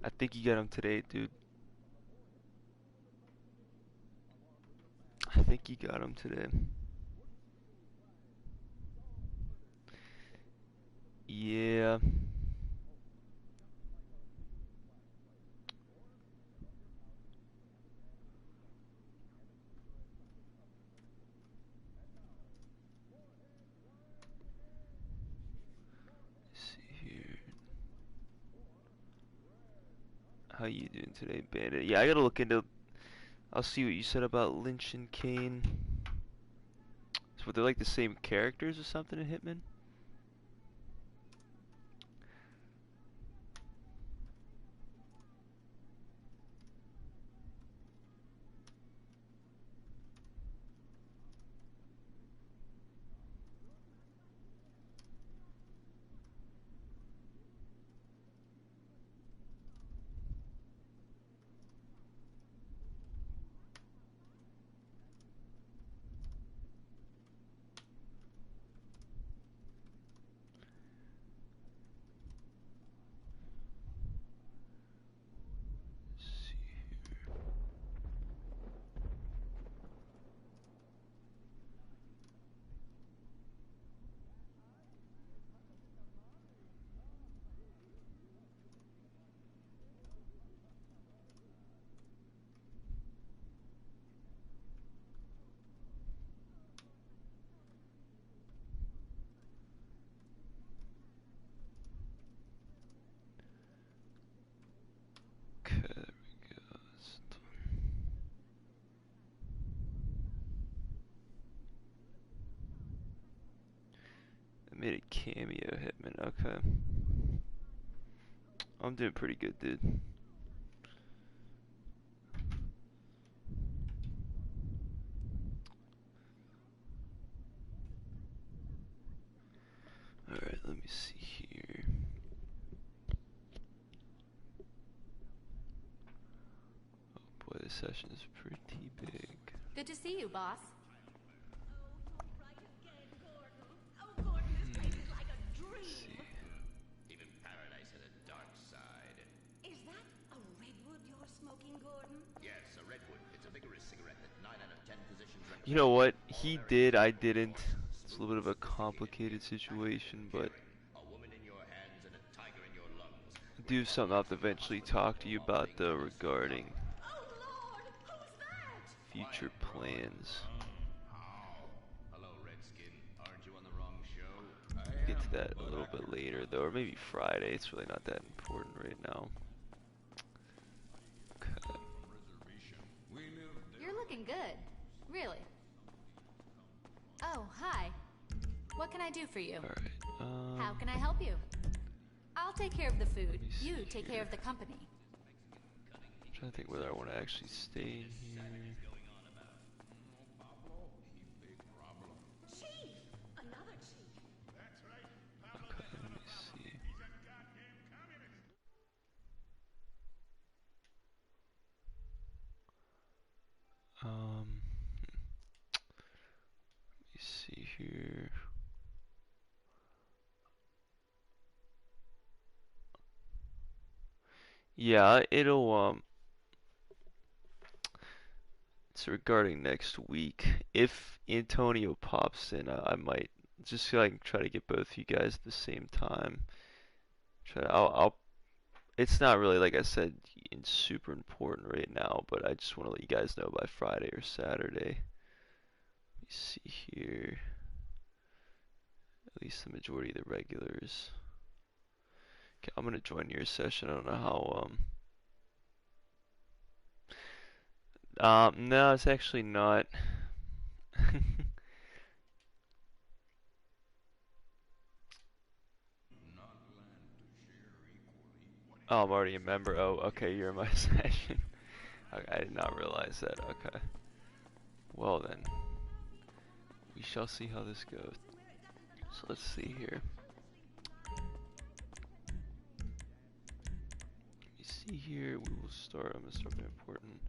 I think you got him today, dude. I think you got him today. Yeah. Let's see here. How you doing today, Bandit? Yeah, I gotta look into. I'll see what you said about Lynch and Kane. So they're like the same characters or something in Hitman? Let's see here. Okay, there we go. That's done. I made a cameo Hitman. Okay. I'm doing pretty good, dude. Alright, let me see here. Oh boy, this session is pretty big. Good to see you, boss. Let's see. Even paradise had a dark side. Is that a redwood you're smoking, Gordon? Yes, a redwood. It's a vigorous cigarette that 9 out of 10 physicians recommend. You know what? He did, I didn't. It's a little bit of a complicated situation, but A woman in your hands and a tiger in your lungs. I do have something I'll have to eventually talk to you about though regarding Oh, Lord! Who's that? future plans. Hello, Redskin. Aren't you on the wrong show? We'll get to that a little bit later though, or maybe Friday. It's really not that important right now. Okay. You're looking good. Really. Oh, hi. What can I do for you? Alright. How can I help you? I'll take care of the food. me see You take care here. of the company. I'm trying to think whether I want to actually stay in here. Chief! Another chief. Okay, let me see. Let me see here. Yeah, it'll it's regarding next week. If Antonio pops in, I might just so I can try to get both you guys at the same time. I'll it's not really, like I said, super important right now, but I just want to let you guys know by Friday or Saturday. Let me see here. At least the majority of the regulars. Okay, I'm gonna join your session. I don't know how no, it's actually not. Oh, I'm already a member. Oh, okay, you're in my session. Okay, I did not realize that. Okay. Well then, we shall see how this goes. So let's see here. Let me see here. We will start. I'm gonna start with important.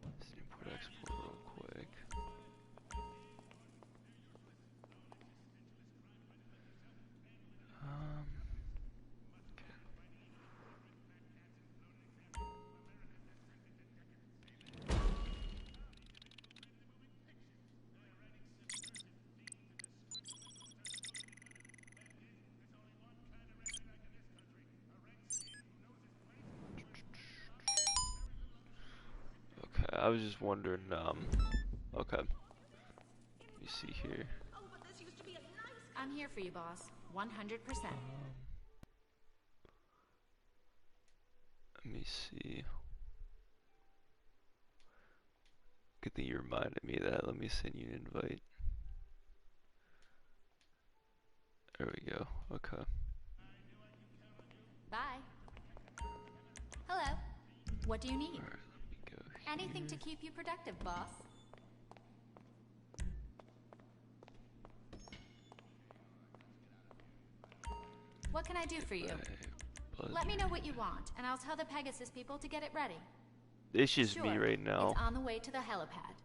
Let's import export real quick. Okay. was just wondering, okay. Let me see here. I'm here for you, boss. 100%. Let me see. Good thing you reminded me of that. Let me send you an invite. There we go. Okay. Bye. Hello. What do you need? Alright, let me go here. Anything to keep you productive, boss. What can I do for you? Let me know what you want, and I'll tell the Pegasus people to get it ready. It's just Sure, me right now. it's on the way to the helipad.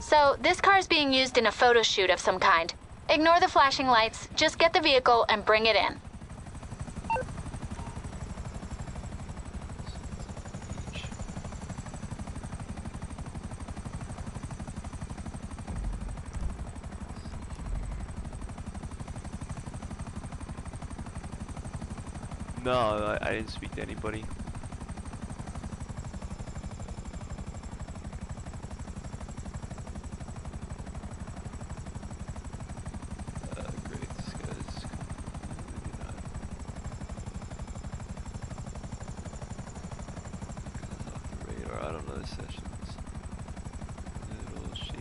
So, this car is being used in a photo shoot of some kind. Ignore the flashing lights, just get the vehicle and bring it in. No, I didn't speak to anybody. Great, this guy's completely not off the radar. I don't know, this session's a little shaky.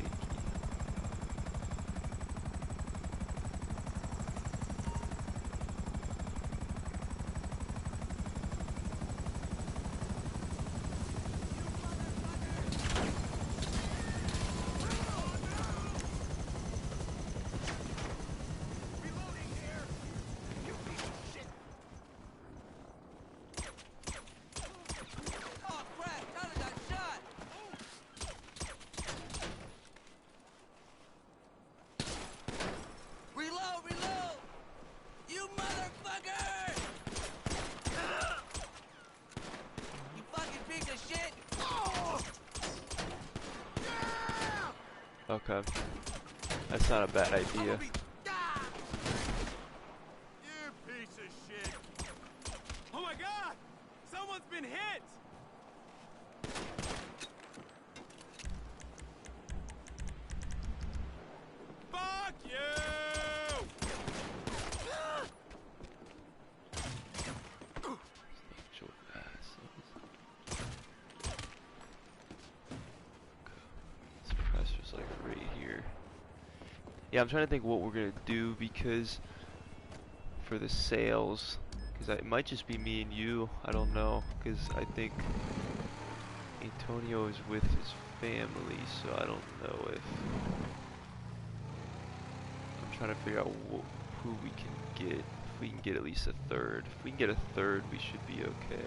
Okay. That's not a bad idea. You piece of shit! Oh my god! Someone's been hit! Fuck you! Short asses. This pressure's like right here. Yeah, I'm trying to think what we're gonna do because for the sales, because it might just be me and you. I don't know, because I think Antonio is with his family, so I don't know if I'm trying to figure out who we can get. If we can get at least a third. If we can get a third, we should be okay.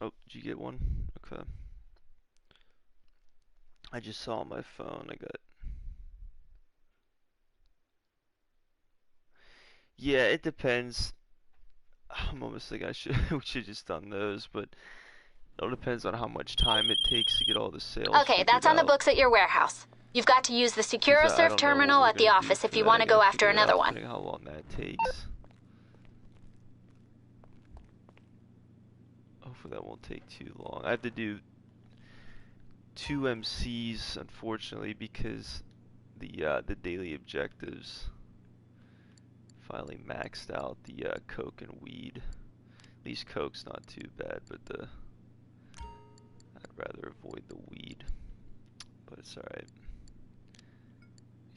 Oh, did you get one? Okay. I just saw on my phone. I got. Yeah, it depends. I'm almost like we should just done those, but it all depends on how much time it takes to get all the sales Okay, that's figured on the out. books at your warehouse. You've got to use the Because I SecuroServe don't know what terminal we're at the gonna do office if for you that. want I to go gotta after figure that another out one. depending on how long that takes. Hopefully that won't take too long. I have to do 2 MCs, unfortunately, because the daily objectives finally maxed out the coke and weed. At least coke's not too bad, but I'd rather avoid the weed. But it's alright.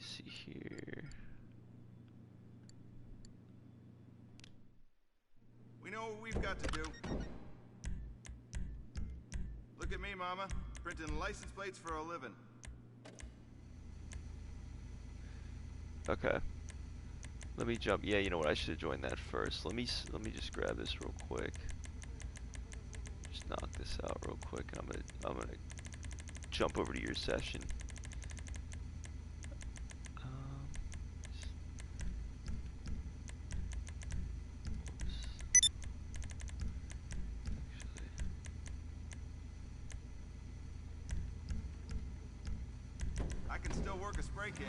See here. We know what we've got to do. Look at me, Mama. Printing license plates for a living. Okay. Let me jump. Yeah, you know what? I should have joined that first. Let me just grab this real quick. Just knock this out real quick. I'm gonna jump over to your session. Um, I can still work a spray can.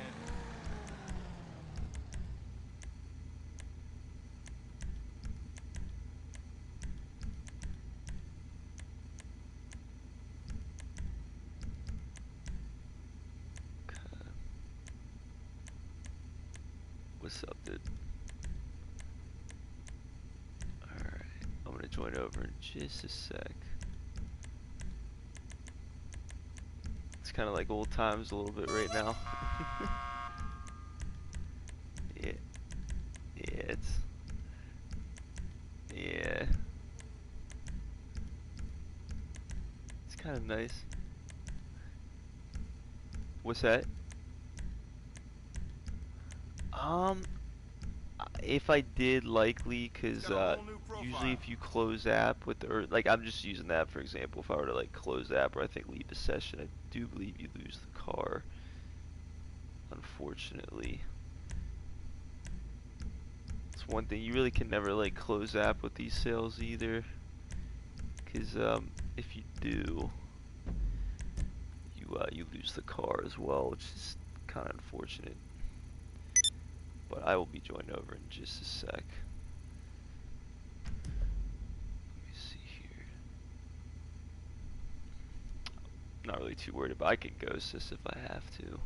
Okay. What's up, dude? Alright, I'm gonna join over in just a sec. It's kind of like old times a little bit right now. Yeah, yeah, yeah. It's kind of nice. What's that? Um, if I did, likely, He's cause got a whole new usually profile. if you close app with or like I'm just using that for example. If I were to like close app or I think leave the session, I do believe you lose the car. Unfortunately, it's one thing you really can never like close app with these sales either, cause if you do, you lose the car as well, which is kind of unfortunate. But I will be joined over in just a sec. Let me see here. Not really too worried about. I can ghost this if I have to.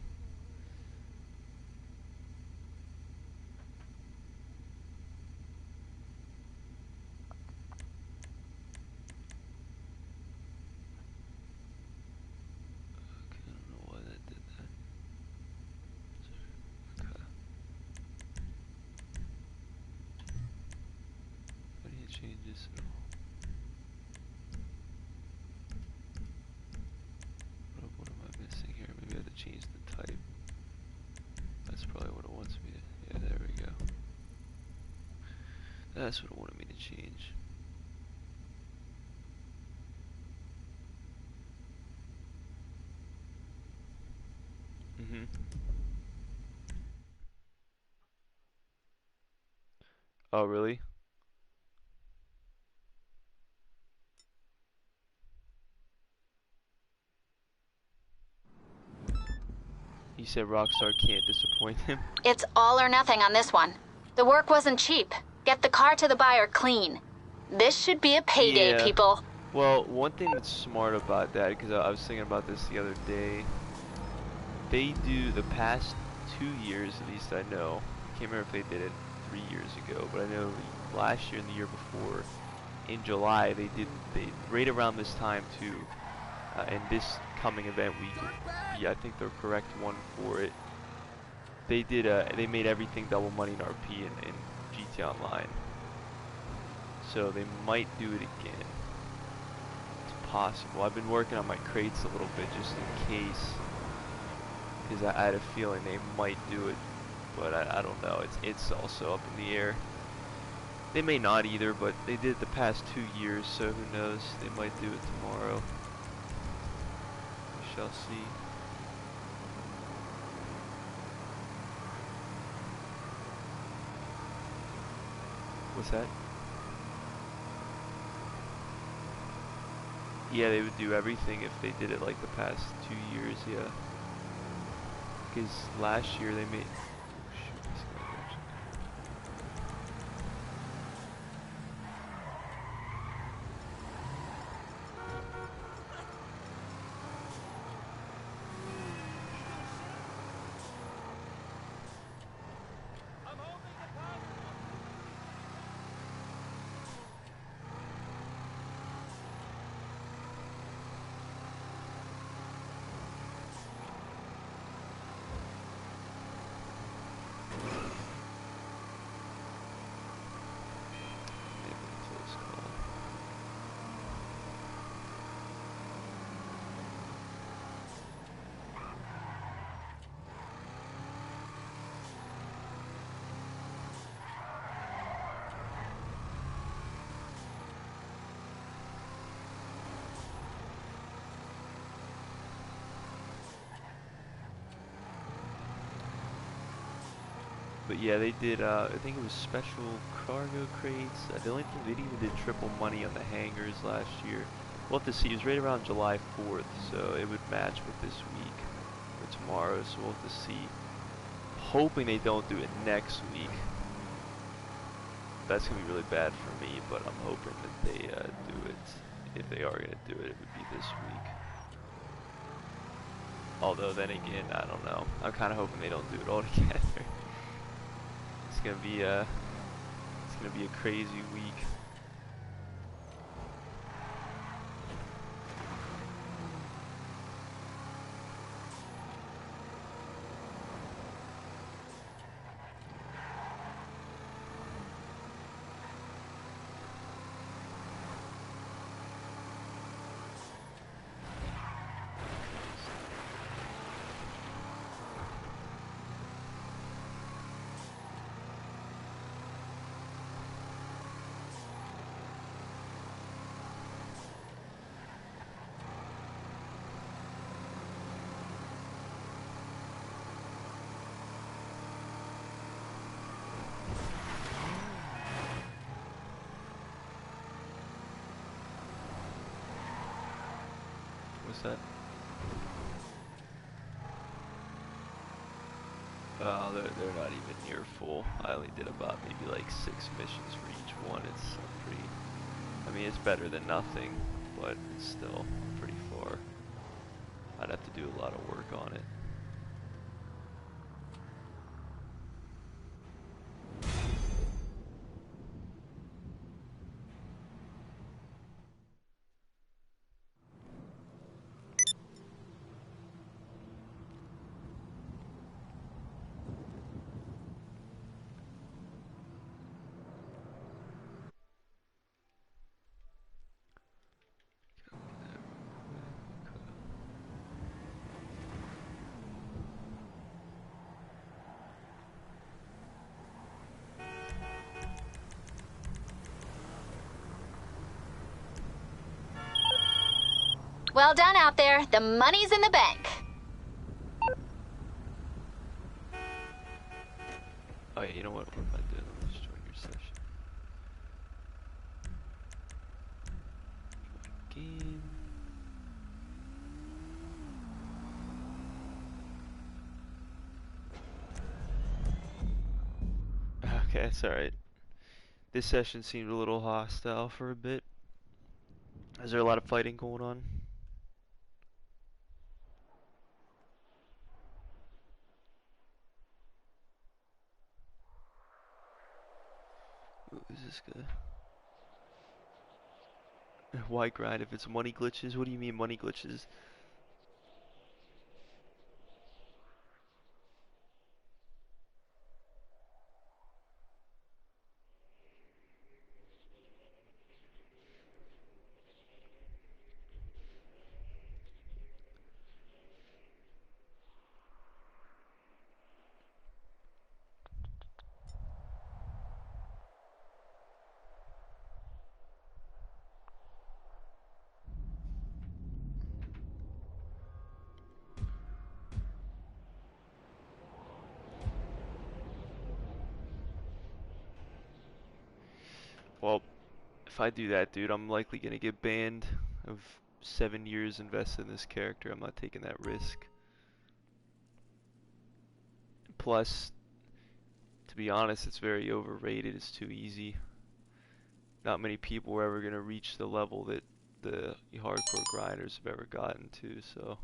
Okay, I don't know why that did that. Okay. How do you change this at all? What am I missing here? Maybe I have to change the type. That's probably what it wants me to. Yeah, there we go. That's what it wanted me to change. Mm-hmm. Oh, really? You said Rockstar can't disappoint him? It's all or nothing on this one. The work wasn't cheap. Get the car to the buyer clean. This should be a payday, Yeah. people. Well, one thing that's smart about that, because I was thinking about this the other day, they do the past 2 years, at least I know. I can't remember if they did it 3 years ago, but I know last year and the year before, in July, they right around this time too, and this coming event week, yeah, I think the correct one for it. They made everything double money in RP in GTA Online, so they might do it again. It's possible. I've been working on my crates a little bit just in case, because I had a feeling they might do it, but I don't know. It's also up in the air. They may not either, but they did the past 2 years, so who knows? They might do it tomorrow. We shall see. What's that? Yeah, they would do everything if they did it like the past 2 years, yeah. Because last year they made... Oh shoot, this guy's actually... I'm holding the powder. Maybe a close call. But yeah, they did, I think it was special cargo crates. The only thing, they even did triple money on the hangars last year. We'll have to see. It was right around July 4th, so it would match with this week or tomorrow, so we'll have to see. Hoping they don't do it next week. That's going to be really bad for me, but I'm hoping that they do it. If they are going to do it, it would be this week. Although then again, I don't know. I'm kind of hoping they don't do it all together. It's gonna be a crazy week. What's that? They're not even near full. I only did about maybe like 6 missions for each one. It's pretty, I mean, it's better than nothing, but it's still pretty far. I'd have to do a lot of work on it. Well done out there. The money's in the bank. Oh yeah, you know what? What am I doing? Let me just join your session. Game. Okay, that's alright. This session seemed a little hostile for a bit. Is there a lot of fighting going on? Who's this guy? Why grind if it's money glitches? What do you mean money glitches? If I do that, dude, I'm likely gonna get banned. Of 7 years invested in this character, I'm not taking that risk. Plus, to be honest, it's very overrated. It's too easy. Not many people are ever gonna reach the level that the hardcore grinders have ever gotten to, so.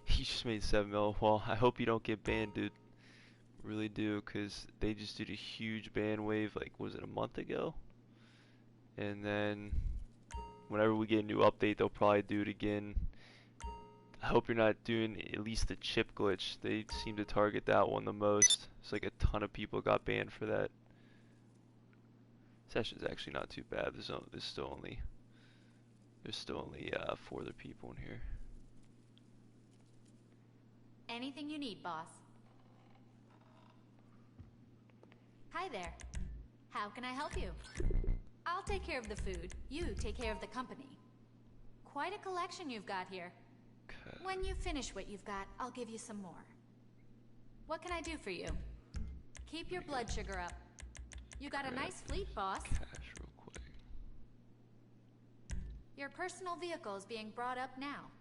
He just made 7 mil. Well, I hope you don't get banned, dude. Really do, because they just did a huge ban wave, like, was it a month ago? And then, whenever we get a new update, they'll probably do it again. I hope you're not doing at least the chip glitch. They seem to target that one the most. It's like a ton of people got banned for that. Session's actually not too bad. There's still only 4 other people in here. Anything you need, boss. Hi there. How can I help you? I'll take care of the food. You take care of the company. Quite a collection you've got here. Okay. When you finish what you've got, I'll give you some more. What can I do for you? Keep your blood sugar up. You got a nice fleet, boss. Cash real quick. Your personal vehicle is being brought up now.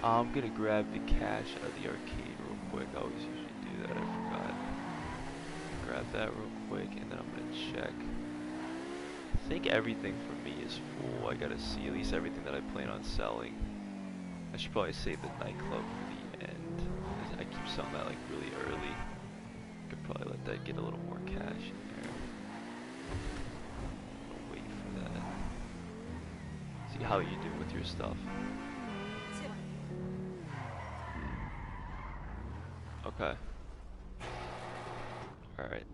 I'm gonna grab the cash out of the arcade real quick. I always usually do that. I forgot. Grab that real quick, and then I'm gonna check. I think everything for me is full. I gotta see at least everything that I plan on selling. I should probably save the nightclub for the end. I keep selling that like really early. Could probably let that get a little more cash in there. I'll wait for that. See how you do with your stuff. Okay. Alright.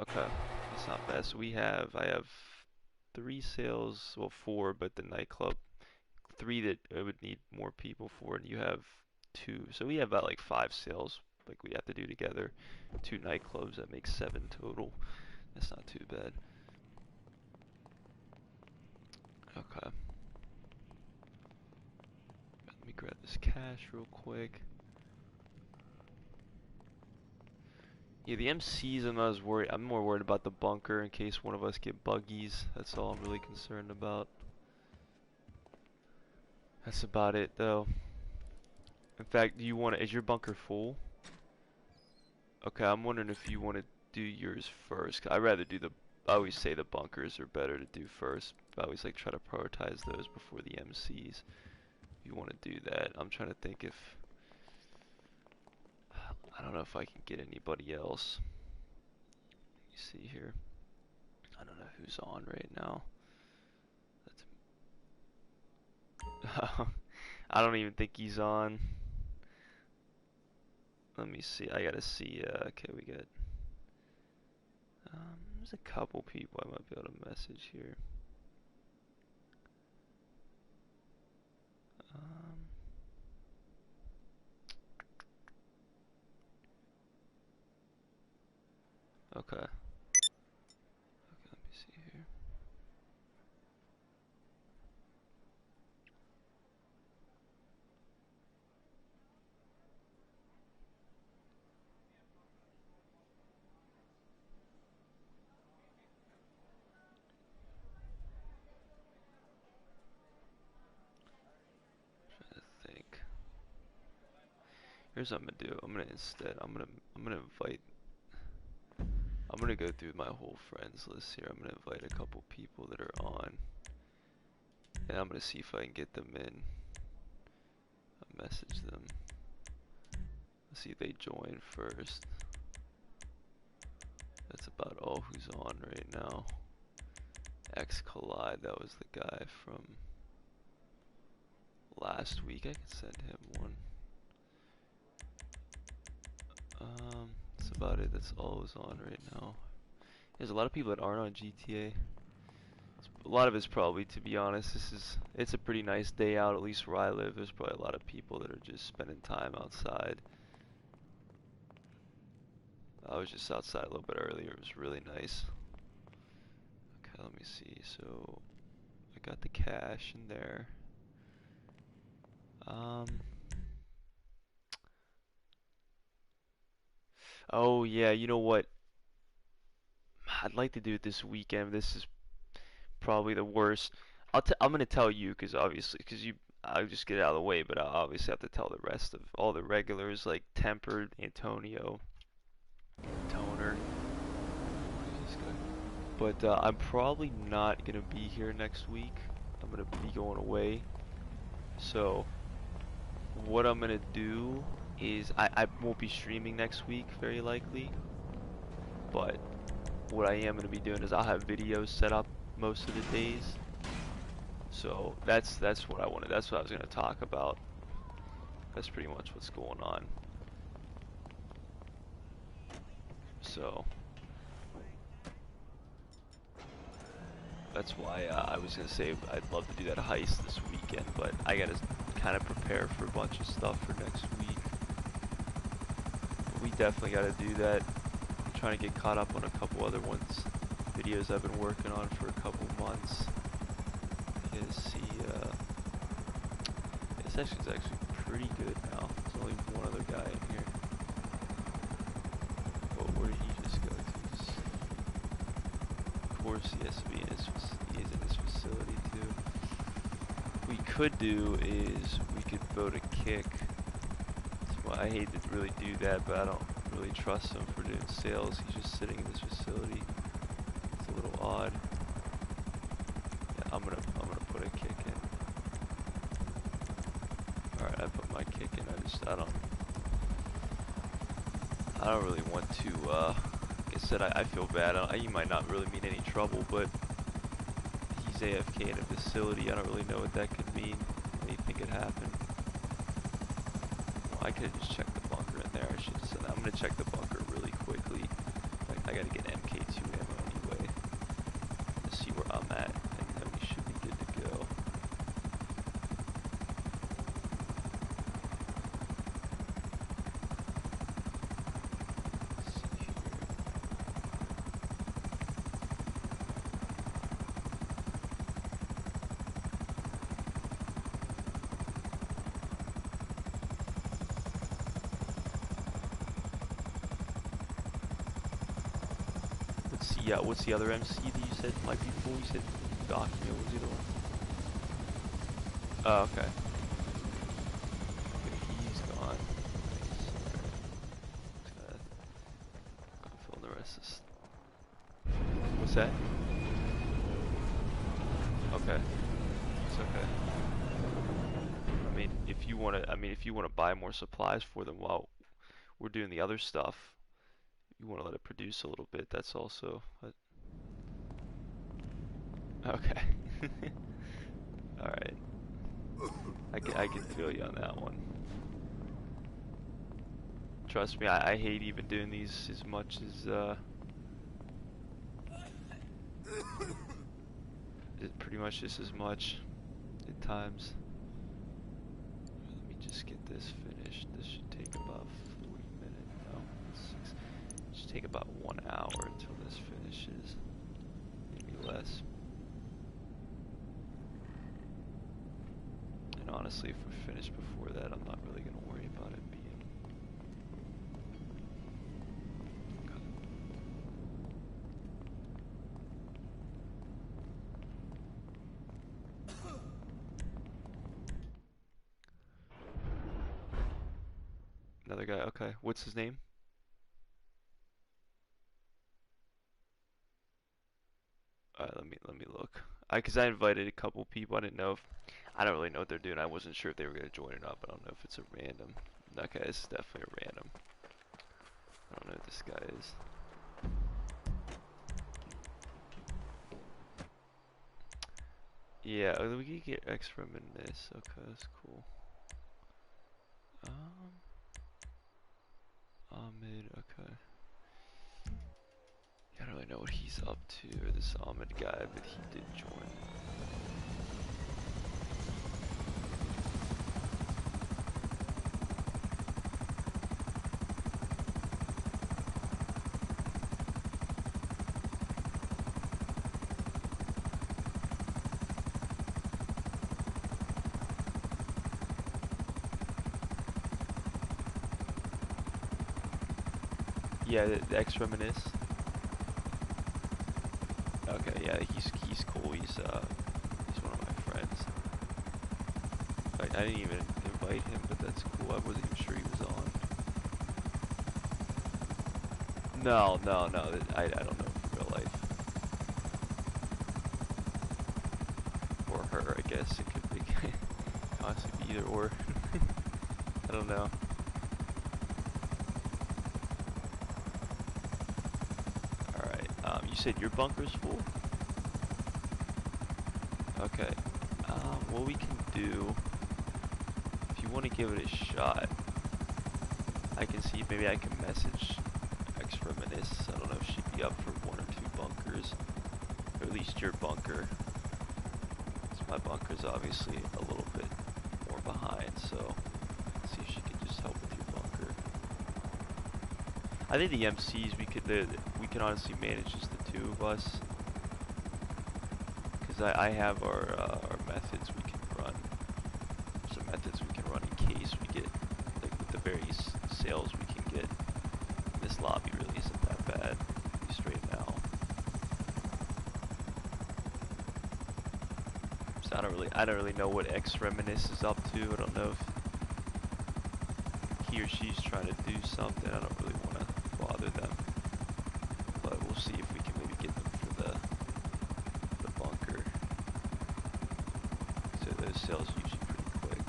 Okay. That's not bad. So I have 3 sales, well 4, but the nightclub, 3 that I would need more people for, and you have 2. So we have about like 5 sales like we have to do together. 2 nightclubs, that makes 7 total. That's not too bad. Okay. Let me grab this cash real quick. Yeah, the MCs I'm not as worried. I'm more worried about the bunker in case one of us get buggies. That's all I'm really concerned about. That's about it though. In fact, do you want to, is your bunker full? Okay, I'm wondering if you want to do yours first. I'd rather do I always say the bunkers are better to do first. I always like try to prioritize those before the MCs. If you want to do that, I'm trying to think if, I don't know if I can get anybody else. Let me see here. I don't know who's on right now. I don't even think he's on. Let me see. I gotta see. Okay, we got. There's a couple people I might be able to message here. Okay. Okay, let me see here. Trying to think. Here's what I'm gonna do. I'm gonna invite. I'm gonna go through my whole friends list here. I'm gonna invite a couple people that are on, and I'm gonna see if I can get them in. I'll message them. Let's see if they join first. That's about all who's on right now. X Collide, that was the guy from last week. I can send him one. That's about it. That's all who's on right now. There's a lot of people that aren't on GTA. A lot of it's probably, to be honest, it's a pretty nice day out, at least where I live. There's probably a lot of people that are just spending time outside. I was just outside a little bit earlier. It was really nice. Okay, let me see. So I got the cash in there. Oh yeah, you know what? I'd like to do it this weekend. This is probably the worst. I'm gonna tell you because obviously, I'll just get it out of the way. But I'll obviously have to tell the rest of all the regulars like Tempered, Antonio, and Toner. But I'm probably not gonna be here next week. I'm gonna be going away. So what I'm gonna do is I won't be streaming next week, very likely. But what I am gonna be doing is I'll have videos set up most of the days. So that's what I wanted. That's what I was gonna talk about. That's pretty much what's going on. So that's why I was gonna say I'd love to do that heist this weekend, but I gotta kind of prepare for a bunch of stuff for next week. But we definitely gotta do that. I'm trying to get caught up on a couple other videos I've been working on for a couple months. You guys see, this section's actually pretty good now. There's only one other guy in here. Well, where did he just go to? Of course he has to be in he is in his facility too. What we could do is we could vote a kick. Well, I hate to really do that, but I don't really trust him for doing sales. He's just sitting in this facility. It's a little odd. Yeah, I'm gonna put a kick in. Alright, I put my kick in. I don't really want to, like I said, I feel bad. He might not really mean any trouble, but he's AFK in a facility. I don't really know what that could mean. Anything could happen. Well, I could have just checked the bunker in there. I should have said that. I'm gonna check the bunker really quickly. Like, I gotta get MK2 ammo anyway. To see where I'm at, and then we should be good to go. What's the other MC that you said might be cool? You said Doc, what was the other one? Oh, okay. Okay, he's gone. Nice. Gonna fill in the rest of this. What's that? Okay. It's okay. If you wanna buy more supplies for them while we're doing the other stuff, you want to let it produce a little bit, that's also okay. Alright. I can feel you on that one. Trust me, I hate even doing these as much as pretty much just as much at times. Let me just get this finished. This should take about 40 minutes. No, it should take about 1 hour until this finishes. Maybe less. And honestly, if we're finished before that, I'm not really going to worry about it being... Another guy, okay. What's his name? Alright, let me look. Cause I invited a couple people. I don't really know what they're doing. I wasn't sure if they were gonna join or not, but I don't know if it's a random Okay, this is definitely random. I don't know who this guy is. Yeah, we can get extra in this. Okay, that's cool. Ahmed, okay. I don't really know what he's up to, or this Ahmed guy, but he did join. Yeah, the ex-reminisce. Okay, yeah, he's cool. He's one of my friends. I didn't even invite him, but that's cool. I wasn't even sure he was on. No, no, no. I don't know in real life. Or her, I guess. It could be honestly be either or. I don't know. Alright, you said your bunker's full? Okay. What we can do, if you want to give it a shot, I can see maybe I can message Ex-Reminisce. I don't know if she'd be up for 1 or 2 bunkers, or at least your bunker. So my bunker's obviously a little bit more behind, so let's see if she can just help with your bunker. I think the MCs we can honestly manage just the 2 of us, because I have our methods we can run. Some methods we can run in case we get, like with the various sales we can get. This lobby really isn't that bad, at least right now. So I don't really know what Ex-Reminisce is up to. I don't know if he or she's trying to do something. I don't really want to bother them, but we'll see if we can maybe get them for the bunker. So those sales usually pretty quick.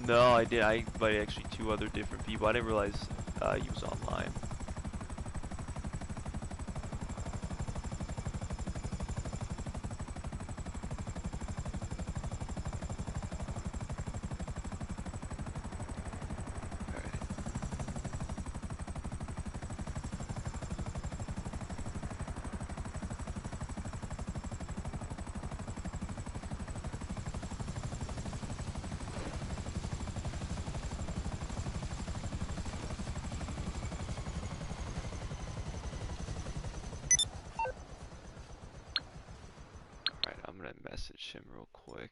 No, I did. I invited actually 2 other different people. I didn't realize he was online. Alright, I'm gonna message him real quick.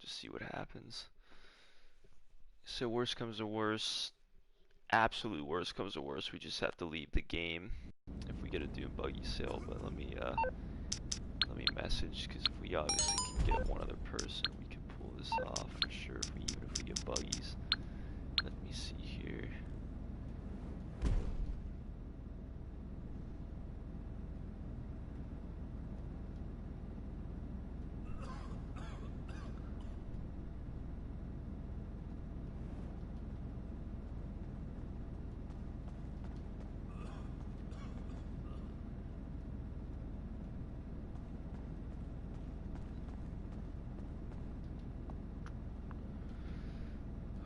Just see what happens. So worst comes to worst, absolute worst comes to worst, we just have to leave the game if we get a Doom buggy sale. But let me message, because if we obviously can get one other person, we can pull this off for sure. Even if we get buggies. Let me see here.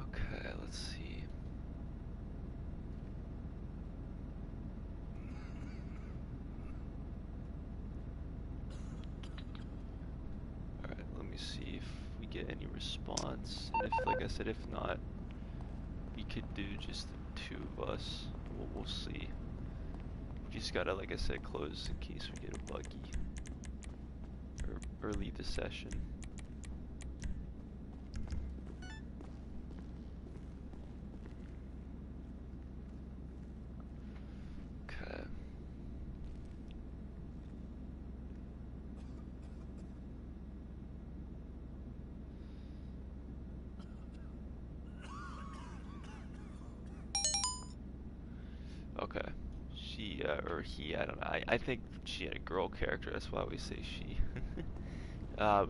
Okay, let's see. Alright, let me see if we get any response. And if, like I said, if not, we could do just the 2 of us. We'll see. We just gotta, like I said, close in case we get a buggy. Or leave the session. Okay. Okay. she or he, I don't know. I think she had a girl character. That's why we say she. uh,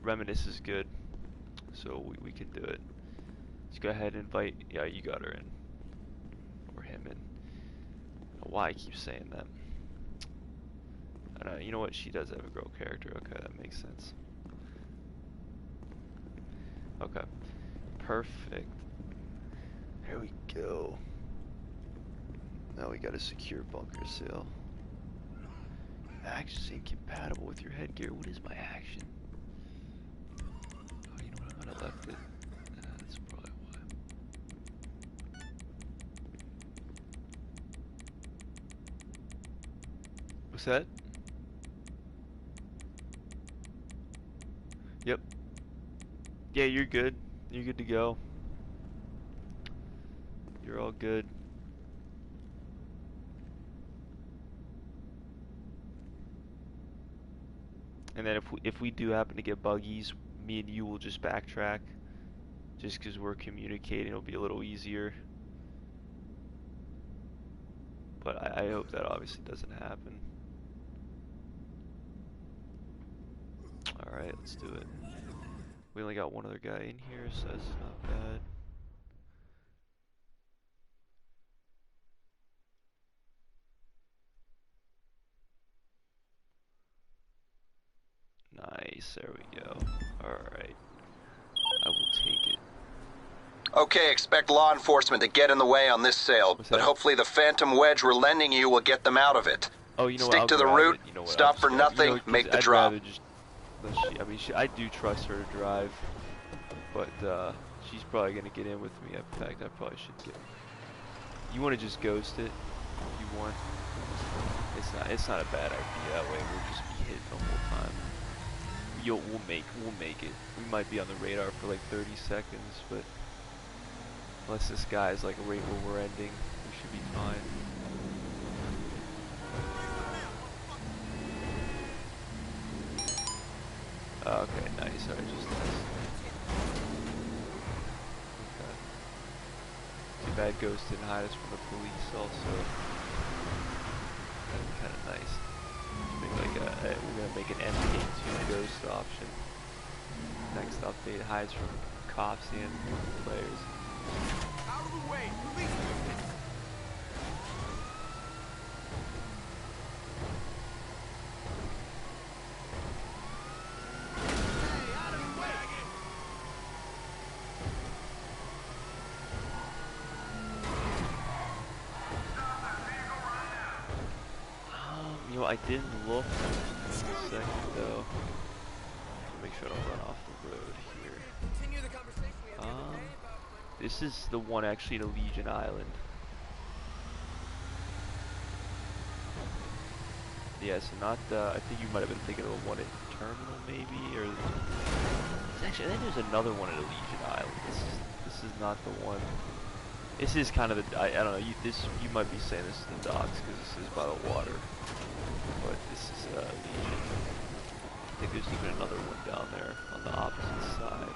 Reminisce is good, so we can do it. Let's go ahead and invite. Yeah, you got her in, or him in. I don't know why I keep saying that. I don't know. You know what? She does have a girl character. Okay, that makes sense. Okay, perfect. There we go. Now we got a secure bunker seal. Action's incompatible with your headgear. What is my action? Oh, you know what? I might have left it. That's probably why. What's that? Yep. Yeah, you're good. You're good to go. You're all good. And then if we do happen to get buggies, me and you will just backtrack. Just because we're communicating, it'll be a little easier. But I hope that obviously doesn't happen. Alright, let's do it. We only got one other guy in here, so that's not bad. Nice, there we go. Alright. I will take it. Okay, expect law enforcement to get in the way on this sale, What's but that? hopefully the phantom wedge we're lending you will get them out of it. Oh, you know what? Stick I'll to the grab route, it. You know what? stop for nothing, make the I'd drop. rather just I mean, I do trust her to drive, but she's probably gonna get in with me. In fact, I probably should get. You want to just ghost it if you want. It's not a bad idea. That way we'll just be hit the whole time. We'll make it. We might be on the radar for like 30 seconds, but unless this guy is like right where we're ending, we should be fine. Okay, nice. Alright, just nice. Okay. Too bad Ghost didn't hide us from the police also. That'd be kind of nice. Make like we're gonna make an MK2 Ghost option. Next update hides from cops and players. Out of the way! Release me! Hey, out of the way! You know, I didn't look in a second though. Make sure I don't run off the road here. Continue the conversation we had the other day about my... This is the one actually to Legion Island. Yeah, so not I think you might have been thinking of the one at Terminal maybe, or actually I think there's another one at Legion Island. This is not the one. This is kind of the I don't know. You might be saying this is the docks because this is by the water, but this is Legion. I think there's even another one down there on the opposite side.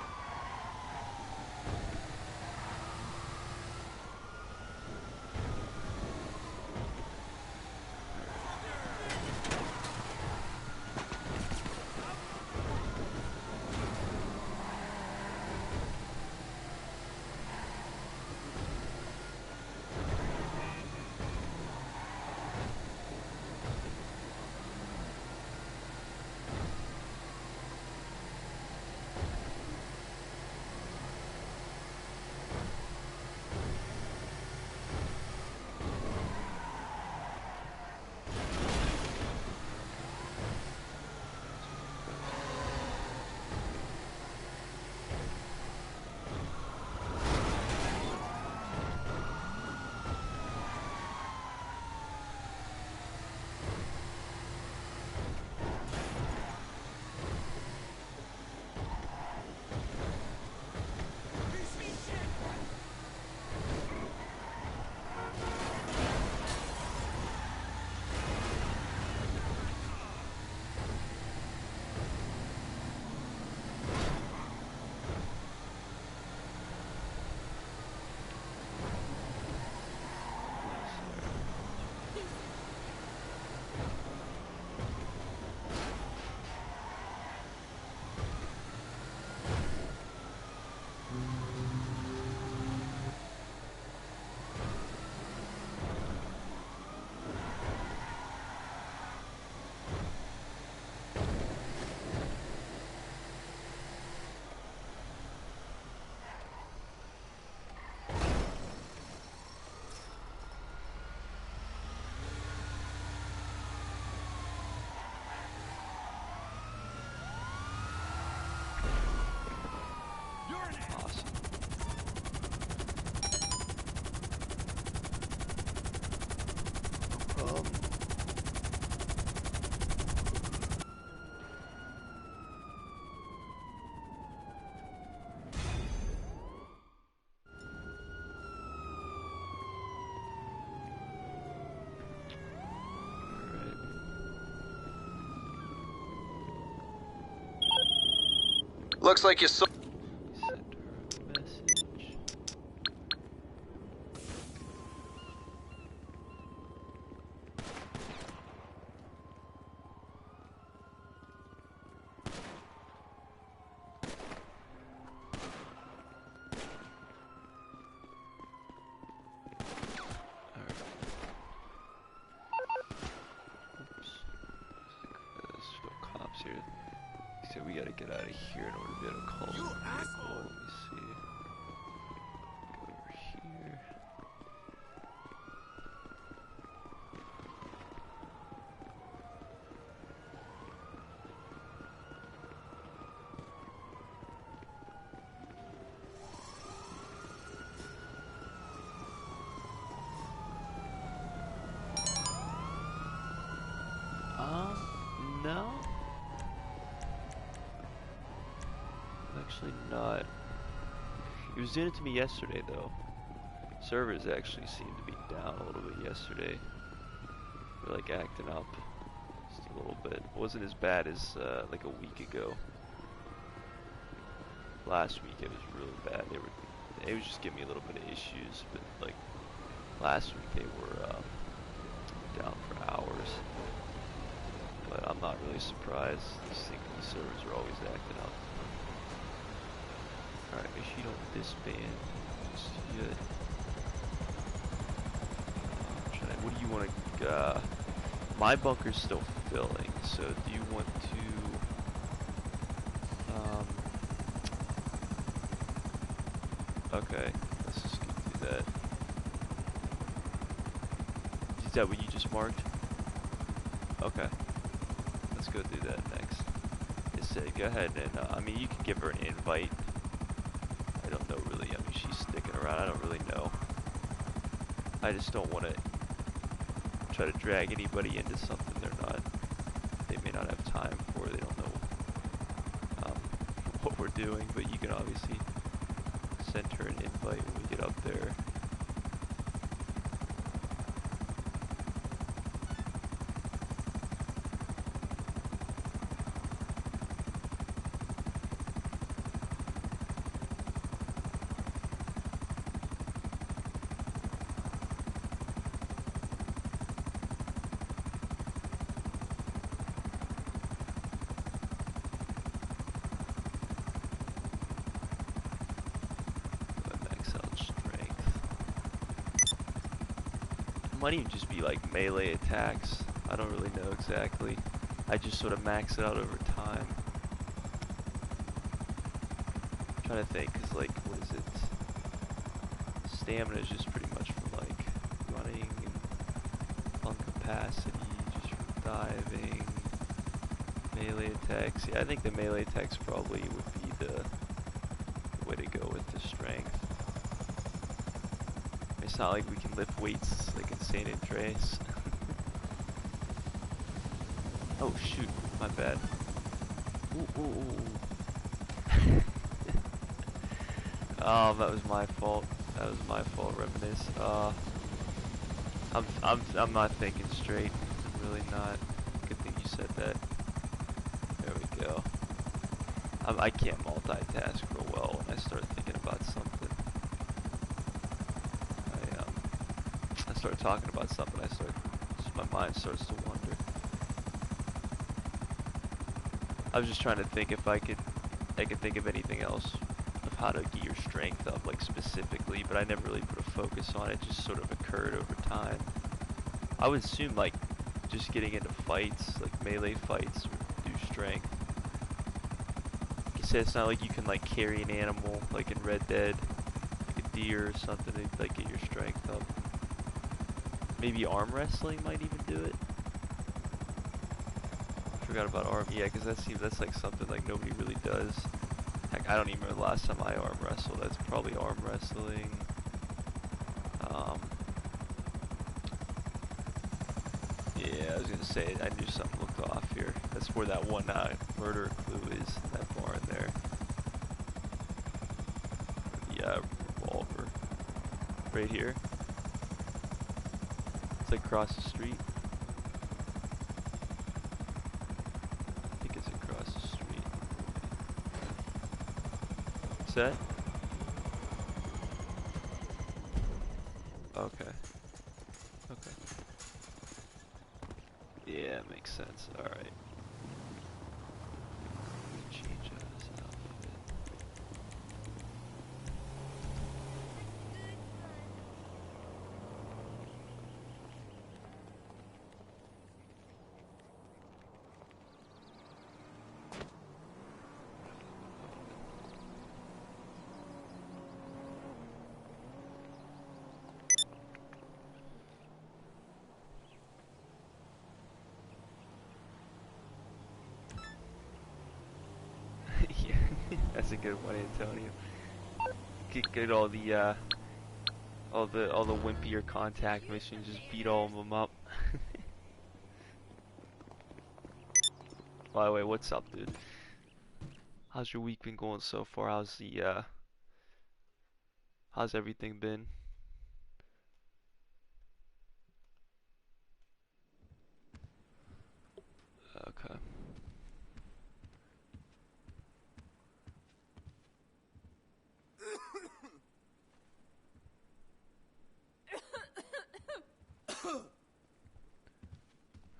Looks like you saw. Send her a message. Alright. Oops. There's no cops here. So we gotta get out of here in order to be able to call You the vehicle. asshole. Let me see. Go over here. No. Actually not. He was doing it to me yesterday though. Servers actually seemed to be down a little bit yesterday. They're like acting up just a little bit. It wasn't as bad as like a week ago. Last week it was really bad. They was just giving me a little bit of issues, but like last week they were down for hours. But I'm not really surprised. I just think these servers are always acting up. Alright, make sure you don't disband just yet. What do you want to, my bunker's still filling, so do you want to, okay, let's just go do that. Is that what you just marked? Okay, let's go do that next. It said, go ahead and, I mean, you can give her an invite. I don't know really, I mean, she's sticking around, I don't really know. I just don't want to try to drag anybody into something they may not have time for, they don't know what we're doing, but you can obviously send her an invite when we get up there. Might even just be like melee attacks. I don't really know exactly. I just sort of max it out over time. I'm trying to think, cause like, what is it? Stamina is just pretty much from like running and lung capacity, just from diving. Melee attacks. Yeah, I think the melee attacks probably would be the way to go with the strength. It's not like we can lift weights like in San Andreas. Oh shoot, my bad. Ooh, ooh, ooh. That was my fault. That was my fault, Reminisce. I'm not thinking straight. I'm really not. Good thing you said that. There we go. I can't multitask real well when I start thinking about something. I start talking about something, my mind starts to wander. I was just trying to think if I could think of anything else of how to get your strength up, like specifically, but I never really put a focus on it, just sort of occurred over time. I would assume like just getting into fights, like melee fights, would do strength. Like you said, it's not like you can like carry an animal, like in Red Dead, like a deer or something, to like get your strength up. Maybe arm wrestling might even do it. Forgot about arm, yeah, because that's like something like nobody really does. Heck, I don't even remember the last time I arm wrestled. That's probably arm wrestling. Yeah, I was gonna say, I knew something looked off here. That's where that one murder clue is, that barn there. The revolver. Right here. It's like across the street. I think it's across the street. What's that? Okay. Okay. Yeah, makes sense. Alright. Change out his outfit. Yeah, that's a good one, Antonio. Get all the wimpier contact missions, just beat all of them up. By the way, what's up, dude? How's your week been going so far? How's everything been? Okay.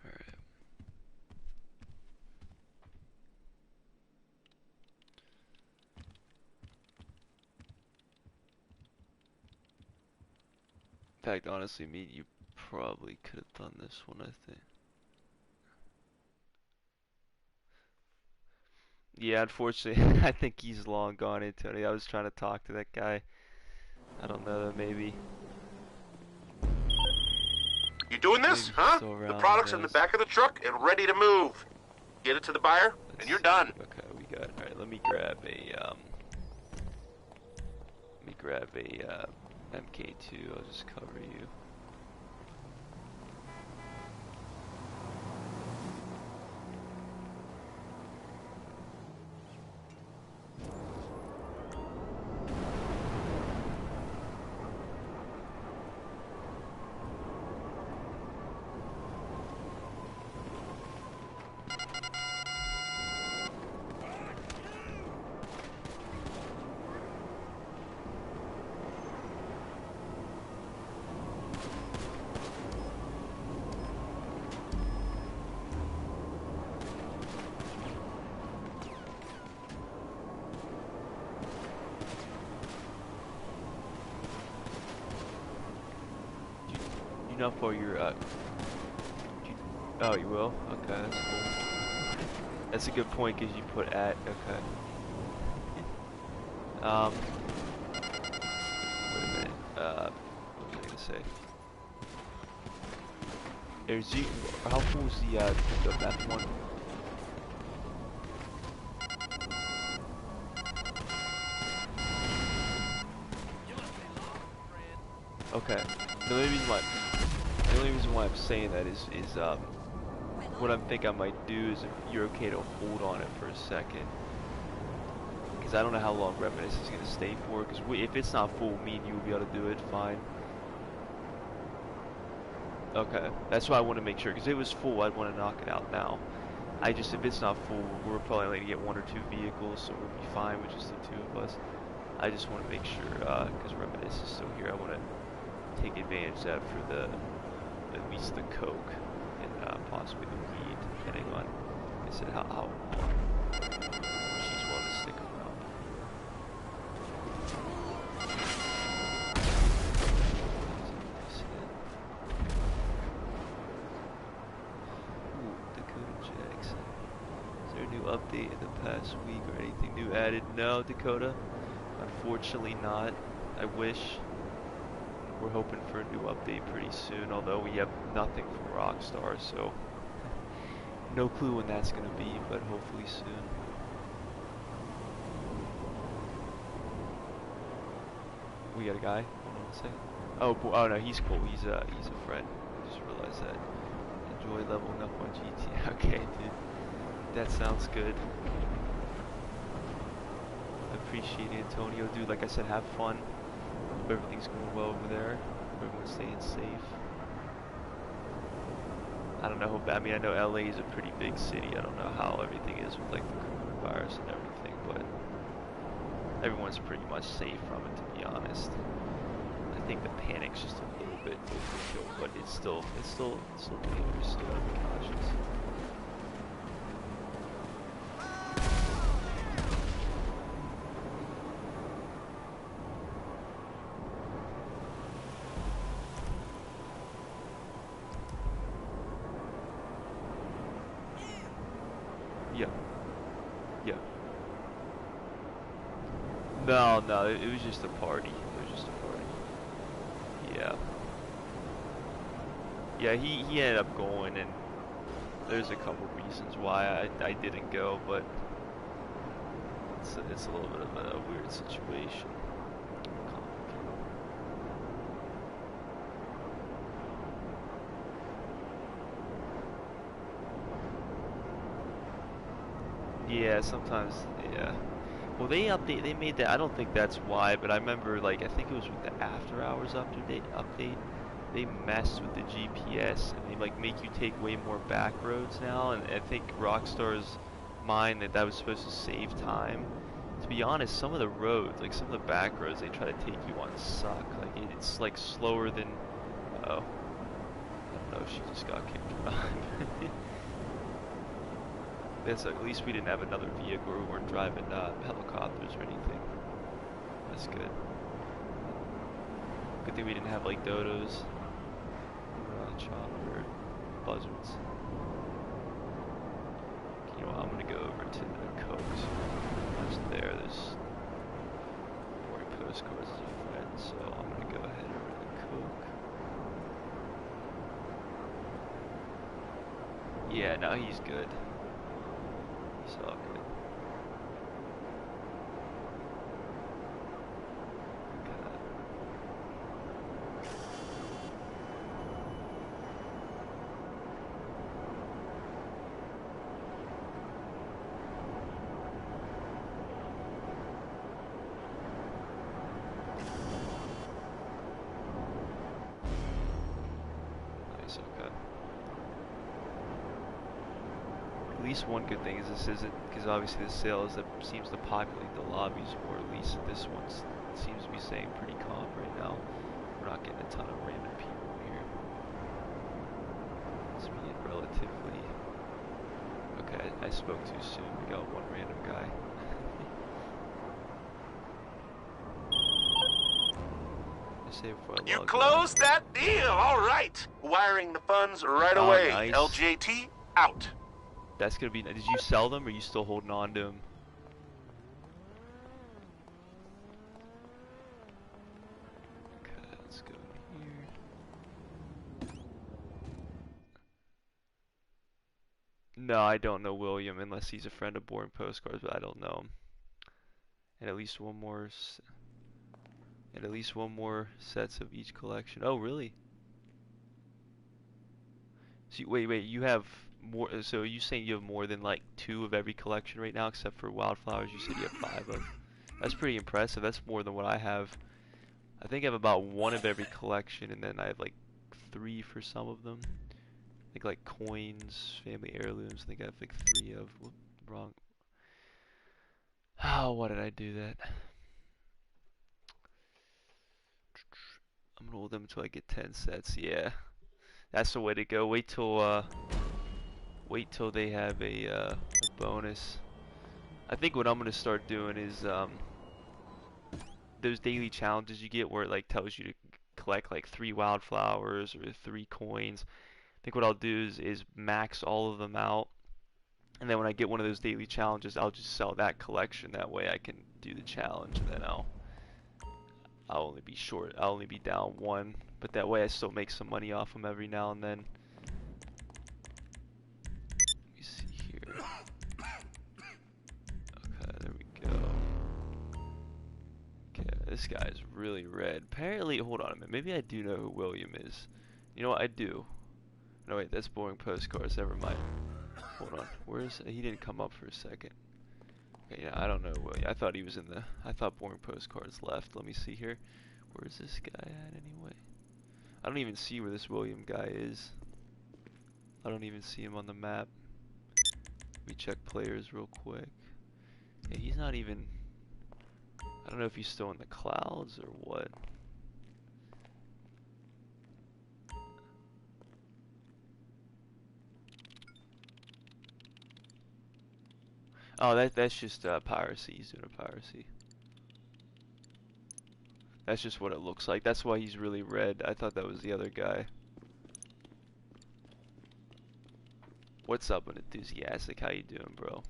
Alright. In fact, honestly, you probably could have done this one, I think. Yeah, unfortunately, I think he's long gone, Antonio. I was trying to talk to that guy. I don't know, maybe You doing maybe this, he's huh? still The around, who product's in the knows? back of the truck and ready to move. Get it to the buyer, Let's and you're see. done. Okay, we got. All right, let me grab a MK2. I'll just cover you. You know for your oh, you will? Okay, that's cool. That's a good point because you put at. Okay. Wait a minute. What was I gonna say? There's the. How full is the meth one? Okay. The only reason why I'm saying that is what I'm think I might do is if you're okay to hold on it for a second, because I don't know how long Reminiscence is gonna stay for. Because if it's not full, me and you will be able to do it fine. Okay, that's why I want to make sure. Because if it was full, I'd want to knock it out now. If it's not full, we're probably only gonna get 1 or 2 vehicles, so we'll be fine with just the 2 of us. I just want to make sure, because Reminiscence is still here, I want to take advantage of that for at least the coke and possibly the weed, depending on, like I said, how she's willing to stick around. Ooh, Dakota Jackson. Is there a new update in the past week or anything new added? No, Dakota. Unfortunately not. I wish. We're hoping for a new update pretty soon, although we have nothing from Rockstar, so no clue when that's gonna be, but hopefully soon. We got a guy? Hold on a second. Oh no, he's cool. He's a friend. I just realized that. enjoy leveling up on GTA. Okay, dude. That sounds good. Appreciate it, Antonio. Dude, like I said, have fun. Hope everything's going well over there. Hope everyone's staying safe. I don't know. I mean, I know LA is a pretty big city. I don't know how everything is with like the coronavirus and everything, but everyone's pretty much safe from it, to be honest. I think the panic's just a little bit overkill, but it's still dangerous. So gotta be cautious. Yeah. Yeah. No, it was just a party. It was just a party. Yeah. Yeah, he ended up going, and there's a couple reasons why I didn't go, but it's a little bit of a weird situation. Yeah, sometimes, yeah. Well, they made that. I don't think that's why, but I remember, like, I think it was with the after hours update. They messed with the GPS and they like make you take way more back roads now. And I think Rockstar's mind that was supposed to save time. To be honest, some of the roads, like some of the back roads they try to take you on, suck. Like it's like slower than. Oh, I don't know if she just got kicked or not. That's at least we didn't have another vehicle. We weren't driving helicopters or anything. That's good. Good thing we didn't have like dodos or chopper buzzards. You know, I'm gonna go over to the Cokes. Once there's more postcards as a friend, so I'm gonna go ahead over to the Coke. Yeah, no, he's good. He's all good. Nice, okay. At least one good thing is this isn't, because obviously the sales that seems to populate the lobbies more, at least this one seems to be staying pretty calm right now. We're not getting a ton of random people here. It's being relatively... Okay, I spoke too soon. We got one random guy. I say before I You log closed that deal, all right. Wiring the funds right Oh, away. nice. LJT, out. That's gonna be... Did you sell them, or are you still holding on to them? Okay, let's go here. No, I don't know William, unless he's a friend of Boring Postcards, but I don't know him. And at least one more... And at least one more sets of each collection. Oh, really? So, wait, you have more... So, are you saying you have more than, like, 2 of every collection right now, except for Wildflowers you said you have 5 of? That's pretty impressive. That's more than what I have. I think I have about 1 of every collection, and then I have, like, 3 for some of them. I think, like, coins, family heirlooms, I think I have, like, 3 of... Whoop, wrong. Oh, why did I do that? I'm gonna hold them until I get 10 sets, yeah. That's the way to go. Wait till they have a bonus. I think what I'm gonna start doing is those daily challenges you get where it like tells you to collect like 3 wildflowers or 3 coins. I think what I'll do is max all of them out, and then when I get one of those daily challenges, I'll just sell that collection. That way I can do the challenge, and then I'll only be short. I'll only be down 1, but that way I still make some money off them every now and then. Let me see here. Okay, there we go. Okay, this guy is really red. Apparently, hold on a minute. Maybe I do know who William is. You know what? I do. No wait, that's boring postcards. Never mind. Hold on. Where's he didn't come up for a second. Okay, yeah, I don't know. I thought he was in the. I thought boring postcards left. Let me see here. Where's this guy at anyway? I don't even see where this William guy is. I don't even see him on the map. Let me check players real quick. Yeah, he's not even. I don't know if he's still in the clouds or what. Oh, that's just piracy. He's doing a piracy. That's just what it looks like. That's why he's really red. I thought that was the other guy. What's up, Enthusiastic? How you doing, bro?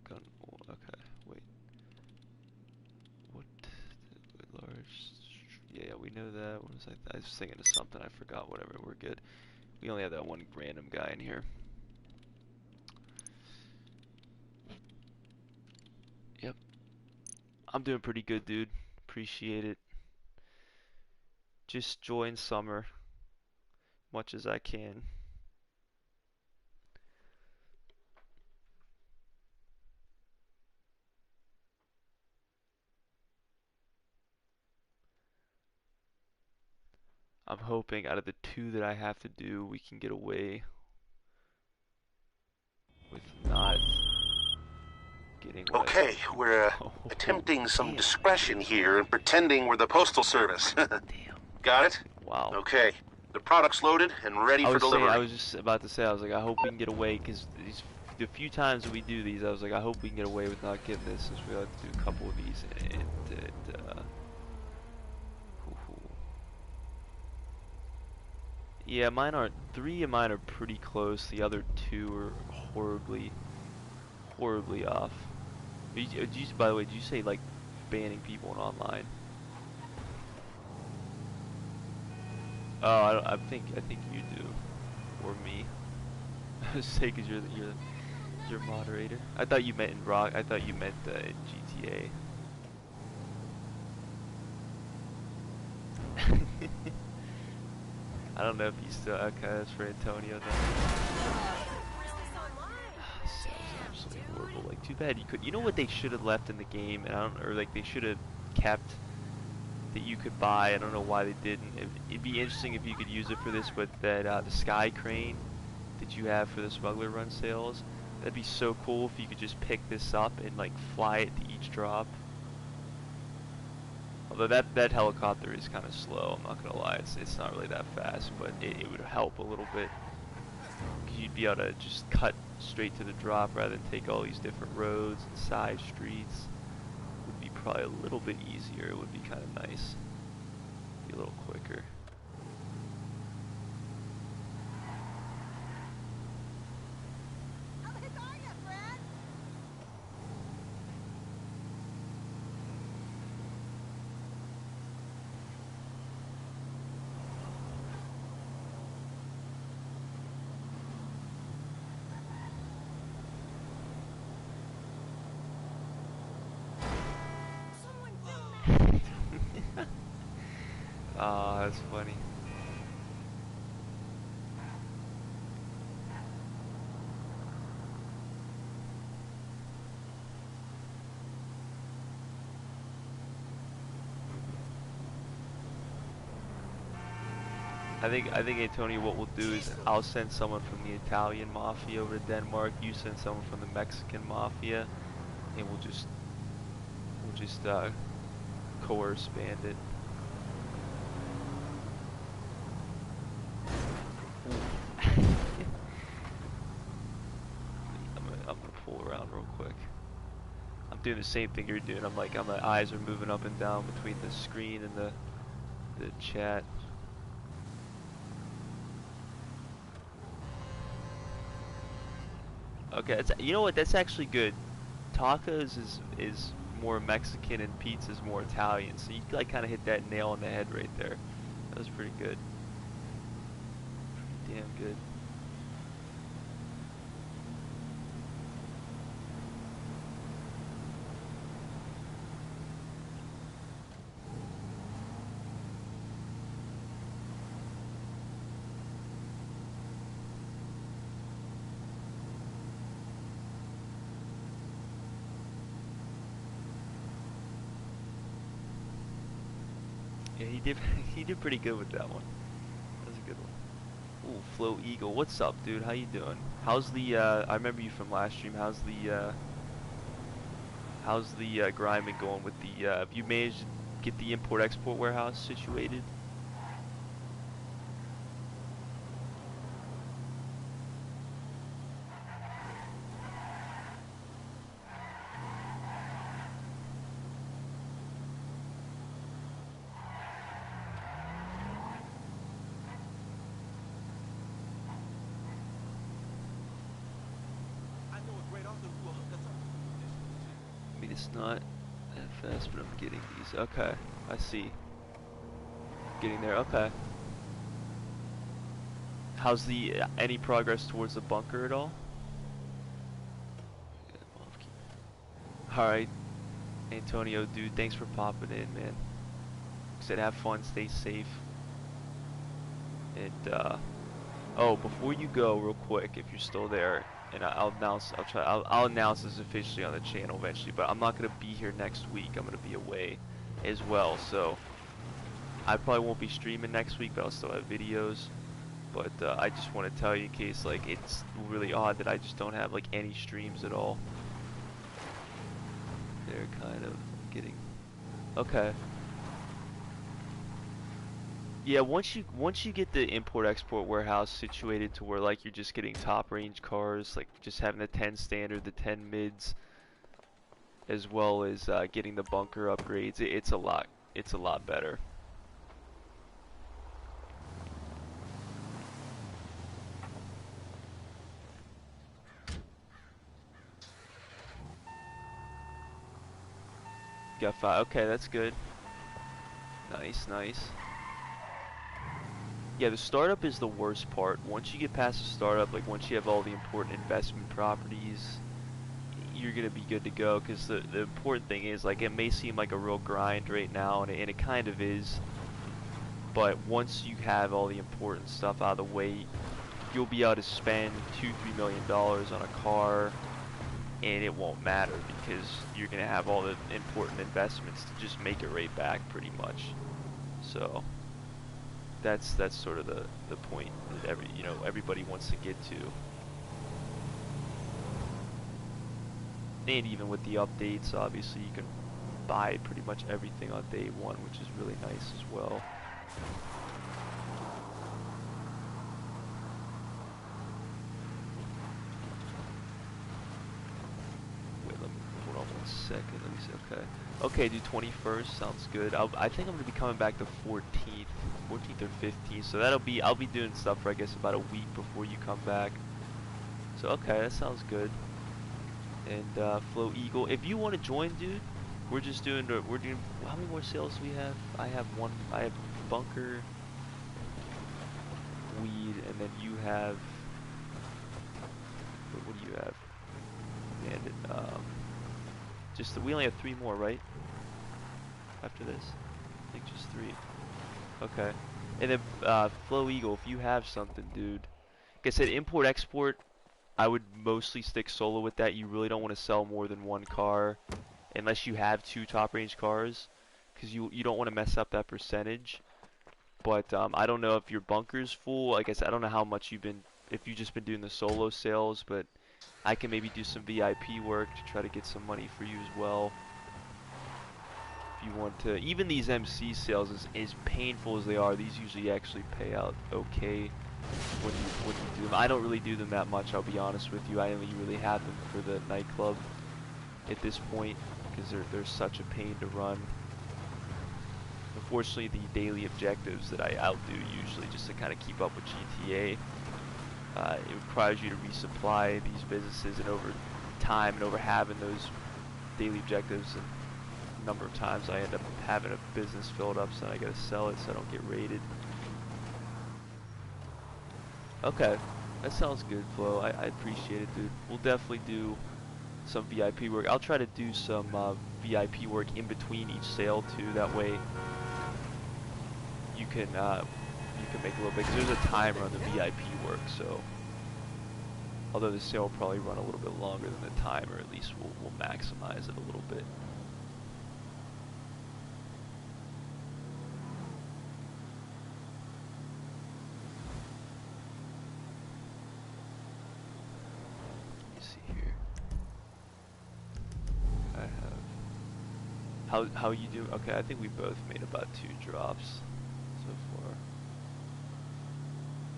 Gun. Okay, wait. What? Large. Yeah, we know that. What was I was thinking of something. I forgot. Whatever. We're good. We only have that one random guy in here. Yep. I'm doing pretty good, dude. Appreciate it. Just enjoying summer much as I can. I'm hoping out of the 2 that I have to do, we can get away with not getting what Okay, we're Oh, attempting some damn. discretion here and pretending we're the Postal Service. Damn. Got it? Wow. Okay. The product's loaded and ready for delivery. I was just about to say, I was like, I hope we can get away, because the few times that we do these, I was like, I hope we can get away with not getting this, since we have to do a couple of these, and yeah, mine aren't, 3 of mine are pretty close, the other 2 are horribly off. By the way, did you say, like, banning people in online? Oh, I think you do, or me. I was saying, because you're moderator. I thought you meant in Rock. I thought you meant in GTA. I don't know if you still. Okay, that's for Antonio then. Sounds absolutely horrible. Like, too bad you could. You know what they should have left in the game, and I don't, or like they should have kept that you could buy. I don't know why they didn't. It'd be interesting if you could use it for this, but that the sky crane that you have for the smuggler run sales, that'd be so cool if you could just pick this up and like fly it to each drop. Although that helicopter is kind of slow, I'm not gonna lie, it's not really that fast, but it would help a little bit. Cause you'd be able to just cut straight to the drop rather than take all these different roads and side streets. It would be probably a little bit easier. It would be kind of nice. Be a little quicker. Ah, that's funny. I think Antonio, what we'll do is I'll send someone from the Italian mafia over to Denmark. You send someone from the Mexican mafia, and we'll just coerce bandit. I'm gonna pull around real quick. I'm doing the same thing you're doing. My eyes are moving up and down between the screen and the chat. Okay, you know what? That's actually good. Tacos is more Mexican and pizza's more Italian. So you like kind of hit that nail on the head right there. That was pretty good. Pretty damn good. Yeah, he did. He did pretty good with that one. That was a good one. Ooh, Flow Eagle, what's up, dude? How you doing? How's the? I remember you from last stream. How's the grind been going with the? Have you managed to get the import-export warehouse situated? I know a great author who will hook us up with this shit. I mean, it's not that fast, but I'm getting these. Okay, I see. Getting there. Okay. How's the any progress towards the bunker at all? All right, Antonio, dude. Thanks for popping in, man. Said have fun, stay safe, and oh, before you go, real quick, if you're still there, and I'll announce this officially on the channel eventually, but I'm not gonna be here next week. I'm gonna be away as well, so I probably won't be streaming next week, but I'll still have videos. But I just want to tell you in case like it's really odd that I just don't have like any streams at all. They're kind of getting okay. Yeah, once you get the import-export warehouse situated to where like you're just getting top range cars, like just having the 10 standard, the 10 mids, as well as getting the bunker upgrades, it's a lot better. Got 5. Okay, that's good. Nice, nice. Yeah, the startup is the worst part. Once you get past the startup, like once you have all the important investment properties, you're gonna be good to go. Because the important thing is, like, it may seem like a real grind right now, and it kind of is. But once you have all the important stuff out of the way, you'll be able to spend $2-3 million on a car, and it won't matter because you're gonna have all the important investments to just make it right back, pretty much. So that's sort of the point that everybody wants to get to. And even with the updates, obviously you can buy pretty much everything on day one, which is really nice as well. Wait, let me hold on 1 second. Let me see. Okay. Okay, do 21st. Sounds good. I think I'm gonna be coming back the 14th or 15th. So I'll be doing stuff for I guess about a week before you come back. So okay, that sounds good. And Flow Eagle, if you want to join, dude, we're doing how many more sales do we have? I have bunker, weed, and then you have what do you have? And we only have 3 more, right? After this, I think just 3. Okay. And then Flow Eagle, if you have something, dude. Like I said, import export, I would mostly stick solo with that. You really don't want to sell more than 1 car unless you have 2 top range cars, because you don't want to mess up that percentage. But I don't know if your bunker's full. Like I said, I don't know how much if you've just been doing the solo sales, but I can maybe do some VIP work to try to get some money for you as well. If you want to, even these MC sales, as painful as they are, these usually actually pay out okay when you do them. I don't really do them that much, I'll be honest with you. I only really have them for the nightclub at this point because they're such a pain to run. Unfortunately, the daily objectives that I outdo usually just to kind of keep up with GTA, it requires you to resupply these businesses, and over time and over having those daily objectives and number of times I end up having a business filled up, so I gotta sell it so I don't get raided. Okay, that sounds good, Flo. I appreciate it, dude. We'll definitely do some VIP work. I'll try to do some VIP work in between each sale too. That way you can make a little bit. 'Cause there's a timer on the VIP work, so although the sale will probably run a little bit longer than the timer, at least we'll maximize it a little bit. How you do? Okay, I think we both made about 2 drops so far.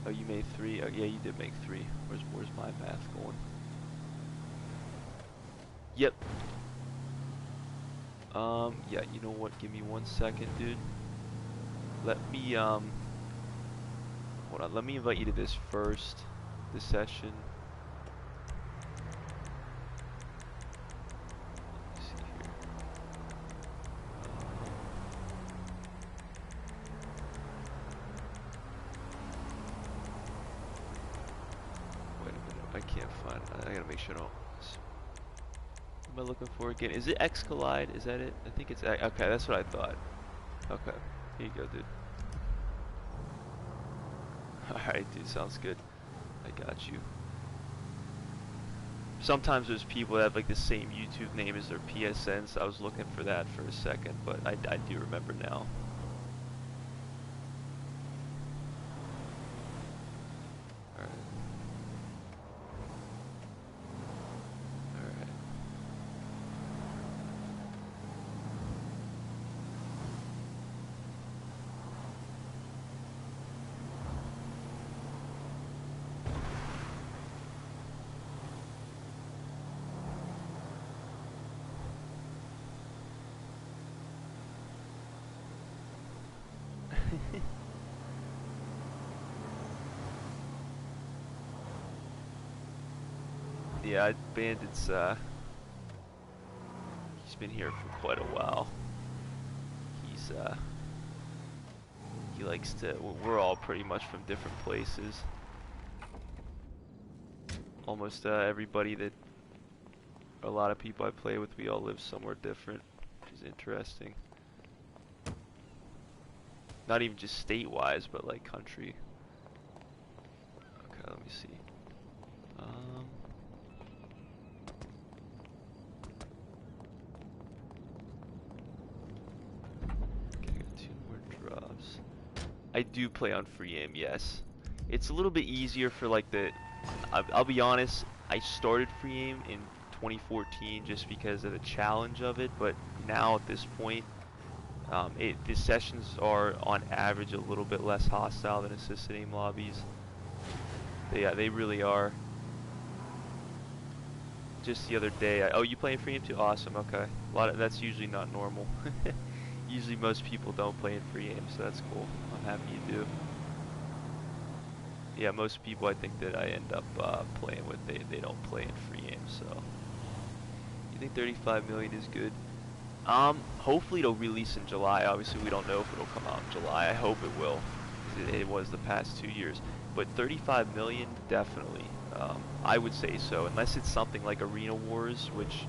Oh, you made 3. Oh, yeah, you did make 3. Where's my math going? Yep. Yeah, you know what? Give me 1 second, dude. Let me hold on. Let me invite you to this first. This session. Let me see here. Wait a minute. I can't find. I gotta make sure I don't. What am I looking for again? Is it X Collide? Is that it? I think it's okay. That's what I thought. Okay, here you go, dude. All right, dude. Sounds good. I got you. Sometimes there's people that have like the same YouTube name as their PSN, so I was looking for that for a second, but I do remember now. Alright. Alright. Yeah, Bandit's, he's been here for quite a while. He's, he likes to, we're all pretty much from different places. Almost, everybody that, a lot of people I play with, we all live somewhere different, which is interesting. Not even just state-wise, but like country. Okay, let me see. Okay, I got 2 more drops. I do play on free aim, yes. It's a little bit easier for like the. I'll be honest. I started free aim in 2014 just because of the challenge of it, but now at this point, the sessions are on average a little bit less hostile than assisted aim lobbies. They really are. Just the other day, oh, you playing free aim too? Awesome. Okay, that's usually not normal. Usually most people don't play in free aim, so that's cool. I'm happy you do. Yeah, most people I think that I end up playing with, they don't play in free aim. So you think 35 million is good? Hopefully it'll release in July. Obviously we don't know if it'll come out in July. I hope it will, because it was the past 2 years. But 35 million, definitely. I would say so, unless it's something like Arena Wars, which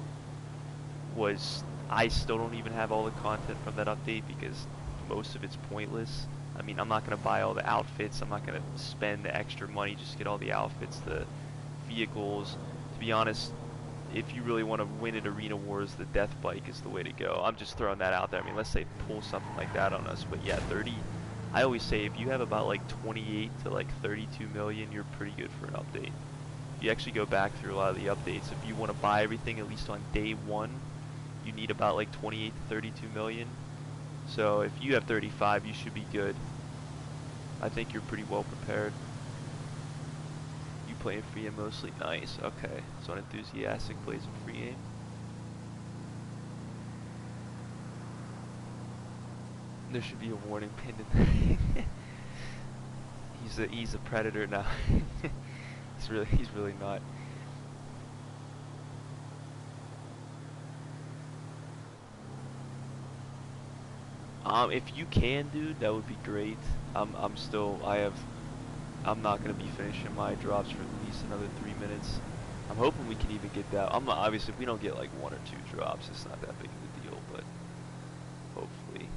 was, I still don't even have all the content from that update because most of it's pointless. I mean, I'm not going to buy all the outfits. I'm not going to spend the extra money just to get all the outfits, the vehicles. To be honest, if you really want to win at Arena Wars, the death bike is the way to go. I'm just throwing that out there. I mean, let's say pull something like that on us. But yeah, 30. I always say if you have about like 28 to like 32 million, you're pretty good for an update. If you actually go back through a lot of the updates, if you want to buy everything at least on day 1, you need about like 28 to 32 million. So if you have 35, you should be good. I think you're pretty well prepared. You play in free aim mostly? Nice, okay. So Unenthusiastic plays in free aim. There should be a warning pinned in there. He's a predator now. he's really not. If you can, dude, that would be great. I'm not gonna be finishing my drops for at least another 3 minutes. I'm hoping we can even get that. Obviously, if we don't get like 1 or 2 drops, it's not that big of a deal, but hopefully,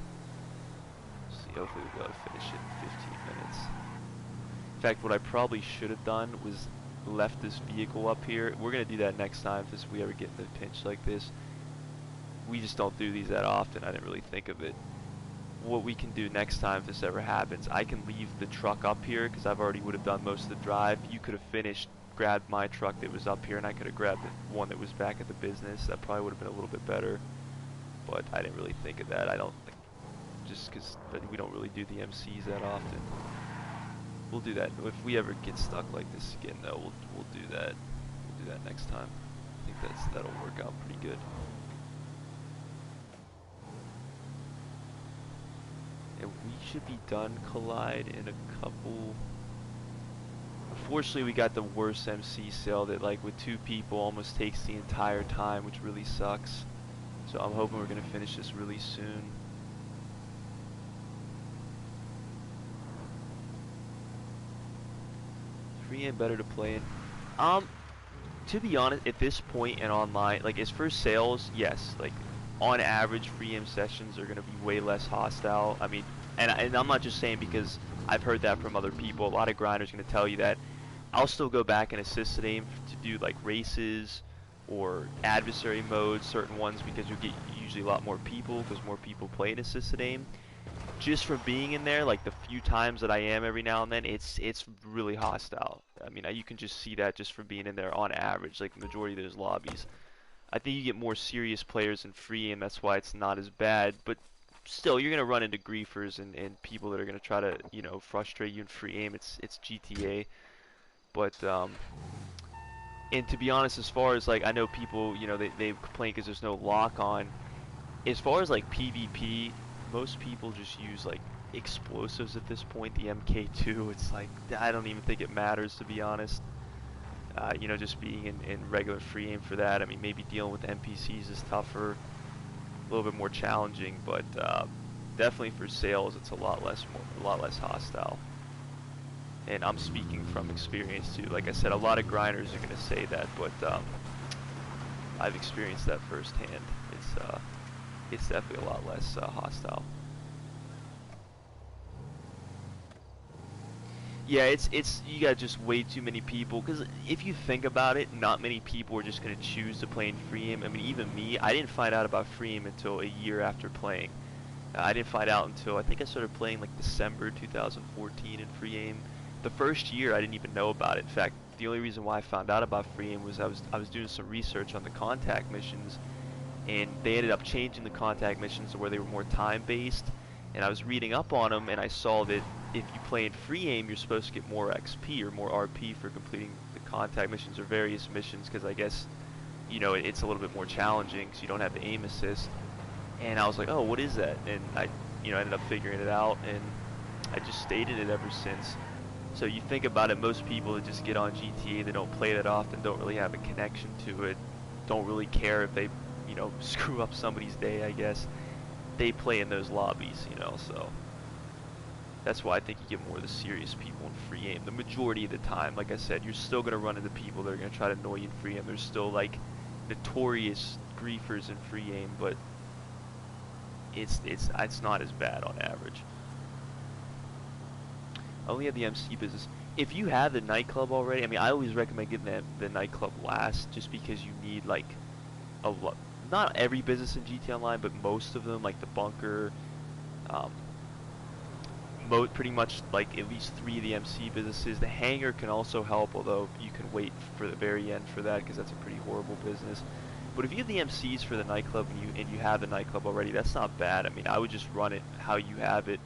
hopefully we'll be able to finish it in 15 minutes. In fact, what I probably should have done was left this vehicle up here. We're gonna do that next time if we ever get in a pinch like this. We just don't do these that often. I didn't really think of it. What we can do next time if this ever happens, I can leave the truck up here because I've already would have done most of the drive. You could have finished, grabbed my truck that was up here, and I could have grabbed the one that was back at the business. That probably would have been a little bit better. but I didn't really think of that. I don't like, just because we don't really do the MCs that often. We'll do that if we ever get stuck like this again. Though we'll do that. We'll do that next time. I think that'll work out pretty good. And we should be done Collide in a couple. Unfortunately, we got the worst MC sale that, like, with 2 people almost takes the entire time, which really sucks. So I'm hoping we're gonna finish this really soon. Free and better to play in. To be honest, at this point in online, like, as for sales, yes, like, on average, free M sessions are gonna be way less hostile. I mean, and I'm not just saying because I've heard that from other people. A lot of grinders gonna tell you that. I'll still go back and assisted aim to do like races or adversary modes, certain ones, because you get usually a lot more people because more people play in assisted aim. Just from being in there, like the few times that I am every now and then, it's really hostile. I mean, you can just see that just from being in there on average, like the majority of those lobbies. I think you get more serious players in free aim, that's why it's not as bad, but still, you're gonna run into griefers and people that are gonna try to, you know, frustrate you in free aim. It's GTA, but and to be honest, as far as like, I know people, you know, they complain because there's no lock on. As far as like PvP, most people just use like explosives at this point. The MK2, it's like, I don't even think it matters, to be honest. You know, just being in regular free aim for that. I mean, maybe dealing with NPCs is tougher, a little bit more challenging, but definitely for sales, it's a lot less hostile. And I'm speaking from experience too. Like I said, a lot of grinders are gonna say that, but I've experienced that firsthand. It's definitely a lot less hostile. Yeah, it's you got just way too many people, because if you think about it, not many people are just going to choose to play in free aim. I mean, even me, I didn't find out about free aim until a year after playing. I didn't find out until, I think I started playing like December 2014 in free aim. The first year I didn't even know about it. In fact, the only reason why I found out about free aim was I was doing some research on the contact missions, and they ended up changing the contact missions to where they were more time-based. And I was reading up on them, and I saw that if you play in free aim, you're supposed to get more XP or more RP for completing the contact missions or various missions, because I guess, you know, it's a little bit more challenging because you don't have the aim assist. And I was like, oh, what is that? And I, you know, ended up figuring it out, and I just stayed in it ever since. So you think about it, most people that just get on GTA, they don't play that often, don't really have a connection to it, don't really care if they, you know, screw up somebody's day, I guess. They play in those lobbies, you know, so that's why I think you get more of the serious people in free aim. The majority of the time, like I said, you're still going to run into people that are going to try to annoy you in free aim. There's still, like, notorious griefers in free aim, but it's not as bad on average. I only have the MC business. If you have the nightclub already, I mean, I always recommend getting the nightclub last, just because you need, like, a lot. Not every business in GTA Online, but most of them, like the bunker, pretty much like at least 3 of the MC businesses. The hangar can also help, although you can wait for the very end for that because that's a pretty horrible business. But if you have the MCs for the nightclub and you have the nightclub already, that's not bad. I mean, I would just run it how you have it.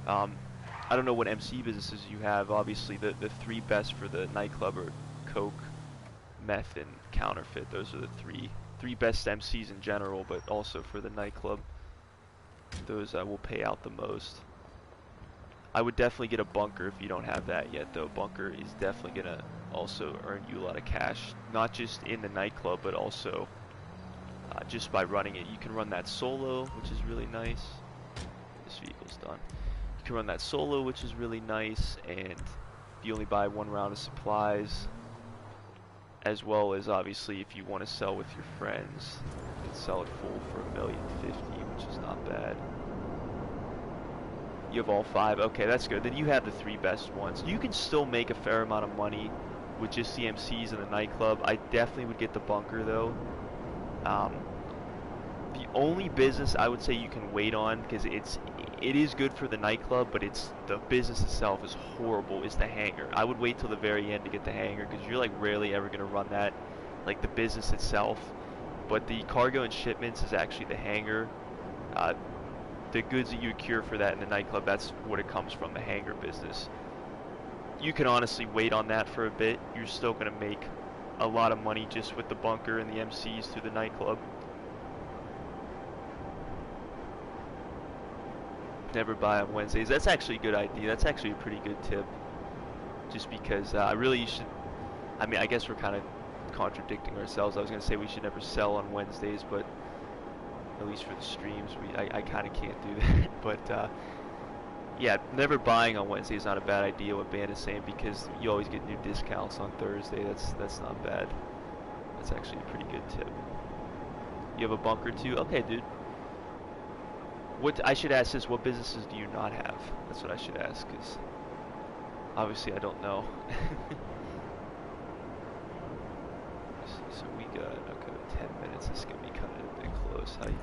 I don't know what MC businesses you have. Obviously, the 3 best for the nightclub are Coke, Meth, and Counterfeit. Those are the three best MCs in general, but also for the nightclub, those will pay out the most. I would definitely get a bunker if you don't have that yet, though. Bunker is definitely gonna also earn you a lot of cash, not just in the nightclub, but also just by running it. You can run that solo, which is really nice. This vehicle's done. You can run that solo, which is really nice, and you only buy 1 round of supplies. As well as, obviously, if you want to sell with your friends, you can sell it full for $1,050,000, which is not bad. You have all 5. Okay, that's good. Then you have the 3 best ones. You can still make a fair amount of money with just the MCs in the nightclub. I definitely would get the bunker, though. The only business I would say you can wait on, because it is good for the nightclub, but the business itself is horrible, is the hangar. I would wait till the very end to get the hangar, because you're like rarely ever going to run that. Like the business itself, but the cargo and shipments is actually the hangar. The goods that you cure for that in the nightclub, that's what it comes from, the hangar business. You can honestly wait on that for a bit. You're still going to make a lot of money just with the bunker and the MCs through the nightclub. Never buy on Wednesdays. That's actually a good idea. That's actually a pretty good tip. Just because really you should, I mean, I guess we're kind of contradicting ourselves. I was going to say we should never sell on Wednesdays, but at least for the streams, I kind of can't do that. But yeah, never buying on Wednesday is not a bad idea, what Band is saying, because you always get new discounts on Thursday. That's not bad. That's actually a pretty good tip. You have a bunker too? Okay, dude. What I should ask is, what businesses do you not have? That's what I should ask, because obviously I don't know. So we got, okay, 10 minutes. This is going to be kind of a bit close. How you doing?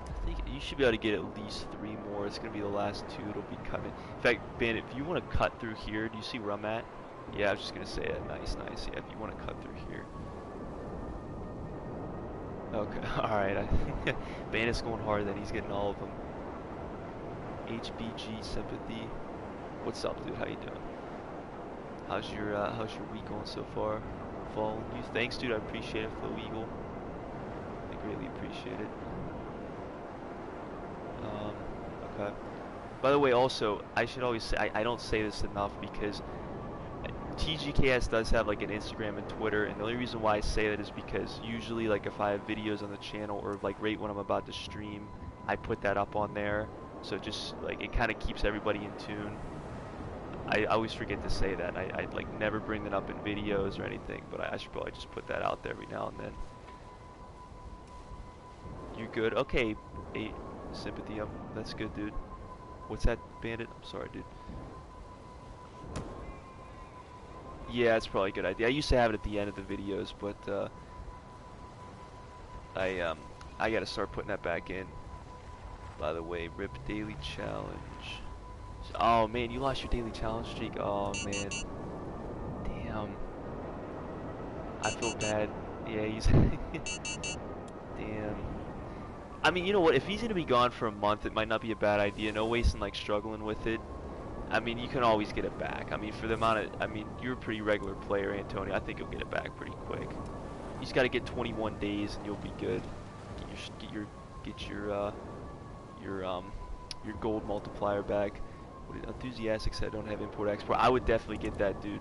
I think you should be able to get at least 3 more. It's going to be the last 2. It'll be cutting. In fact, Bandit, if you want to cut through here, do you see where I'm at? Yeah, I was just going to say it. Nice, nice. Yeah, if you want to cut through here. Okay, alright. Bandit's going hard then. He's getting all of them. HBG Sympathy. What's up, dude? How you doing? How's your week going so far? Following you? Thanks, dude. I appreciate it, Flow Eagle. I greatly appreciate it. Okay. By the way, also, I should always say, I don't say this enough, because TGKS does have like an Instagram and Twitter, and the only reason why I say that is because usually, like, if I have videos on the channel, or like right when I'm about to stream, I put that up on there. So just like, it kind of keeps everybody in tune. I always forget to say that. I like never bring that up in videos or anything, but I should probably just put that out there every now and then. You good? Okay, 8 Sympathy. That's good, dude. What's that, Bandit? I'm sorry, dude. Yeah, it's probably a good idea. I used to have it at the end of the videos, but I gotta start putting that back in. By the way, RIP Daily Challenge. Oh man, you lost your daily challenge streak. Oh man, damn. I feel bad. Yeah, he's damn. I mean, you know what? If he's gonna be gone for a month, it might not be a bad idea. No wasting like struggling with it. I mean, you can always get it back. I mean, for the amount of, I mean, you're a pretty regular player, Antonio. I think you'll get it back pretty quick. You just gotta get 21 days, and you'll be good. Get your gold multiplier back. Enthusiastic said I don't have import export. I would definitely get that, dude.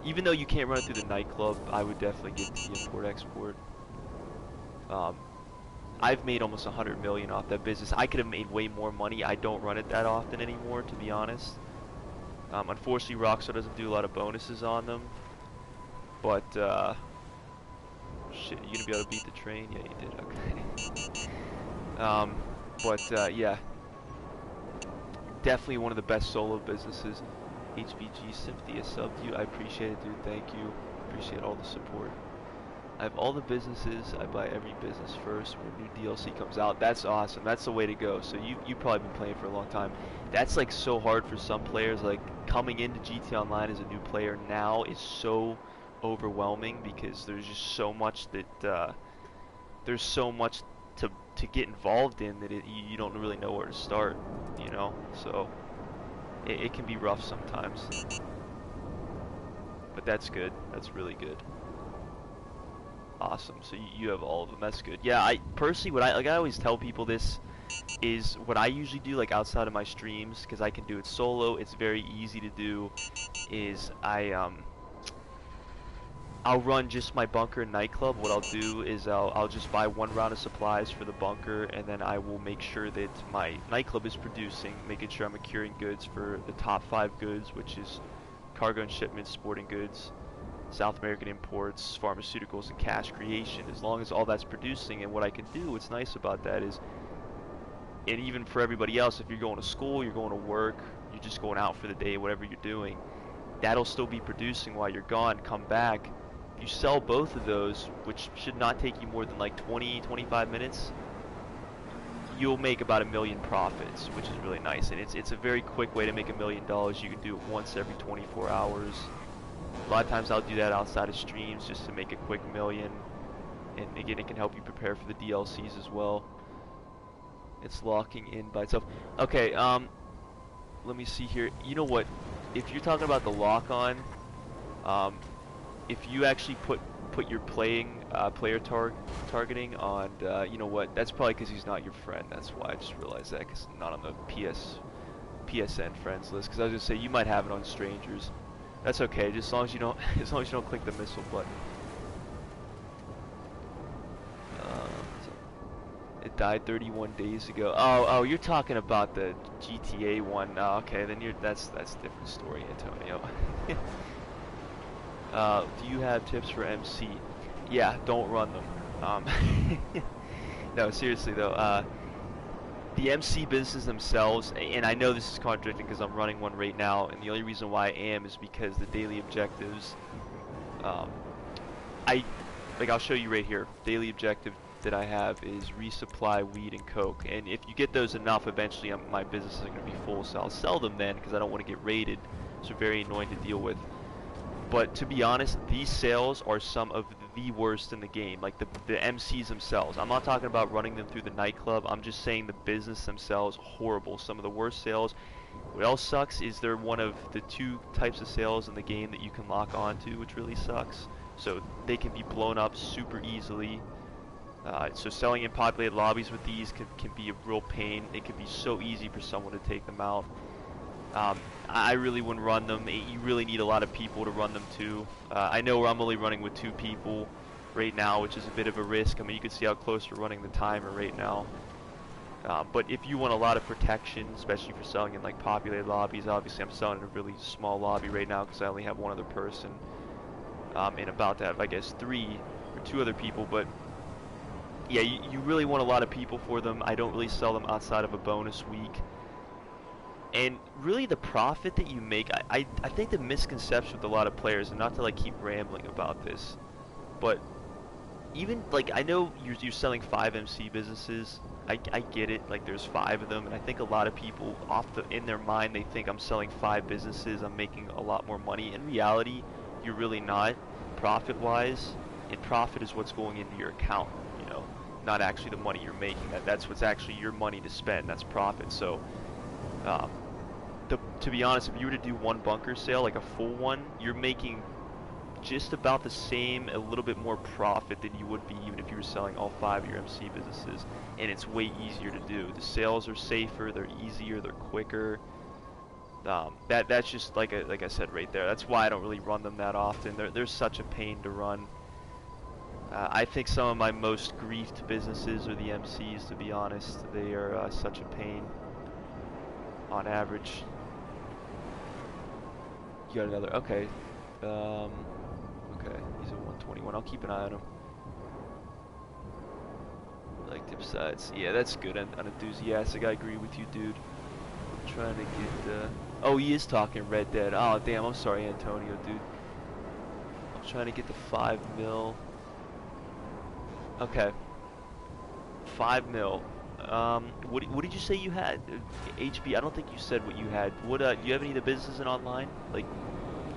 Even though you can't run it through the nightclub, I would definitely get the import export. I've made almost 100 million off that business. I could have made way more money. I don't run it that often anymore, to be honest. Unfortunately, Rockstar doesn't do a lot of bonuses on them. But shit, you gonna be able to beat the train? Yeah, you did. Okay. Yeah. Definitely one of the best solo businesses. HBG Sympathy, a sub to you. I appreciate it, dude. Thank you. Appreciate all the support. I have all the businesses. I buy every business first when new DLC comes out. That's awesome. That's the way to go. So you've probably been playing for a long time. That's like so hard for some players. Like coming into GT Online as a new player now is so overwhelming, because there's just so much that there's so much to get involved in that you don't really know where to start, you know. So it can be rough sometimes, but that's good. That's really good. Awesome. So you have all of them. That's good. Yeah, I personally, I always tell people this is what I usually do, like outside of my streams, because I can do it solo. It's very easy to do. Is I'll run just my bunker and nightclub. What I'll do is I'll just buy 1 round of supplies for the bunker, and then I will make sure that my nightclub is producing, making sure I'm acquiring goods for the top 5 goods, which is cargo and shipments, sporting goods, South American imports, pharmaceuticals, and cash creation. As long as all that's producing, and what I can do, what's nice about that is, and even for everybody else, if you're going to school, you're going to work, you're just going out for the day, whatever you're doing, that'll still be producing while you're gone. Come back. You sell both of those, which should not take you more than like 20-25 minutes, you'll make about $1 million profits, which is really nice. And it's a very quick way to make $1 million. You can do it once every 24 hours. A lot of times I'll do that outside of streams just to make a quick million. And again, it can help you prepare for the DLCs as well. It's locking in by itself. Okay, let me see here. You know what? If you're talking about the lock on, if you actually put your player targeting on, you know what? That's probably because he's not your friend. That's why I just realized that, because I'm not on the PSN friends list. Because I was gonna say you might have it on strangers. That's okay, just as long as you don't as long as you don't click the missile button. It died 31 days ago. Oh, you're talking about the GTA one. Oh, okay, then that's a different story, Antonio. Do you have tips for MC? Yeah, don't run them. No, seriously though. The MC businesses themselves, and I know this is contradicting because I'm running one right now, and the only reason why I am is because the daily objectives. I'll show you right here. Daily objective that I have is resupply weed and coke, and if you get those enough, eventually my business is going to be full, so I'll sell them then because I don't want to get raided. So very annoying to deal with. But to be honest, these sales are some of the worst in the game, like the MCs themselves. I'm not talking about running them through the nightclub, I'm just saying the business themselves, horrible. Some of the worst sales. What else sucks is they're one of the 2 types of sales in the game that you can lock onto, which really sucks. So they can be blown up super easily. So selling in populated lobbies with these can be a real pain. It can be so easy for someone to take them out. I really wouldn't run them. You really need a lot of people to run them too. I know I'm only running with 2 people right now, which is a bit of a risk. I mean, you can see how close we're running the timer right now. But if you want a lot of protection, especially for selling in like populated lobbies, obviously I'm selling in a really small lobby right now because I only have 1 other person. And about to have, I guess, 3 or 2 other people. But yeah, you really want a lot of people for them. I don't really sell them outside of a bonus week. And really the profit that you make, I think the misconception with a lot of players, and not to like keep rambling about this, but even like I know you're selling 5 MC businesses. I get it, like there's 5 of them, and I think a lot of people in their mind they think I'm selling 5 businesses, I'm making a lot more money. In reality, you're really not, profit wise, and profit is what's going into your account, you know, not actually the money you're making. That's what's actually your money to spend, that's profit. So to be honest, if you were to do 1 bunker sale, like a full one, you're making just about the same, a little bit more profit than you would be even if you were selling all 5 of your MC businesses, and it's way easier to do. The sales are safer, they're easier, they're quicker. That's just like I said right there. That's why I don't really run them that often. They're such a pain to run. I think some of my most griefed businesses are the MCs, to be honest. They are such a pain on average. You got another, okay. Okay, he's at 121. I'll keep an eye on him. Like tip sides. Yeah, that's good. Unenthusiastic. I agree with you, dude. I'm trying to get, oh, he is talking Red Dead. Oh, damn, I'm sorry, Antonio, dude. I'm trying to get the 5 mil. Okay. 5 mil. What did you say you had? HB, I don't think you said what you had. What, do you have any of the businesses in online? Like,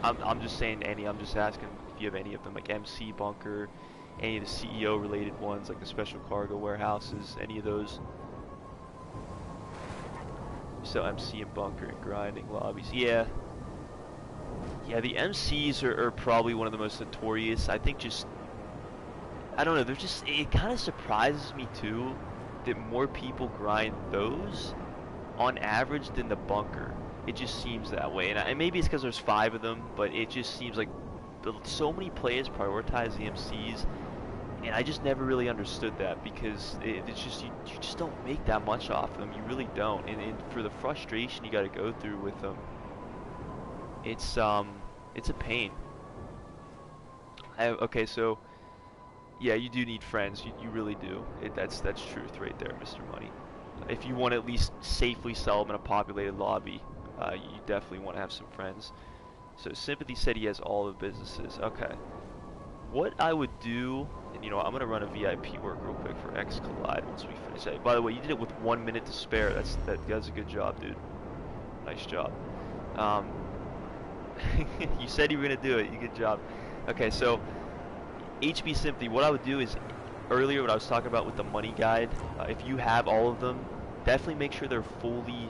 I'm just saying any, I'm just asking if you have any of them, like MC, Bunker, any of the CEO related ones, like the special cargo warehouses, any of those. So MC and Bunker and grinding lobbies. Yeah. Yeah, the MCs are probably one of the most notorious. I think just, I don't know, they're just, it kind of surprises me too that more people grind those on average than the bunker. It just seems that way, and maybe it's because there's 5 of them, but it just seems like so many players prioritize the MCs, and I just never really understood that, because it's just you just don't make that much off them. You really don't, and for the frustration you got to go through with them, it's a pain. Okay, so yeah, you do need friends. You really do. That's truth right there, Mr. Money. If you want to at least safely sell them in a populated lobby, you definitely want to have some friends. So Sympathy said he has all the businesses. Okay. What I would do, and you know, I'm gonna run a VIP work real quick for X Collide once we finish that. By the way, you did it with 1 minute to spare. That's a good job, dude. Nice job. You said you were gonna do it. Good job. Okay, so HB Symphony. What I would do is earlier what I was talking about with the money guide. If you have all of them, definitely make sure they're fully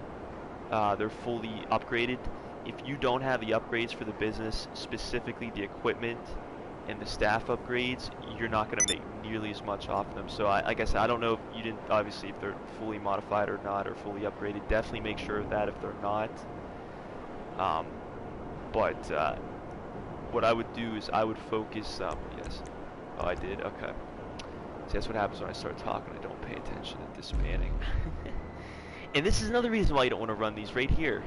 upgraded. If you don't have the upgrades for the business, specifically the equipment and the staff upgrades, you're not going to make nearly as much off them. So like I said, I don't know if you didn't, obviously if they're fully modified or not, or fully upgraded. Definitely make sure of that if they're not. But what I would do is I would focus, yes, oh I did, okay. See, that's what happens when I start talking, I don't pay attention at disbanding. And this is another reason why you don't want to run these right here.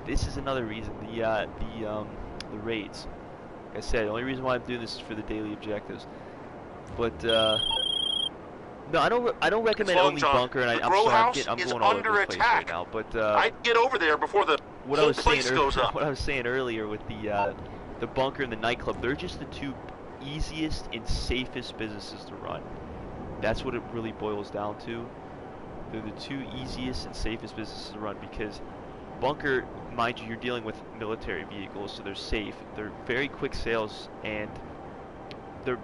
This is another reason, the raids. Like I said, the only reason why I'm doing this is for the daily objectives. But no, I don't recommend Long, only John. bunker. And The I'm grow sorry, house I'm is going all over under the place attack. right now. But I'd get over there before the what I whole was saying place goes up. what I was saying earlier with the bunker and the nightclub, they're just the two easiest and safest businesses to run. That's what it really boils down to. They're the two easiest and safest businesses to run because bunker, mind you, you're dealing with military vehicles, so they're safe. They're very quick sales, and they're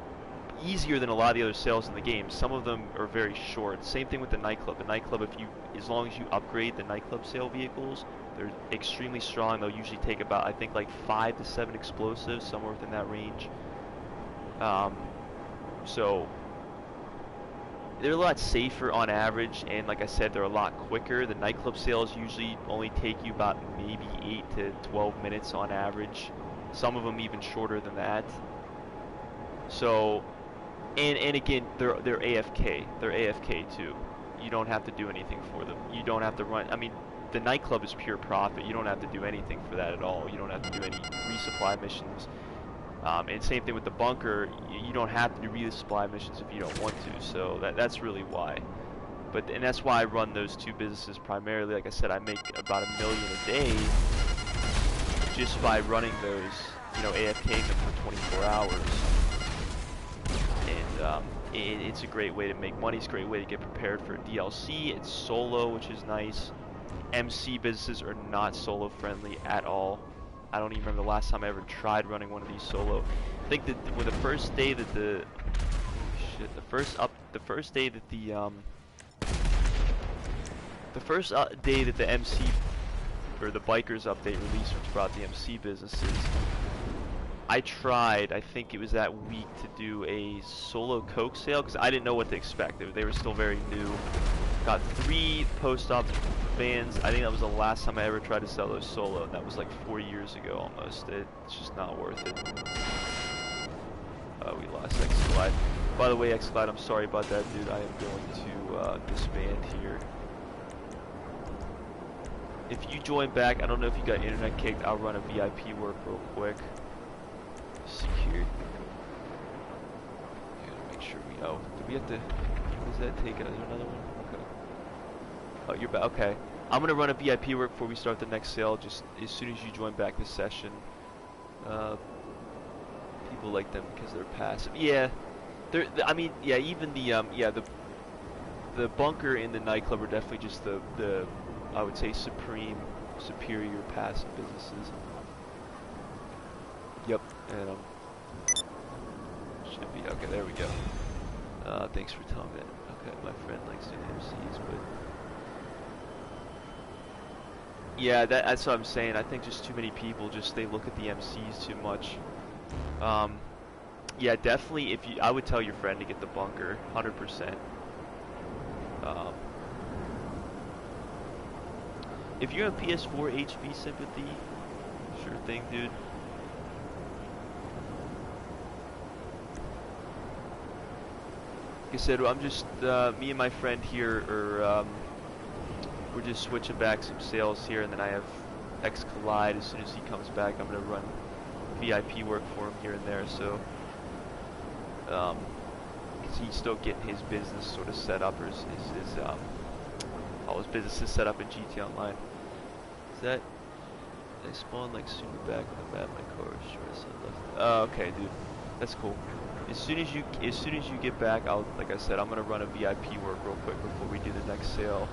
easier than a lot of the other sales in the game. Some of them are very short. Same thing with the nightclub. The nightclub, as long as you upgrade the nightclub sale vehicles, they're extremely strong. They'll usually take about, I think, like 5 to 7 explosives, somewhere within that range. So they're a lot safer on average, and like I said, they're a lot quicker. The nightclub sales usually only take you about maybe 8 to 12 minutes on average. Some of them even shorter than that. So, and again, they're AFK. They're AFK too. You don't have to do anything for them. You don't have to run. I mean, the nightclub is pure profit. You don't have to do anything for that at all. You don't have to do any resupply missions. And same thing with the bunker. You don't have to do resupply missions if you don't want to. So that's really why. And that's why I run those two businesses primarily. Like I said, I make about $1 million a day just by running those, AFKing them for 24 hours. And it's a great way to make money. It's a great way to get prepared for DLC. It's solo, which is nice. MC businesses are not solo friendly at all. I don't even remember the last time I ever tried running one of these solo. I think that when the first day that the day that the MC or the bikers update released, which brought the MC businesses, I tried, I think it was that week, to do a solo Coke sale because I didn't know what to expect. They were still very new. Got 3 post-op vans. I think that was the last time I ever tried to sell those solo, and that was like 4 years ago almost. It's just not worth it. We lost Xglide. By the way, Xglide, I'm sorry about that, dude. I am going to disband here. If you join back, I don't know if you got internet kicked. I'll run a VIP work real quick. Secure. Make sure we. Oh, do we have to? What does that take? Is there another one? Okay. Oh, you're back. Okay. I'm gonna run a VIP work before we start the next sale. Just as soon as you join back this session. People like them because they're passive. Yeah. I mean, yeah. Even the bunker and the nightclub are definitely just the I would say superior passive businesses. Yep. And should be okay. There we go. Thanks for telling me that. Okay, my friend likes doing MCs, but yeah, that's what I'm saying. I think just too many people they look at the MCs too much. Yeah, definitely. I would tell your friend to get the bunker, 100%. If you're a PS4 HV sympathy, sure thing, dude. Like I said, I'm just me and my friend here we're just switching back some sales here, and then I have X Collide. As soon as he comes back, I'm gonna run VIP work for him here and there. So, because he's still getting his business sort of set up, or all his businesses set up in GT Online. Is that? I spawned like super back on the map. My car is short, so left. Oh, okay, dude, that's cool. As soon as you get back, like I said, I'm gonna run a VIP work real quick before we do the next sale.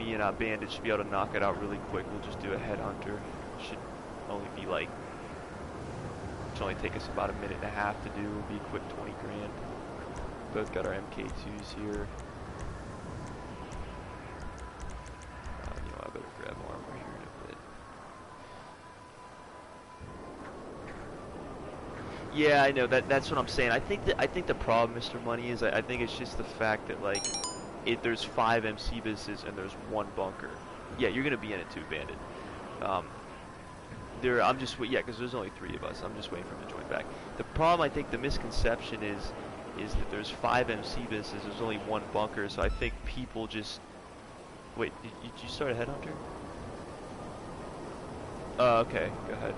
me and Bandit should be able to knock it out really quick. We'll just do a headhunter. Should only be like, should only take us about a minute and a half to do. It'll be a quick 20 grand. Both got our MK2s here. You know, I better grab armor here in a bit. Yeah, I know that's what I'm saying. I think the problem, Mr. Money, is I think it's just the fact that like there's 5 MC businesses and there's 1 bunker. Yeah, you're gonna be in it too, Bandit. I'm just because there's only 3 of us. I'm just waiting for him to join back. The problem, I think, the misconception is that there's 5 MC businesses. There's only 1 bunker, so I think people just wait. Did you start a headhunter? Okay, go ahead.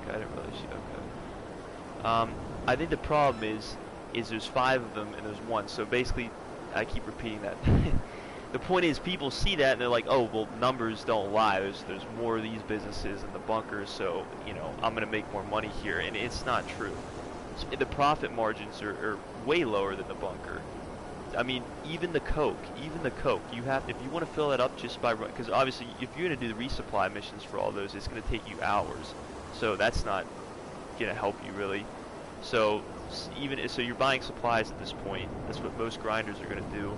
Okay, I didn't realize you. Okay. I think the problem is there's 5 of them and there's 1. So basically, I keep repeating that. The point is, people see that and they're like, oh, well, numbers don't lie. There's more of these businesses in the bunkers, so you know I'm gonna make more money here, and it's not true. The profit margins are way lower than the bunker. I mean, even the coke, you have, if you want to fill it up just by, because obviously if you're gonna do the resupply missions for all those, it's gonna take you hours. So that's not gonna help you really. So so you're buying supplies at this point. That's what most grinders are gonna do.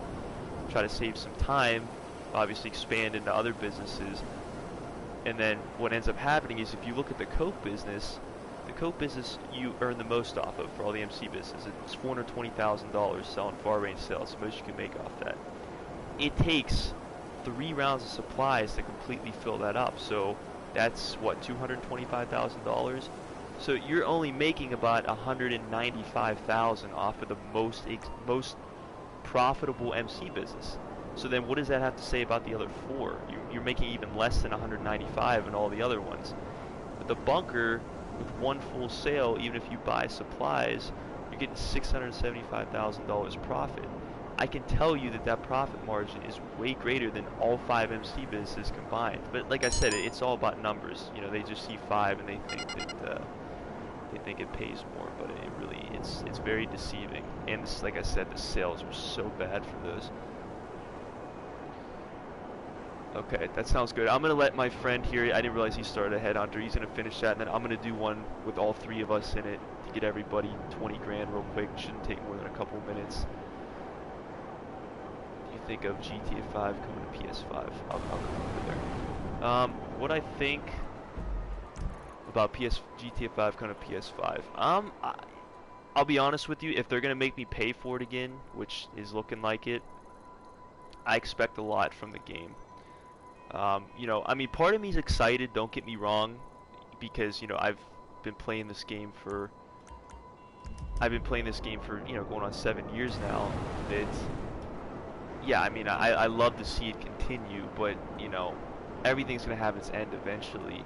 Try to save some time, obviously expand into other businesses. And then what ends up happening is if you look at the coke business you earn the most off of for all the MC businesses. It's $420,000 selling far range sales, the most you can make off that. It takes 3 rounds of supplies to completely fill that up. So that's what, $225,000. So you're only making about $195,000 off of the most profitable MC business. So then what does that have to say about the other 4? You're making even less than 195 in all the other ones. But the bunker, with 1 full sale, even if you buy supplies, you're getting $675,000 profit. I can tell you that profit margin is way greater than all 5 MC businesses combined. But like I said, it's all about numbers. You know, they just see 5 and they think it pays more, but it's very deceiving. And this, like I said, the sales are so bad for those. Okay, that sounds good. I'm gonna let my friend here, I didn't realize he started a headhunter. He's gonna finish that, and then I'm gonna do one with all 3 of us in it to get everybody 20 grand real quick. Shouldn't take more than a couple minutes. What do you think of GTA 5 coming to PS5? I'll come over there. What I think about GTA 5 coming to PS5. I'll be honest with you, if they're gonna make me pay for it again, which is looking like it, I expect a lot from the game. You know, I mean, part of me is excited, don't get me wrong, because, you know, I've been playing this game for, you know, going on 7 years now. Yeah, I mean, I love to see it continue, but, you know, everything's gonna have its end eventually.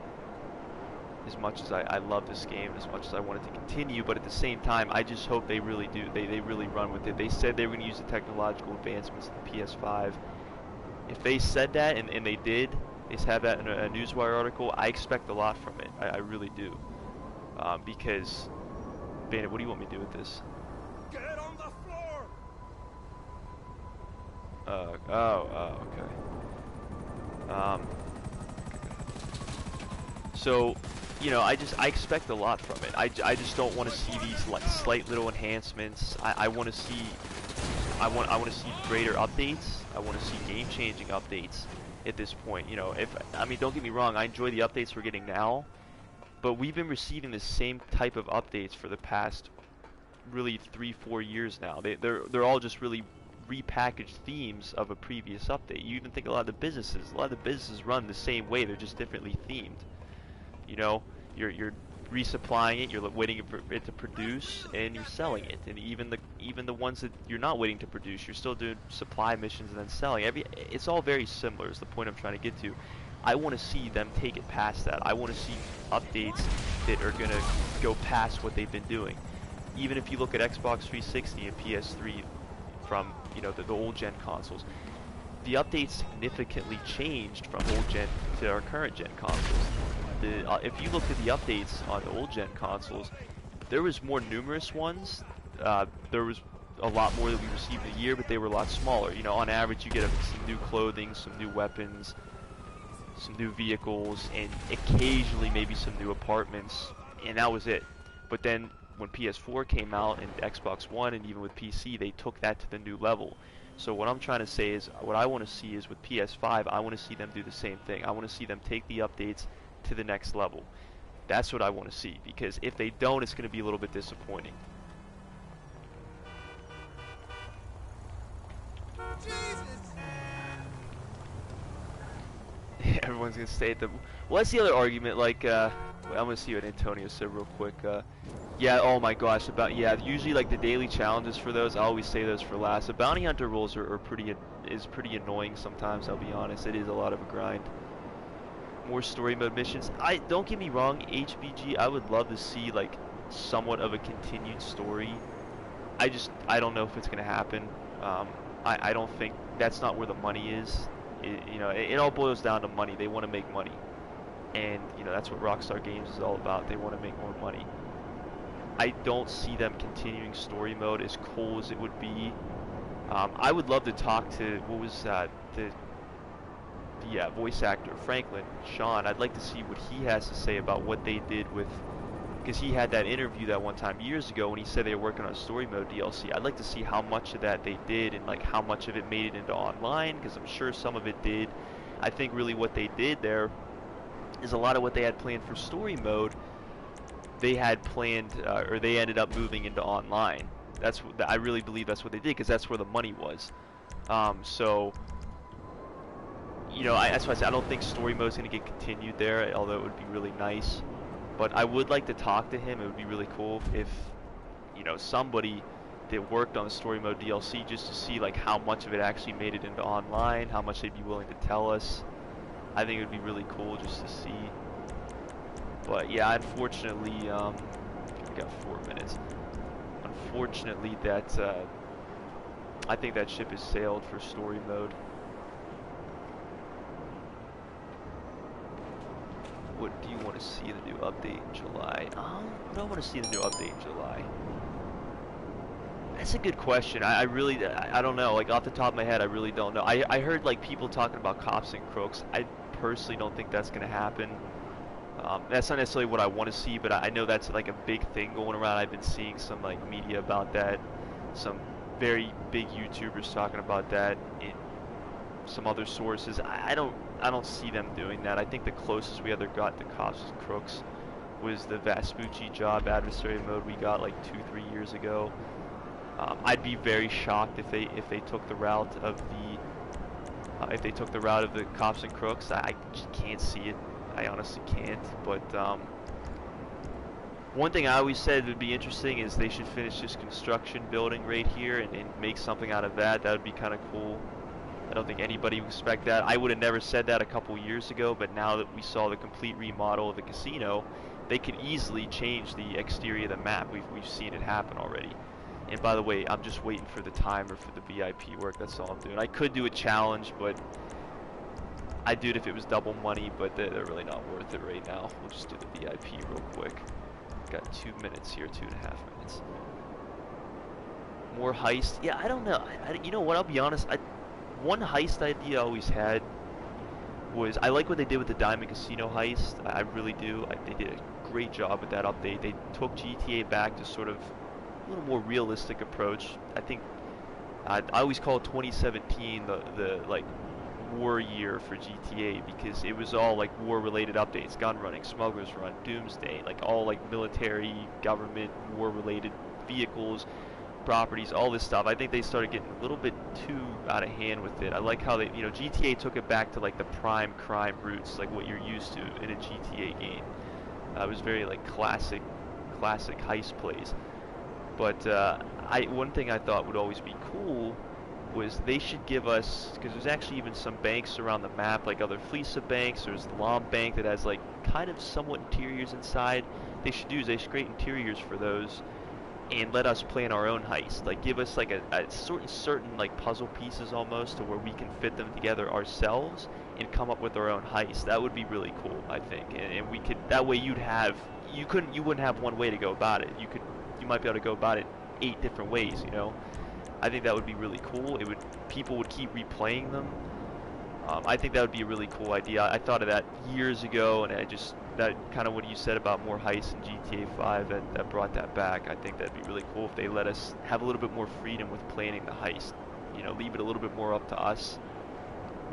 As much as I love this game, as much as I want it to continue, but at the same time, I just hope they really do. They really run with it. They said they were going to use the technological advancements of the PS5. If they said that, and they did, they just have that in a Newswire article, I expect a lot from it. I really do. Because, Bandit, what do you want me to do with this? Get on the floor! Okay. So, you know, I expect a lot from it. I just don't want to see these like slight little enhancements. I want to see greater updates. I want to see game-changing updates at this point. You know, I mean, don't get me wrong, I enjoy the updates we're getting now, but we've been receiving the same type of updates for the past really 3-4 years now. They're all just really repackaged themes of a previous update. You even think a lot of the businesses run the same way, they're just differently themed. You know, you're resupplying it, you're waiting for it to produce, and you're selling it. And even the ones that you're not waiting to produce, you're still doing supply missions and then selling. It's all very similar is the point I'm trying to get to. I want to see them take it past that. I want to see updates that are going to go past what they've been doing. Even if you look at Xbox 360 and PS3 from, you know, the old gen consoles, the updates significantly changed from old gen to our current gen consoles. If you looked at the updates on the old gen consoles, there was more numerous ones. There was a lot more that we received a year, but they were a lot smaller. You know, on average, you get some new clothing, some new weapons, some new vehicles, and occasionally maybe some new apartments, and that was it. But then when PS4 came out and Xbox One and even with PC, they took that to the new level. So what I'm trying to say is, what I want to see is with PS5, I want to see them do the same thing. I want to see them take the updates to the next level. That's what I want to see, because if they don't, it's going to be a little bit disappointing. Everyone's gonna stay at the. Well, that's the other argument. Like, I'm gonna see what Antonio said real quick. Yeah. Oh my gosh. Usually like the daily challenges for those, I always say those for last. The bounty hunter roles are pretty annoying sometimes. I'll be honest. It is a lot of a grind. More story mode missions. Don't get me wrong, HBG. I would love to see like somewhat of a continued story. I don't know if it's gonna happen. I don't think that's not where the money is. It all boils down to money. They want to make money, and that's what Rockstar Games is all about. They want to make more money. I don't see them continuing story mode, as cool as it would be. I would love to talk to the voice actor Franklin Sean. I'd like to see what he has to say about what they did with, because he had that interview that one time years ago when he said they were working on story mode DLC. I'd like to see how much of that they did and like how much of it made it into online, because I'm sure some of it did. I think really what they did there is a lot of what they had planned for story mode, they had planned, or they ended up moving into online. I really believe that's what they did, because that's where the money was. That's why I said I don't think story mode is going to get continued there, although it would be really nice. But I would like to talk to him. It would be really cool if, somebody that worked on the story mode DLC, just to see like how much of it actually made it into online, how much they'd be willing to tell us. I think it would be really cool just to see. But yeah, unfortunately, we got 4 minutes. Unfortunately, I think that ship has sailed for story mode. What do you want to see in the new update in July? What do I want to see in the new update in July? That's a good question. I don't know. Like off the top of my head, I really don't know. I heard like people talking about cops and crooks. I personally don't think that's gonna happen. That's not necessarily what I want to see, but I know that's like a big thing going around. I've been seeing some like media about that, some very big YouTubers talking about that in some other sources. I don't see them doing that. I think the closest we ever got to cops and crooks was the Vespucci job adversary mode we got like 2-3 years ago. I'd be very shocked if they took the route of the cops and crooks. I just can't see it. I honestly can't. But one thing I always said would be interesting is they should finish this construction building right here and make something out of that. That would be kind of cool. I don't think anybody would expect that. I would have never said that a couple years ago, but now that we saw the complete remodel of the casino, they could easily change the exterior of the map. We've seen it happen already. And by the way, I'm just waiting for the timer for the VIP work. That's all I'm doing. I could do a challenge, but I'd do it if it was double money, but they're really not worth it right now. We'll just do the VIP real quick. Got 2 minutes here, 2.5 minutes. More heist? Yeah, I don't know. You know what? I'll be honest. One heist idea I always had was, I like what they did with the Diamond Casino heist. I really do. They did a great job with that update. They took GTA back to sort of a little more realistic approach. I think I always call 2017 the like war year for GTA, because it was all like war related updates, gun running, smugglers run, doomsday, like all like military, government, war related vehicles, properties, all this stuff. I think they started getting a little bit too out of hand with it. I like how they, GTA took it back to like the prime crime roots, like what you're used to in a GTA game. It was very like classic heist plays. But one thing I thought would always be cool was they should give us, because there's actually even some banks around the map, like other Fleesa banks. There's the Lom Bank that has like kind of somewhat interiors inside. They should create interiors for those and let us plan our own heist. Like give us like a certain like puzzle pieces almost, to where we can fit them together ourselves and come up with our own heist. That would be really cool, I think. And we could, that way you wouldn't have one way to go about it. You might be able to go about it 8 different ways, I think that would be really cool. People would keep replaying them. I think that would be a really cool idea. I thought of that years ago, and that kind of what you said about more heists in GTA 5 that brought that back. I think that'd be really cool if they let us have a little bit more freedom with planning the heist. You know, leave it a little bit more up to us.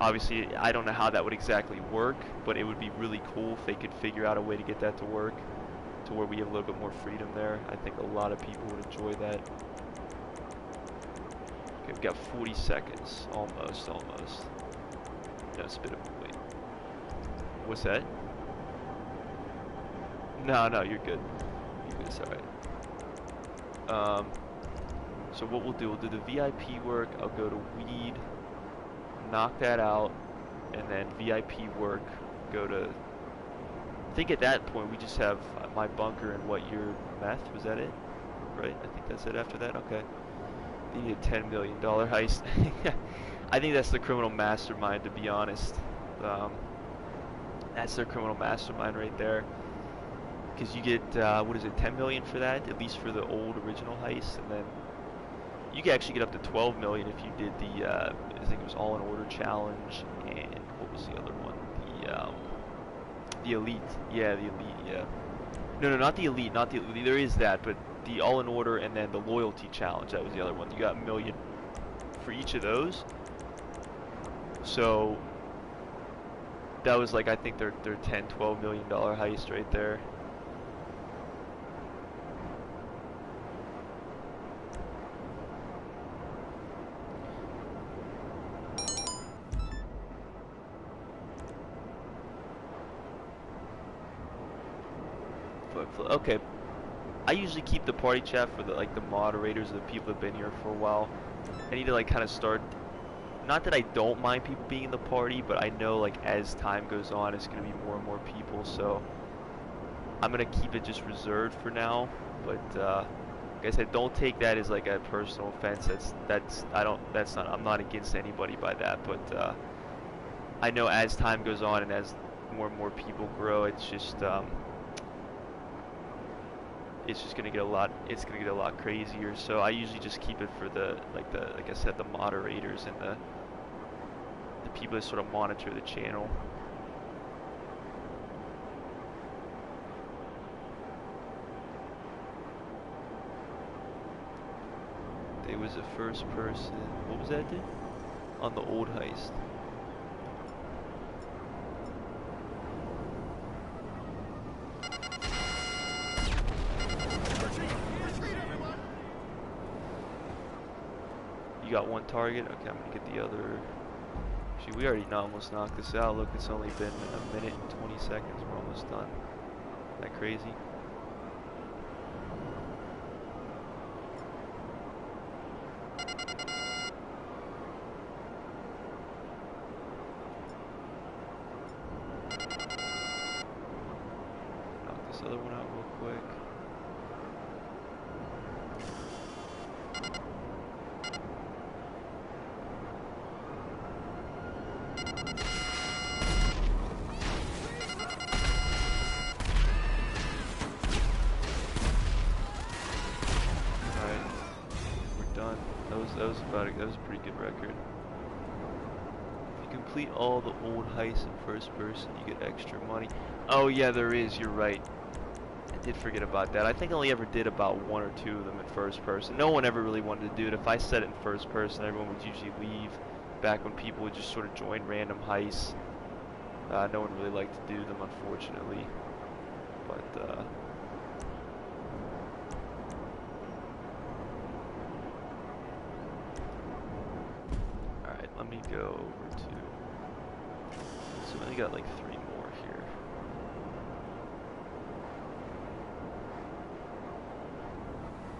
Obviously, I don't know how that would exactly work, but it would be really cool if they could figure out a way to get that to work, to where we have a little bit more freedom there. I think a lot of people would enjoy that. Okay, we've got 40 seconds. Almost. No, it's a bit of a wait. What's that? No, you're good. You're good, it's alright. So what we'll do the VIP work. I'll go to weed, knock that out, and then VIP work, go to... I think at that point we just have my bunker and what, your meth? Was that it? Right? I think that's it after that? Okay. They need a $10 million heist. I think that's the criminal mastermind, to be honest. That's their criminal mastermind right there. Because you get, what is it, 10 million for that, at least for the old original heist, and then you can actually get up to 12 million if you did the, I think it was All in Order challenge, and what was the other one? The Elite. Yeah, the Elite, yeah. No, not the Elite, not the Elite. There is that, but the All in Order and then the Loyalty challenge, that was the other one. You got a million for each of those. So that was like, I think their 10, 12 million dollar heist right there. Okay, I usually keep the party chat for the moderators, or the people that have been here for a while. I need to like kind of start. Not that I don't mind people being in the party, but I know like as time goes on, it's gonna be more and more people. So I'm gonna keep it just reserved for now. But like I said, don't take that as like a personal offense. I'm not against anybody by that. But I know as time goes on and as more and more people grow, it's just gonna get a lot crazier. So I usually just keep it for like I said, the moderators and the people that sort of monitor the channel. There was a first person. What was that, dude? On the old heist. You got one target? Okay, I'm gonna get the other. Actually, we already almost knocked this out. Look, it's only been a minute and 20 seconds. We're almost done. Isn't that crazy? Knock this other one out real quick. That was a pretty good record. If you complete all the old heists in first person, you get extra money. Oh yeah, there is, you're right. I did forget about that. I think I only ever did about one or two of them in first person. No one ever really wanted to do it. If I said it in first person, everyone would usually leave. Back when people would just sort of join random heists. No one really liked to do them, unfortunately. But, let me go over to, so we only got like 3 more here.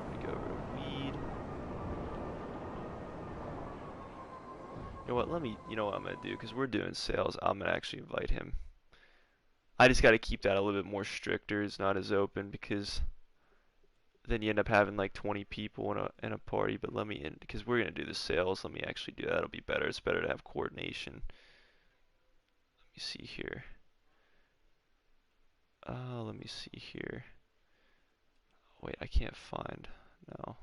Let me go over to weed. You know what, you know what I'm gonna do, because we're doing sales, I'm gonna actually invite him. I just gotta keep that a little bit more stricter, it's not as open, because then you end up having like 20 people in a party. But because we're gonna do the sales, let me actually do that. It'll be better. It's better to have coordination. Let me see here. Let me see here. Wait, I can't find. No.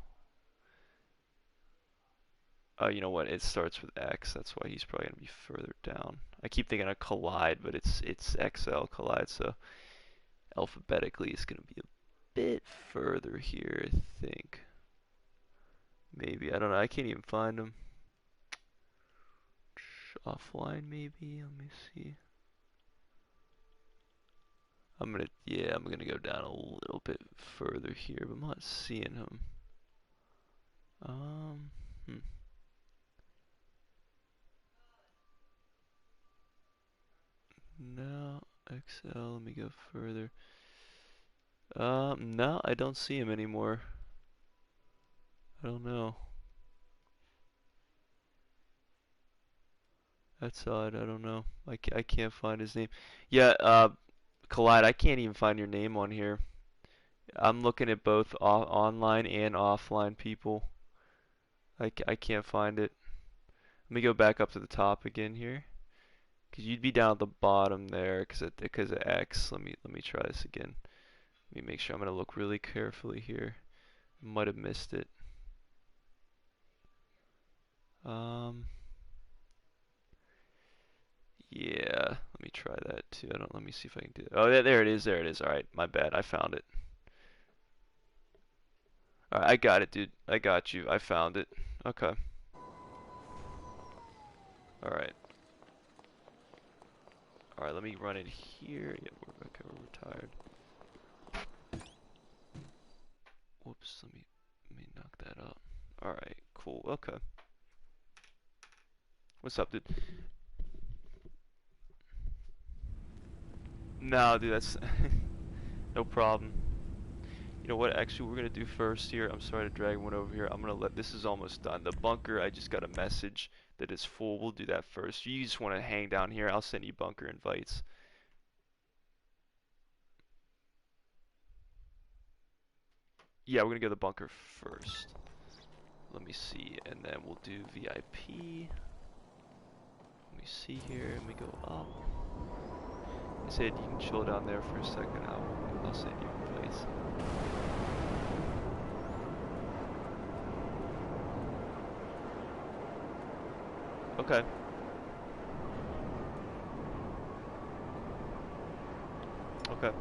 You know what? It starts with X. That's why he's probably gonna be further down. I keep thinking of Collide, but it's XL Collide. So alphabetically, it's gonna be a bit further here, I think. Maybe, I don't know. I can't even find him. Offline, maybe. Let me see. Yeah, I'm gonna go down a little bit further here, but I'm not seeing him. Um, hmm. No, XL. Let me go further. No, I don't see him anymore. I don't know. That's odd. I don't know. I can't find his name. Yeah, Collide, I can't even find your name on here. I'm looking at both online and offline people. I can't find it. Let me go back up to the top again here. Cause you'd be down at the bottom there because of X. Let me try this again. Let me make sure. I'm gonna look really carefully here. Might have missed it. Um, yeah. Let me try that too. I don't. Let me see if I can do it. Oh, there it is. There it is. All right. My bad. I found it. All right. I got it, dude. I got you. I found it. Okay. All right. All right. Let me run it here. Yeah. Okay. We're retired. Whoops. Let me knock that out. All right. Cool. Okay. What's up, dude? No, dude, that's no problem. You know what? Actually, we're gonna do first here. I'm sorry to drag one over here. I'm gonna let. This is almost done. The bunker. I just got a message that it's full. We'll do that first. You just want to hang down here. I'll send you bunker invites. Yeah, we're gonna go to the bunker first. Let me see, and then we'll do VIP. Let me see here. Let me go up. I said you can chill down there for a second. I'll send you invites. Okay. Okay.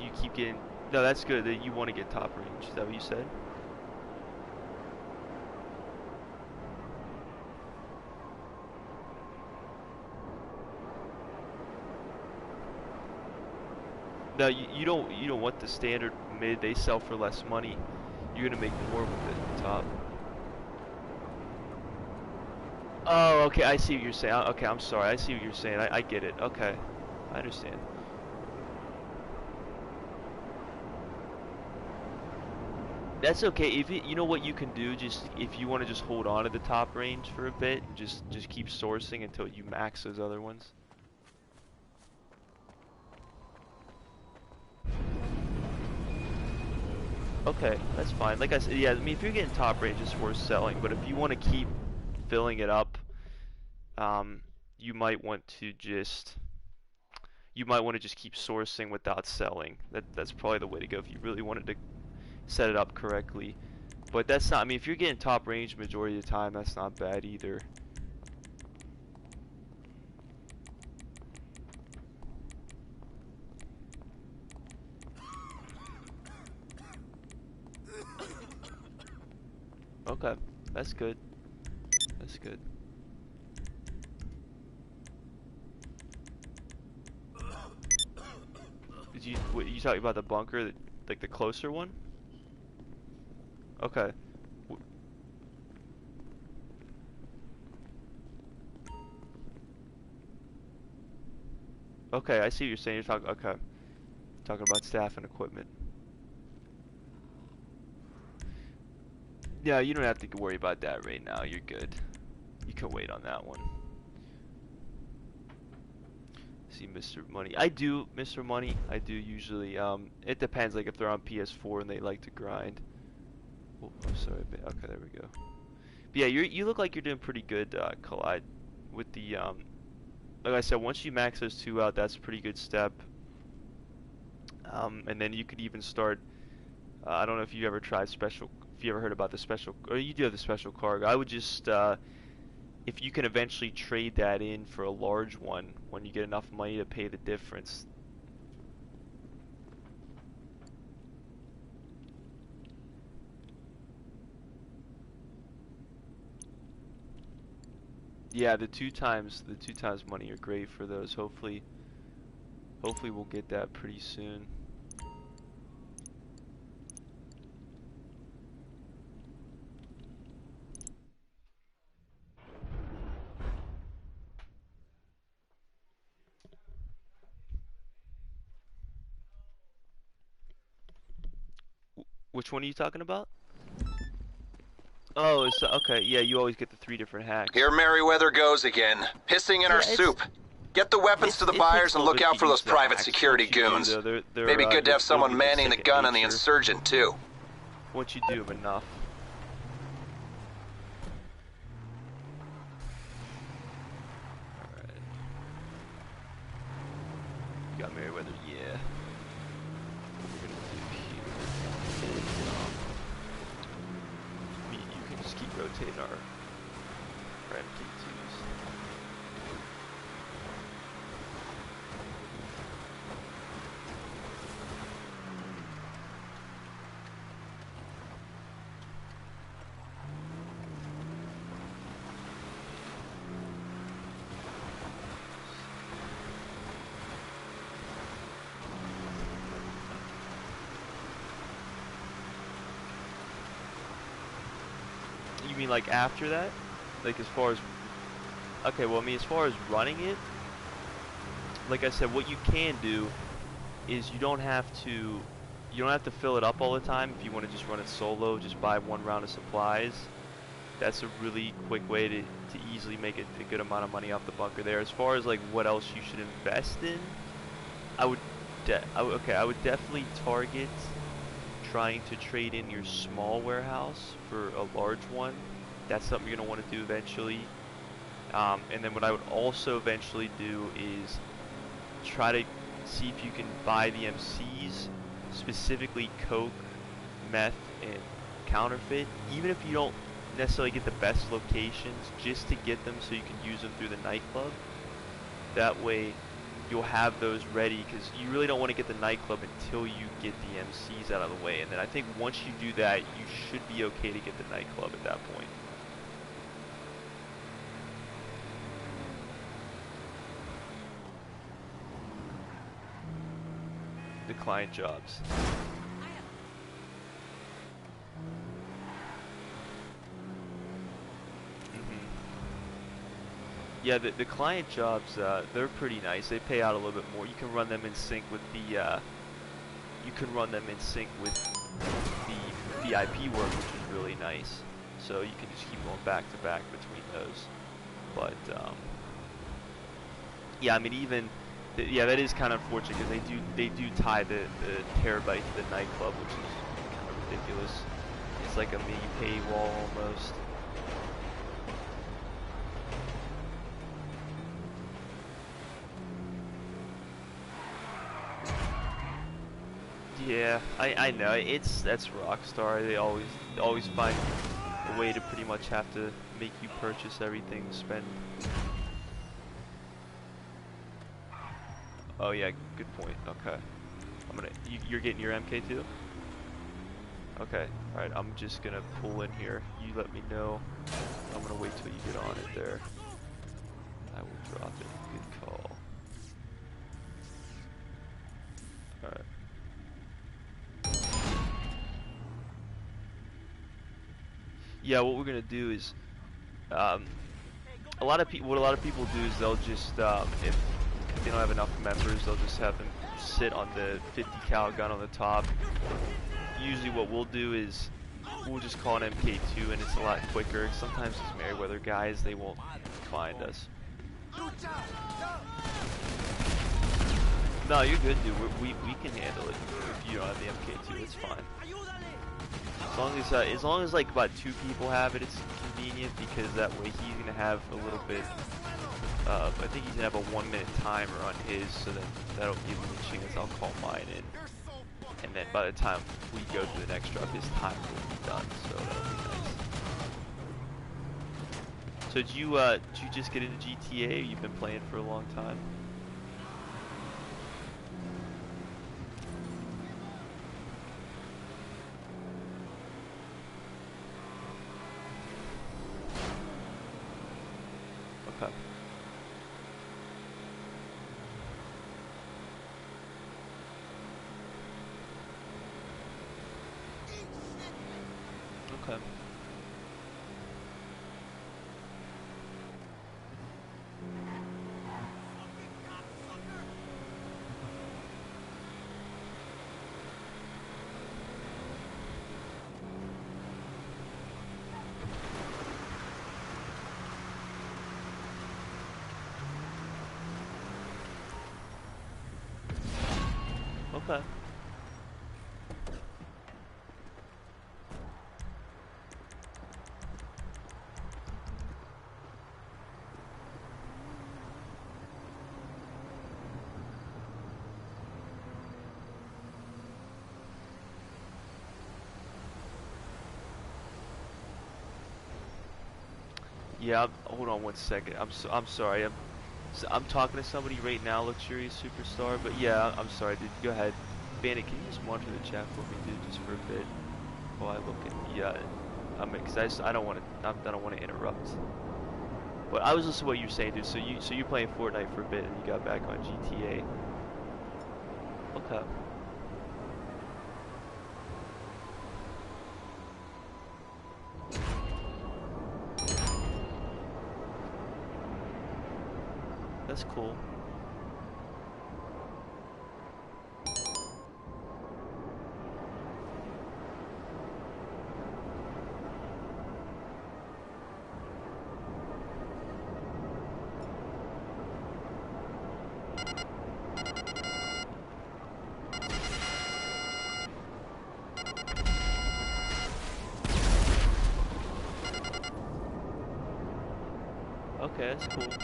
You keep getting. No, that's good. That you want to get top range. Is that what you said? No, you don't want the standard mid. They sell for less money. You're gonna make more with the top. Oh, okay. I see what you're saying. Okay, I'm sorry. I see what you're saying. I get it. Okay, I understand. That's okay. If you know what you can do, just if you want to just hold on to the top range for a bit and just keep sourcing until you max those other ones. Okay, that's fine. Like I said, yeah, I mean, if you're getting top range, it's worth selling. But if you want to keep filling it up, you might want to just keep sourcing without selling. That's probably the way to go if you really wanted to set it up correctly. But that's not. I mean, if you're getting top range majority of the time, that's not bad either. Okay, that's good. That's good. You talking about the bunker, like the closer one? Okay. Okay, I see what you're saying. You're talking. Okay, talking about staff and equipment. Yeah, you don't have to worry about that right now. You're good. You can wait on that one. See, Mr. Money. I do, Mr. Money. I do usually. It depends. Like if they're on PS4 and they like to grind. Oh, I'm sorry. Okay, there we go. But yeah, you look like you're doing pretty good, Collide, with the like I said. Once you max those two out, that's a pretty good step. And then you could even start. I don't know if you ever tried special. If you ever heard about the special, or you do have the special cargo. I would just, if you can eventually trade that in for a large one when you get enough money to pay the difference. Yeah, the two times money are great for those. Hopefully we'll get that pretty soon. Which one are you talking about? Oh, it's okay. Yeah, you always get the 3 different hacks. Here Merryweather goes again, pissing in our soup. Get the weapons to the It buyers takes a and little look bit out to for get those used to the private hacks. security Once you do, goons. though, Maybe good to have they'll someone give you manning the second gun on the nature insurgent, too. once you do them enough. Alright. You got Merryweather, yeah. What we're gonna do here is, you can just keep rotating our MK2s. You mean like after that? Like as far as... Okay, well I mean as far as running it, like I said, what you can do is you don't have to fill it up all the time. If you want to just run it solo, just buy 1 round of supplies. That's a really quick way to easily make a good amount of money off the bunker there. As far as like what else you should invest in, I would definitely target trying to trade in your small warehouse for a large one. That's something you're going to want to do eventually. And then what I would also eventually do is try to see if you can buy the MCs, specifically coke, meth, and counterfeit, even if you don't necessarily get the best locations, just to get them so you can use them through the nightclub. That way you'll have those ready, because you really don't want to get the nightclub until you get the MCs out of the way. And then I think once you do that, you should be okay to get the nightclub at that point. The client jobs. Yeah, the client jobs, they're pretty nice. They pay out a little bit more. You can run them in sync with the VIP work, which is really nice. So you can just keep going back to back between those. But yeah, I mean yeah, that is kind of unfortunate because they do tie the terabyte to the nightclub, which is kind of ridiculous. It's like a mini paywall almost. Yeah, I know. That's Rockstar. They always find a way to pretty much have to make you purchase everything, spend. Oh yeah, good point. Okay, you're getting your MK2? Okay, all right. I'm just gonna pull in here. You let me know. I'm gonna wait till you get on it there. I will drop it. Good call. All right. Yeah, what we're gonna do is, what a lot of people do is they'll just, if they don't have enough members, they'll just have them sit on the 50 cal gun on the top. Usually what we'll do is, we'll just call an MK2 and it's a lot quicker. Sometimes these Merryweather guys, they won't find us. No, you're good, dude. We can handle it. If you don't have the MK2, it's fine. As long as like about 2 people have it, it's convenient because that way he's gonna have a little bit I think he's gonna have a 1-minute timer on his, so then that'll give him a chance. I'll call mine in, and then by the time we go to the next drop, his timer will be done. So that'll be nice. So did you just get into GTA? Or you've been playing for a long time? Okay. Okay. Okay. Yeah, hold on 1 second. I'm sorry. I'm talking to somebody right now, Luxurious Superstar. But yeah, I'm sorry, dude. Go ahead, Bandit. Can you just monitor the chat for me, dude, just for a bit while I look at? Yeah, cause I don't want to interrupt. But I was listening to what you were saying, dude. So you're playing Fortnite for a bit and you got back on GTA. Okay. That's cool. Okay, that's cool. Awesome.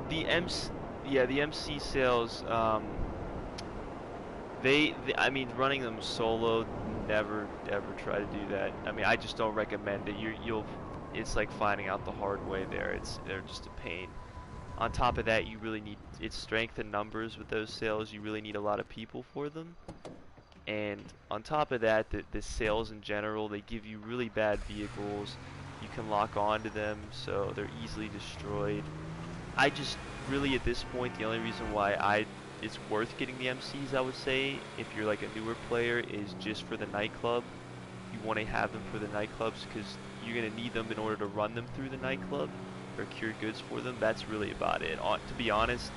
The MC, yeah, the MC sales, I mean, running them solo, never ever try to do that. I mean, I just don't recommend it. It's like finding out the hard way there. They're just a pain. On top of that, you really need, it's strength and numbers with those sales. You really need a lot of people for them. And on top of that, the sales in general, they give you really bad vehicles. You can lock onto them, so they're easily destroyed. I just really, at this point, the only reason why it's worth getting the MCs, I would say, if you're like a newer player, is just for the nightclub. You want to have them for the nightclubs because you're going to need them in order to run them through the nightclub or cure goods for them. That's really about it. To be honest,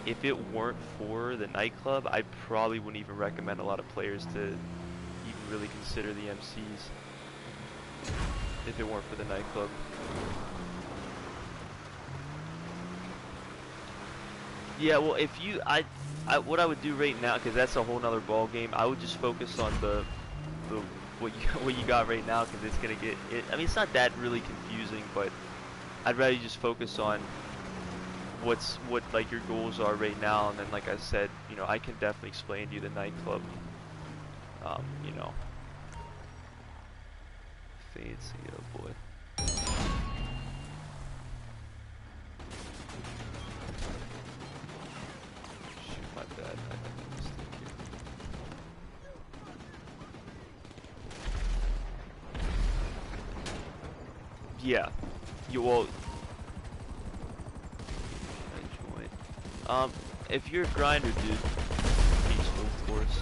if it weren't for the nightclub, I probably wouldn't even recommend a lot of players to even really consider the MCs if it weren't for the nightclub. Yeah, well, if you, what I would do right now, because that's a whole nother ball game, I would just focus on what you got right now, because it's gonna get it. I mean, it's not that really confusing, but I'd rather you just focus on what like your goals are right now, and then like I said, you know, I can definitely explain to you the nightclub. You know, fancy, oh boy. My bad. I made a mistake here. Yeah. You will. If you're a grinder, dude, peaceful, of course.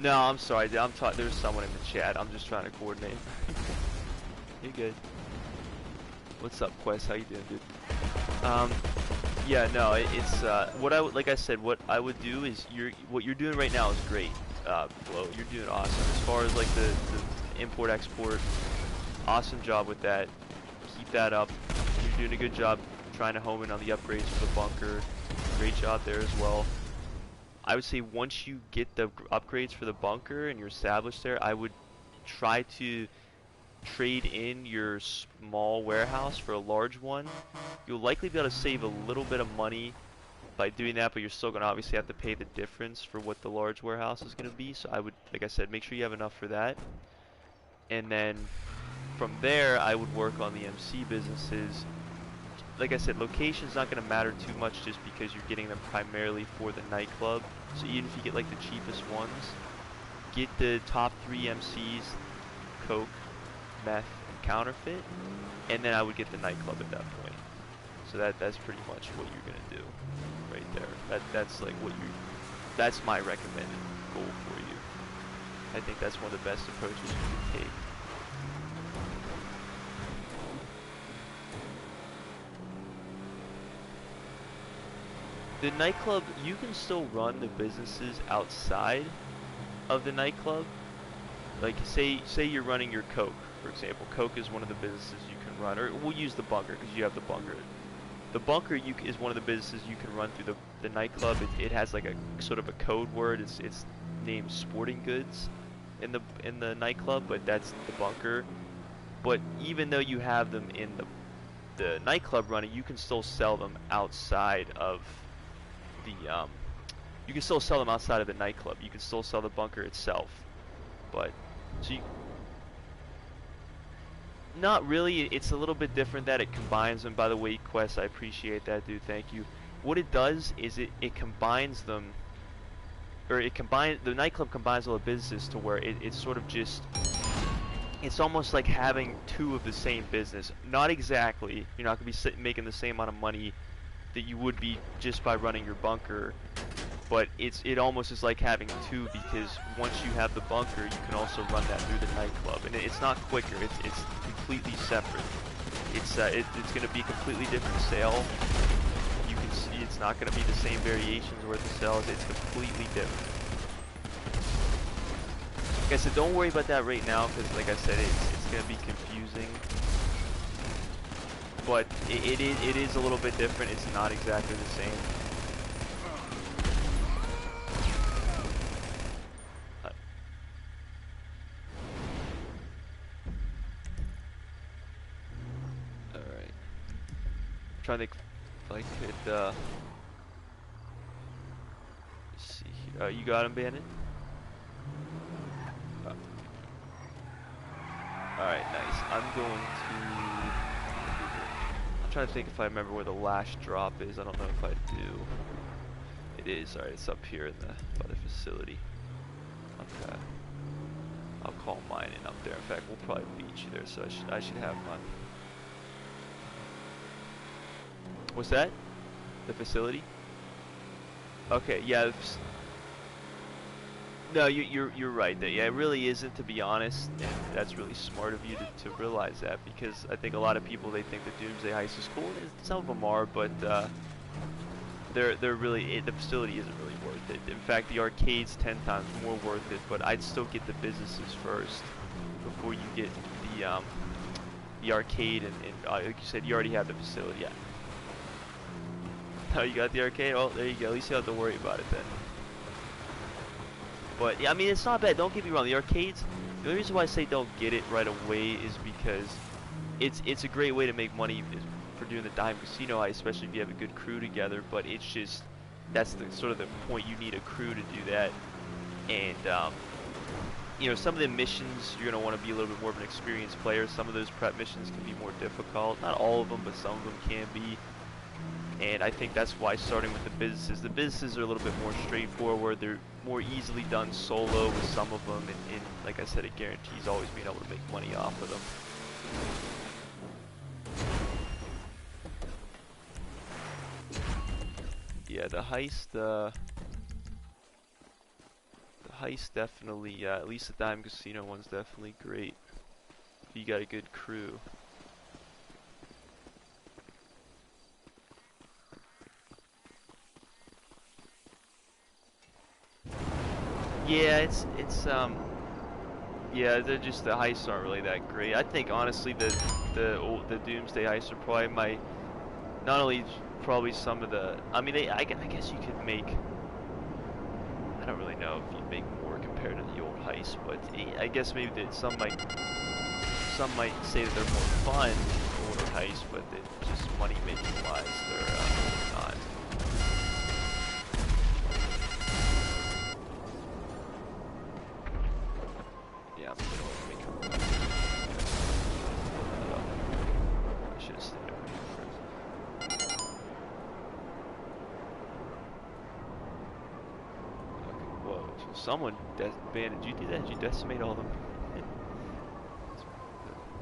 No, I'm sorry. There's someone in the chat. I'm just trying to coordinate. You're good. What's up, Quest? How you doing, dude? Yeah, no, it's like I said, what I would do is what you're doing right now is great, Flo. You're doing awesome as far as like the import export. Awesome job with that. Keep that up. doing a good job trying to home in on the upgrades for the bunker. Great job there as well. I would say once you get the upgrades for the bunker and you're established there, I would try to trade in your small warehouse for a large one. You'll likely be able to save a little bit of money by doing that, but you're still going to obviously have to pay the difference for what the large warehouse is going to be. So I would, like I said, make sure you have enough for that. And then from there, I would work on the MC businesses. Like I said, location's not going to matter too much just because you're getting them primarily for the nightclub. So even if you get like the cheapest ones, get the top 3 MCs, Coke, meth, and counterfeit, and then I would get the nightclub at that point. So that's pretty much what you're gonna do right there. That's like that's my recommended goal for you. I think that's one of the best approaches you can take. The nightclub, you can still run the businesses outside of the nightclub. Like say you're running your Coke, for example. Coke is one of the businesses you can run, or we'll use the bunker because you have the bunker. The bunker is one of the businesses you can run through the nightclub. It has like a sort of a code word. It's named Sporting Goods in the nightclub, but that's the bunker. But even though you have them in the nightclub running, you can still sell them outside of the you can still sell them outside of the nightclub. You can still sell the bunker itself, but so you, not really. It's a little bit different that it combines them. By the way, Quest, I appreciate that, dude. Thank you. What it does is it combines them, or the nightclub combines all the businesses to where it's sort of just, it's almost like having 2 of the same business. Not exactly. You're not going to be making the same amount of money that you would be just by running your bunker, but it almost is like having 2, because once you have the bunker, you can also run that through the nightclub, and it's not quicker. It's completely separate. It's going to be a completely different sale. You can see it's not going to be the same variations worth of sales. It's completely different. Like I said, don't worry about that right now, because like I said, it's going to be confusing. But it is a little bit different. It's not exactly the same. Alright. I'm trying to think if I could, let's see here. You got him, Bandit? Alright, nice. I'm trying to think if I remember where the last drop is. I don't know if I do. It is. Alright, it's up here in by the facility. Okay. I'll call mine in up there. In fact, we'll probably beat you there, so I should have mine. What's that? The facility? Okay, yeah. No, you're right. Yeah, it really isn't, to be honest, and that's really smart of you to realize that, because I think a lot of people, they think that Doomsday Heist is cool. Some of them are, but they're really, the facility isn't really worth it. In fact, the arcade's 10 times more worth it, but I'd still get the businesses first before you get the arcade, and like you said, you already have the facility. Yeah. Oh, you got the arcade? Oh, there you go. At least you don't have to worry about it then. But yeah, I mean, it's not bad. Don't get me wrong. The arcades, the only reason why I say don't get it right away is because it's a great way to make money for doing the dime casino, especially if you have a good crew together. But it's just, that's the sort of the point. You need a crew to do that. And you know, some of the missions, you're gonna want to be a little bit more of an experienced player. Some of those prep missions can be more difficult. Not all of them, but some of them can be. And I think that's why starting with the businesses are a little bit more straightforward. They're more easily done solo with some of them, and like I said, it guarantees always being able to make money off of them. Yeah, the heist definitely, at least the Dime Casino one's definitely great if you got a good crew. Yeah, yeah, they're just, the heists aren't really that great. I think honestly the Doomsday Heist are probably my not only probably some of the. I mean, I guess you could make. I don't really know if you'd make more compared to the old heist, but I guess maybe that some might say that they're more fun than older heists, but just money making wise, they're not. Yeah, I'm gonna make her. I should have stayed over here first. Okay, whoa, so someone did you do that? Did you decimate all of them?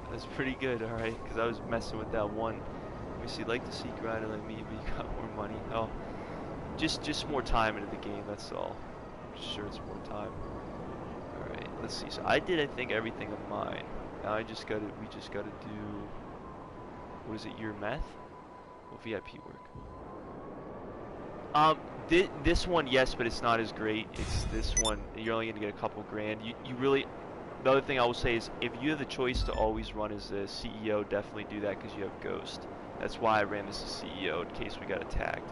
That's pretty good, alright, because I was messing with that one. Let me see, like to see grinder like me, but you got more money. Oh, just more time into the game, that's all. I'm sure it's more time. Alright, let's see. So I did, I think, everything of mine. Now we just gotta do, what is it, your meth? Or VIP work? This one, yes, but it's not as great. It's this one, you're only gonna get a couple grand. You really, the other thing I will say is, if you have the choice to always run as a CEO, definitely do that because you have Ghost. That's why I ran as a CEO in case we got attacked.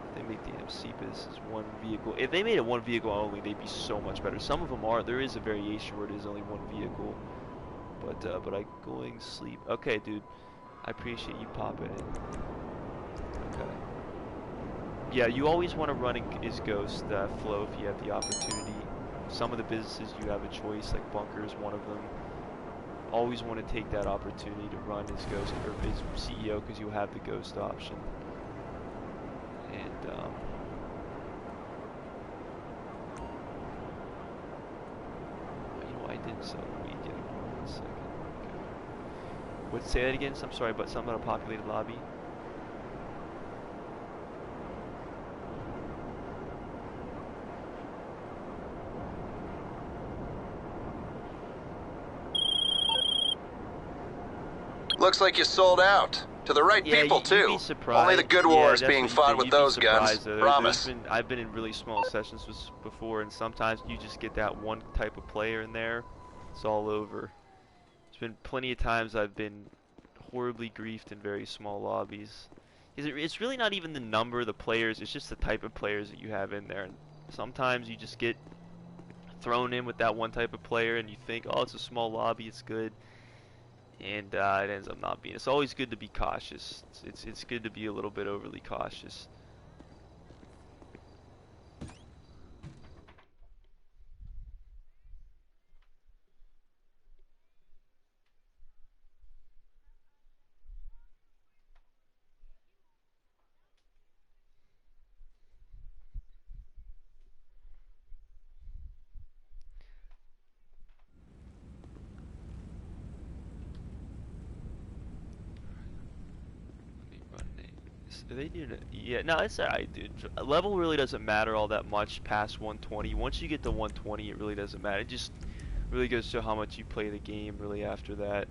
If they make the MC business one vehicle. If they made it one vehicle only, they'd be so much better. Some of them are. There is a variation where it is only one vehicle. But I going sleep. Okay, dude. I appreciate you popping in. Okay. Yeah, you always want to run as Ghost Flow if you have the opportunity. Some of the businesses you have a choice, like Bunker is one of them. Always want to take that opportunity to run as Ghost or as CEO because you have the Ghost option. And you know, I did sell the weekend. 1 second. Okay. What? Say that again. I'm sorry, but something about a populated lobby. Looks like you sold out. To the right people, you'd too. be surprised. Only the good war is being fought with those guns. Promise. I've been in really small sessions before, and sometimes you just get that one type of player in there. It's all over. There's been plenty of times I've been horribly griefed in very small lobbies. It's really not even the number of the players, it's just the type of players that you have in there. And sometimes you just get thrown in with that one type of player and you think, oh, it's a small lobby, it's good. And it ends up not being. It's always good to be cautious. It's good to be a little bit overly cautious. Are they doing it? Yeah, no, it's alright, dude. Level really doesn't matter all that much past 120. Once you get to 120, it really doesn't matter. It just really goes to how much you play the game. Really, after that,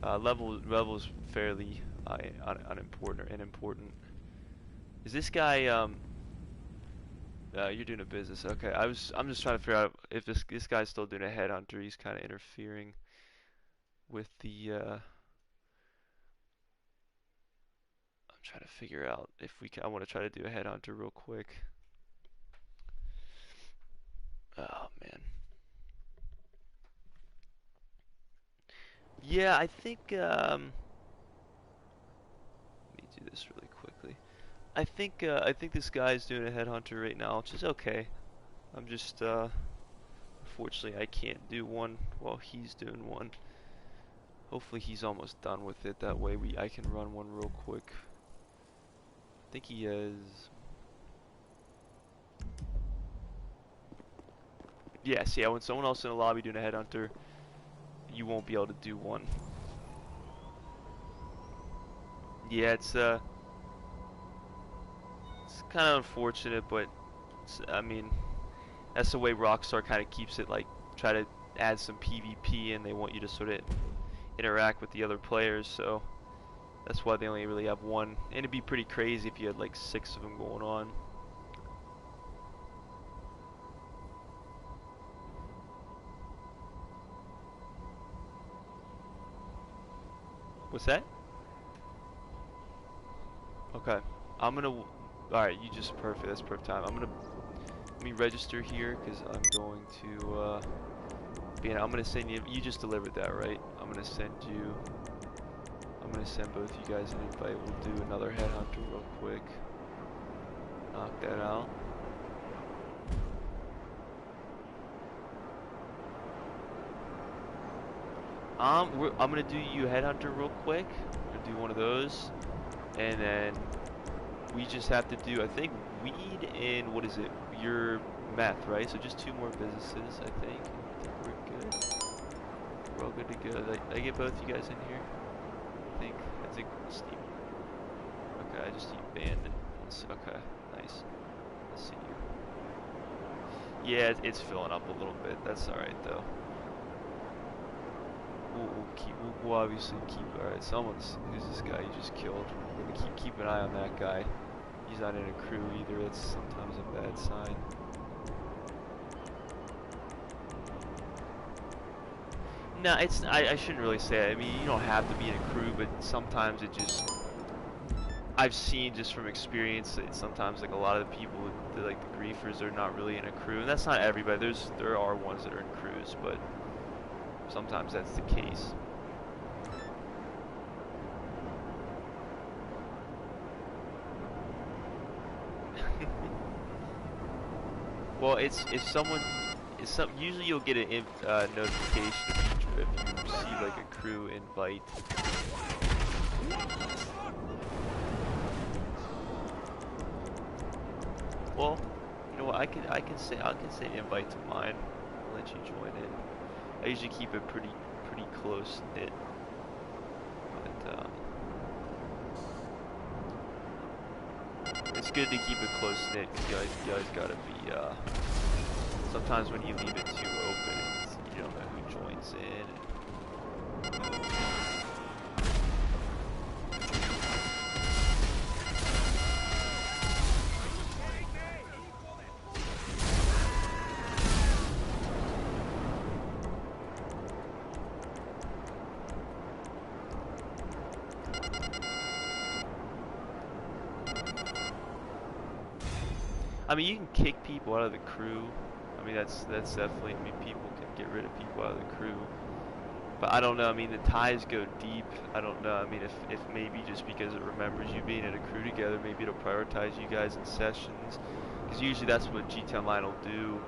level is fairly unimportant or unimportant. Is this guy? You're doing a business. Okay, I'm just trying to figure out if this guy's still doing a headhunter. He's kind of interfering with the. Trying to figure out if we can. I want to try to do a headhunter real quick. Oh man. Yeah, I think. Let me do this really quickly. I think this guy's doing a headhunter right now, which is okay. I'm just unfortunately I can't do one while he's doing one. Hopefully he's almost done with it. That way I can run one real quick. I think he is. Yes, yeah, when someone else in the lobby doing a headhunter, you won't be able to do one. Yeah, it's kind of unfortunate, but I mean, that's the way Rockstar kind of keeps it, like, try to add some PvP and they want you to sort of interact with the other players, so that's why they only really have one. And it'd be pretty crazy if you had like 6 of them going on. What's that? Okay. I'm gonna. Alright, you just perfect. That's perfect time. Let me register here because I'm going to. I'm gonna send you. You just delivered that, right? I'm gonna send both you guys an invite. We'll do another headhunter real quick. Knock that out. I'm gonna do you headhunter real quick. I'm gonna do one of those, and then we just have to do, I think, weed and what is it? Your meth, right? So just 2 more businesses, I think. We're good. We're all good to go. Did I get both you guys in here? I think Steve. Okay, I just need Bandit. Okay, nice. Let's see you. Yeah, it's filling up a little bit. That's all right though. We'll obviously keep. All right, who's this guy you just killed? We're gonna keep an eye on that guy. He's not in a crew either. That's sometimes a bad sign. No, I shouldn't really say that. I mean, you don't have to be in a crew, but sometimes it just. I've seen just from experience that sometimes like a lot of the people, like the griefers, are not really in a crew, and that's not everybody. There are ones that are in crews, but sometimes that's the case. Well, usually you'll get a notification if you receive like a crew invite. Well, you know what? I can say invite to mine. I'll let you join in. I usually keep it pretty close knit, but it's good to keep it close knit because you guys gotta be. Sometimes when you leave it too open, you don't know who joins in. I mean, you can kick people out of the crew. I mean, that's definitely. I mean, people can get rid of people out of the crew. But I don't know. I mean, the ties go deep. I don't know. I mean, if maybe just because it remembers you being in a crew together, maybe it'll prioritize you guys in sessions. Because usually that's what GT Online will do.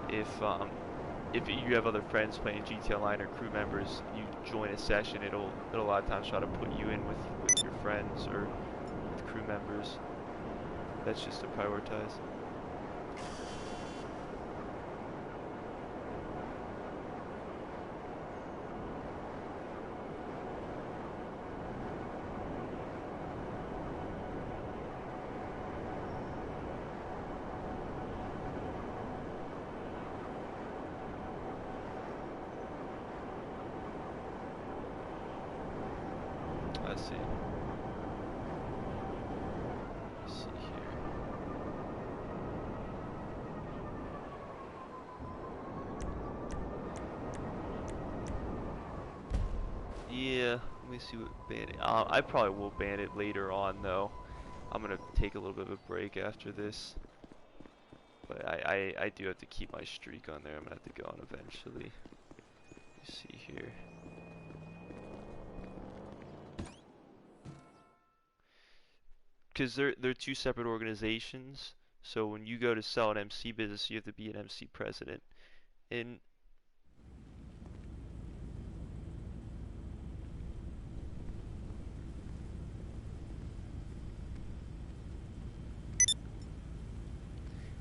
If you have other friends playing GT Online or crew members, you join a session, it'll a lot of times try to put you in with your friends or with crew members. That's just to prioritize. Let's see. Let's see here. Yeah, let me see what ban it. I probably will ban it later on though. I'm gonna take a little bit of a break after this. But I do have to keep my streak on there. I'm gonna have to go on eventually. Let me see here. Because they're 2 separate organizations. So when you go to sell an MC business, you have to be an MC president. And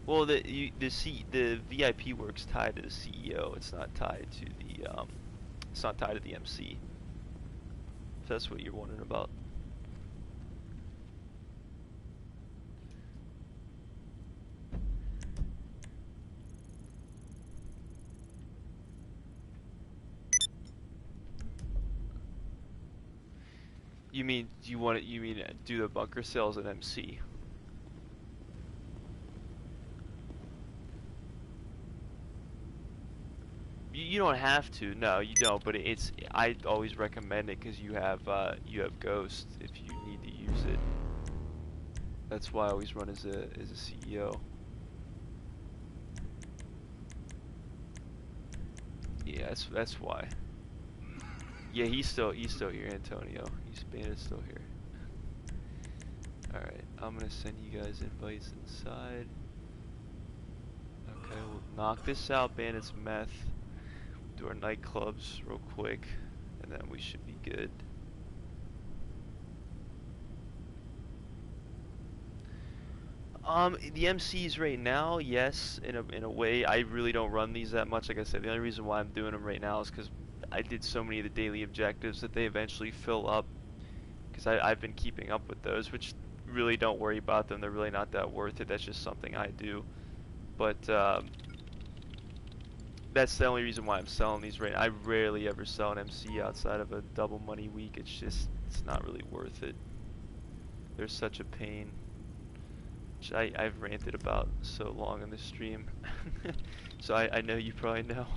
well, the VIP work's tied to the CEO. It's not tied to the MC. If that's what you're wondering about. You mean do the bunker sales at MC? You don't have to. No, you don't. But I always recommend it because you have Ghost if you need to use it. That's why I always run as a CEO. Yeah, that's why. Yeah, he's still here, Antonio. Bandit's still here. All right, I'm gonna send you guys invites inside. Okay, we'll knock this out, Bandit's meth. Do our nightclubs real quick, and then we should be good. The MCs right now, yes, in a way. I really don't run these that much. Like I said, the only reason why I'm doing them right now is because I did so many of the daily objectives that they eventually fill up. Because I've been keeping up with those, which really don't worry about them. They're really not that worth it. That's just something I do. But that's the only reason why I'm selling these right now. I rarely ever sell an MC outside of a double money week. It's not really worth it. They're such a pain. Which I've ranted about so long in this stream. So I know you probably know.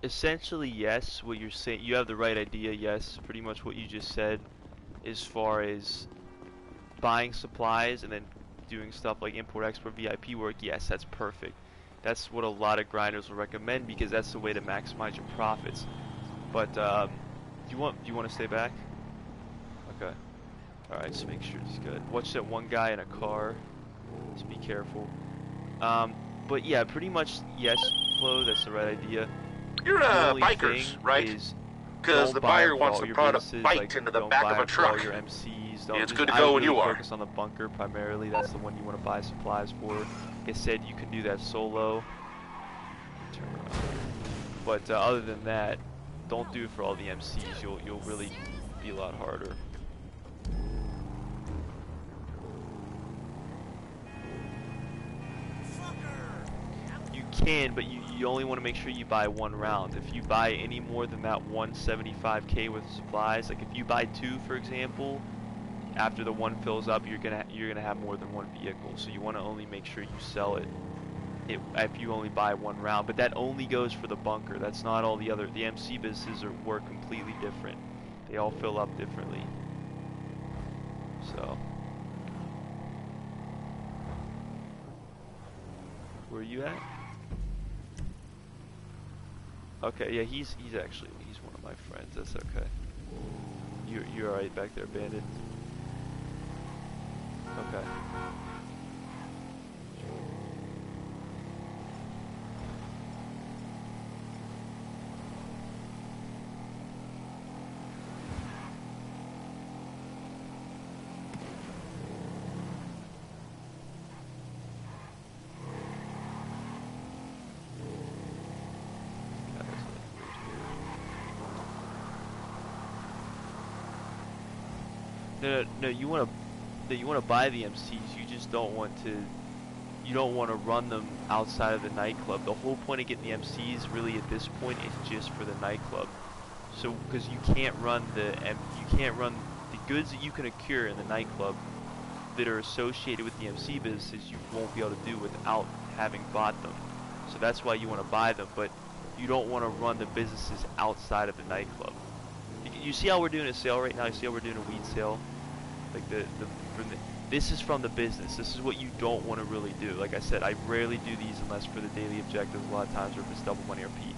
Essentially, yes, what you're saying, you have the right idea, yes, pretty much what you just said, as far as buying supplies and then doing stuff like import-export VIP work, yes, that's perfect. That's what a lot of grinders will recommend because that's the way to maximize your profits. But, do you want to stay back? Okay. Alright, so make sure it's good. Watch that one guy in a car. Just be careful. But yeah, pretty much, yes, Flo, that's the right idea. You're bikers, right? Because the buyer wants to put a bike into the back of a truck. Your MCs, It's good to go when you are. Focus on the bunker primarily. That's the one you want to buy supplies for. Like I said, you can do that solo. Turn around. But other than that, don't do it for all the MCs. You'll really be a lot harder. Can, but you only want to make sure you buy one round. If you buy any more than that 175k worth of supplies, like if you buy 2, for example, after the one fills up, you're gonna have more than one vehicle. So you want to only make sure you sell it if you only buy one round. But that only goes for the bunker. That's not all the other. The MC businesses work completely different. They all fill up differently. So, where are you at? Okay, yeah, he's one of my friends. That's okay. You're alright back there, Bandit. Okay. No, you want to buy the MCs. You just don't want to run them outside of the nightclub. The whole point of getting the MCs really at this point is just for the nightclub. So because you can't run the goods that you can accrue in the nightclub that are associated with the MC businesses, you won't be able to do without having bought them. So that's why you want to buy them, but you don't want to run the businesses outside of the nightclub. You see how we're doing a sale right now? You see how we're doing a weed sale? Like this is from the business. This is what you don't want to really do. Like I said, I rarely do these unless for the daily objectives. A lot of times, or if it's double money or P.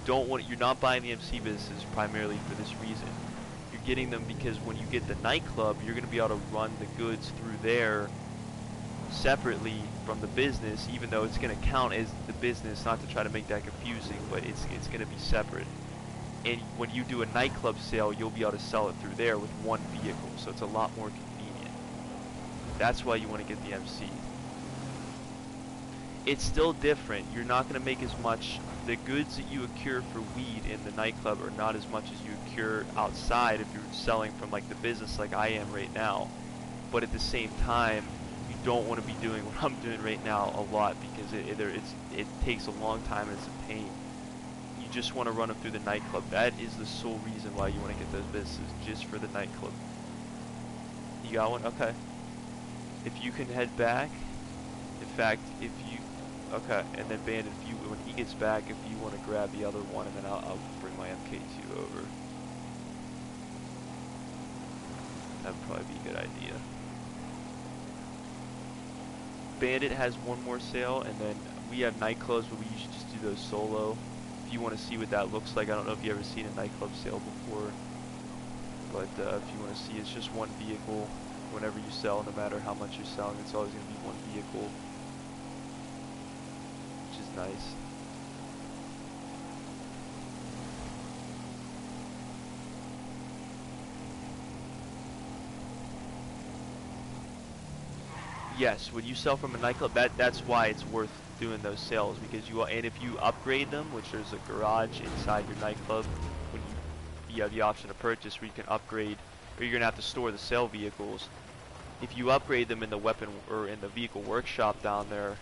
You're not buying the MC businesses primarily for this reason. You're getting them because when you get the nightclub, you're going to be able to run the goods through there separately from the business, even though it's going to count as the business. Not to try to make that confusing, but it's going to be separate. And when you do a nightclub sale, you'll be able to sell it through there with one vehicle, so it's a lot more convenient. That's why you want to get the MC. It's still different. You're not going to make as much. The goods that you accrue for weed in the nightclub are not as much as you accrue outside if you're selling from like the business like I am right now. But at the same time, you don't want to be doing what I'm doing right now a lot, because it takes a long time and it's a pain. You just want to run them through the nightclub. That is the sole reason why you want to get those businesses, just for the nightclub. You got one? Okay. If you can head back, in fact, if you, okay, and then Bandit, if you, when he gets back, if you want to grab the other one, and then I'll bring my MK2 over. That would probably be a good idea. Bandit has one more sale, and then we have nightclubs, but we usually just do those solo. If you want to see what that looks like, I don't know if you've ever seen a nightclub sale before, but if you want to see, it's just one vehicle. Whenever you sell, no matter how much you're selling, it's always going to be one vehicle, which is nice. Yes, when you sell from a nightclub, that's why it's worth doing those sales, because and if you upgrade them, which there's a garage inside your nightclub, when you have the option to purchase where you can upgrade, or you're gonna have to store the sale vehicles. If you upgrade them in the weapon or in the vehicle workshop down there,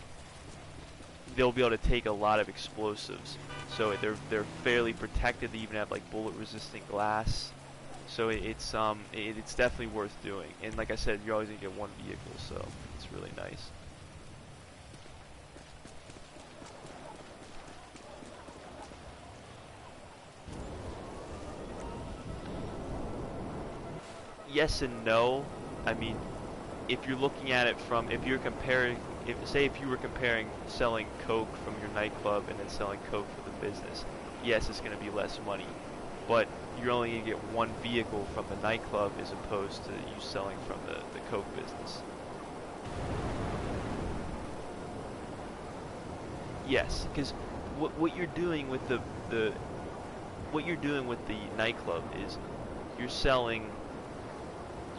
they'll be able to take a lot of explosives. So they're fairly protected. They even have like bullet resistant glass. So it's definitely worth doing. And like I said, you're always gonna get one vehicle, so it's really nice. Yes and no. I mean, if you're looking at it from, if you're comparing, if you were comparing selling coke from your nightclub and then selling coke for the business, yes, it's going to be less money, but you're only going to get one vehicle from the nightclub as opposed to you selling from the coke business. Yes, because what you're doing with the nightclub is you're selling.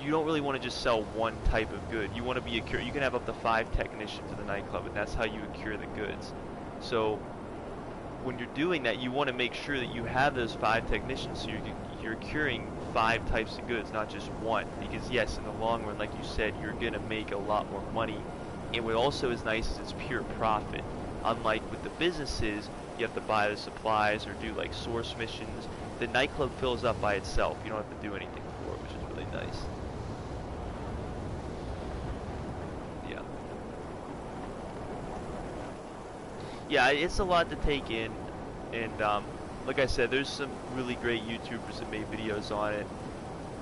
You don't really want to just sell one type of good. You want to be you can have up to 5 technicians in the nightclub, and that's how you accrue the goods. So when you're doing that, you want to make sure that you have those 5 technicians, so you're accruing 5 types of goods, not just one. Because yes, in the long run, like you said, you're gonna make a lot more money. And what also is nice is it's pure profit. Unlike with the businesses, you have to buy the supplies or do like source missions. The nightclub fills up by itself. You don't have to do anything for it, which is really nice. Yeah, it's a lot to take in, and like I said, there's some really great YouTubers that made videos on it.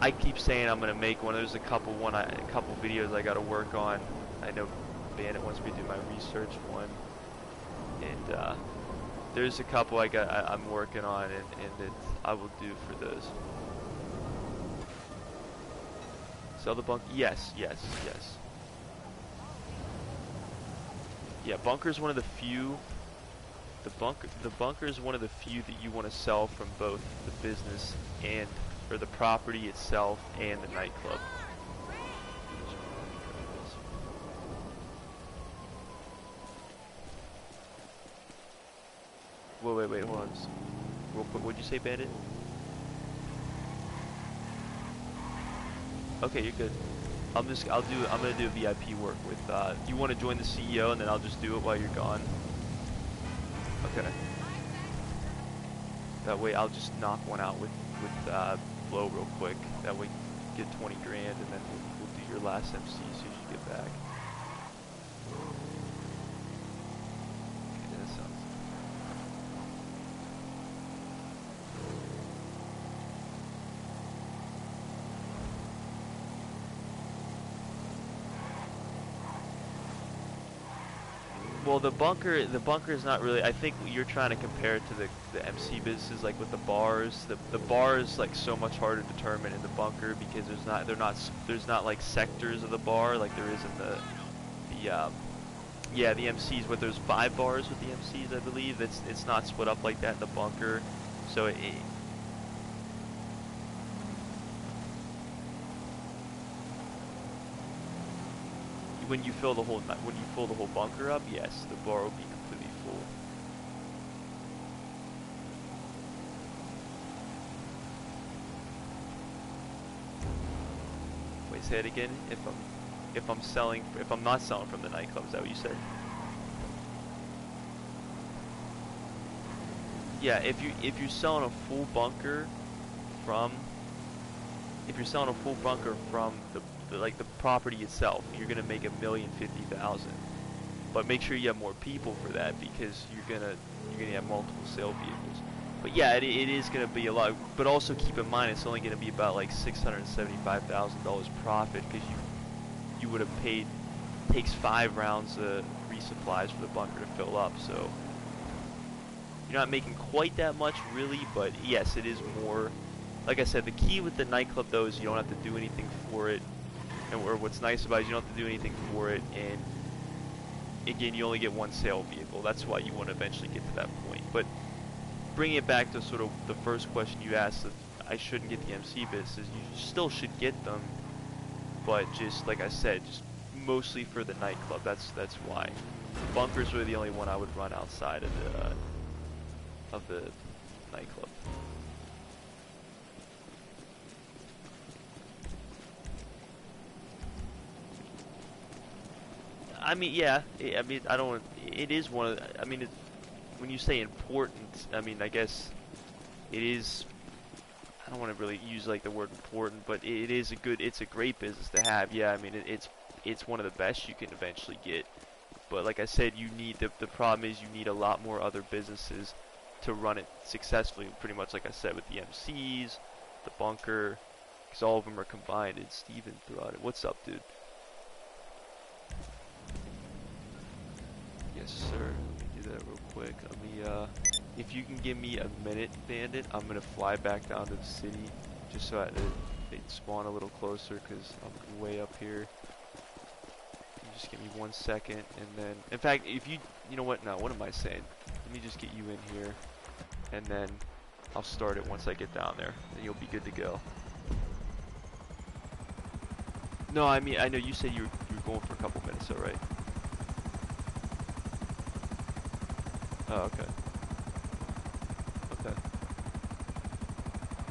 I keep saying I'm gonna make one. There's a couple videos I gotta work on. I know Bandit wants me to do my research one, and there's a couple I'm working on, and I will do for those. Sell the bunk? Yes. Yeah, bunker's one of the few. The bunker is one of the few that you want to sell from both the business or the property itself and the nightclub. Wait, hold on. Just real quick, what'd you say, Bandit? Okay, you're good. I'm gonna do VIP work with, you want to join the CEO, and then I'll just do it while you're gone? Okay. That way I'll just knock one out with Flo real quick. That way get 20 grand, and then we'll do your last MC as soon as you get back. Okay, that sounds... Well, the bunker is not really. I think you're trying to compare it to the MC businesses, like with the bars. The bar is like so much harder to determine in the bunker because there's not like sectors of the bar like there is in the MCs. But there's 5 bars with the MCs, I believe. It's not split up like that in the bunker, so when you fill the whole bunker up, yes, the bar will be completely full. Wait, say it again. If I'm not selling from the nightclub, is that what you said? Yeah, if you're selling a full bunker from the property itself, you're gonna make $1,050,000. But make sure you have more people for that, because you're gonna have multiple sale vehicles. But yeah, it is gonna be a lot. But also keep in mind, it's only gonna be about like $675,000 profit, because you would have paid. Takes 5 rounds of resupplies for the bunker to fill up, so you're not making quite that much really. But yes, it is more. Like I said, the key with the nightclub though is you don't have to do anything for it, or what's nice about it is you don't have to do anything for it, and again, you only get one sale vehicle. That's why you want to eventually get to that point. But bringing it back to sort of the first question you asked, that I shouldn't get the MC bits, is you still should get them, but just like I said, just mostly for the nightclub. That's why. Bunkers were the only one I would run outside of the nightclub. I mean, yeah. I mean, I don't. It is one of. I mean, when you say important, I mean, I guess it is. I don't want to really use like the word important, but it is a good. It's a great business to have. Yeah, I mean, it's one of the best you can eventually get. But like I said, you need the problem is you need a lot more other businesses to run it successfully. Pretty much like I said with the MCs, the bunker, because all of them are combined. And Steven Throtted. What's up, dude? Yes, sir. Let me do that real quick. Let me, if you can give me a minute, Bandit, I'm gonna fly back down to the city, just so they spawn a little closer, because I'm way up here. You just give me 1 second, and then, in fact, if you know what? No, what am I saying? Let me just get you in here, and then I'll start it once I get down there, and you'll be good to go. No, I mean, I know you said you were going for a couple minutes, all right? Oh, okay. Okay.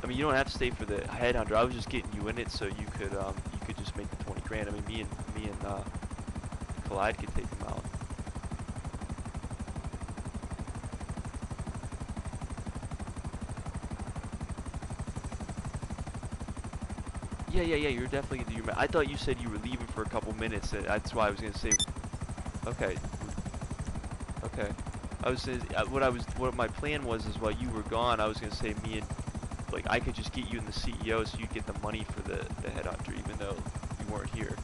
I mean, you don't have to stay for the headhunter. I was just getting you in it so you could just make the 20 grand. I mean, me and Collide could take them out. Yeah. You're definitely gonna do your. I thought you said you were leaving for a couple minutes. That's why I was gonna say. Okay. Okay. I was saying, what my plan was is while you were gone, I was gonna say I could just get you in the CEO so you get the money for the headhunter, even though you weren't here.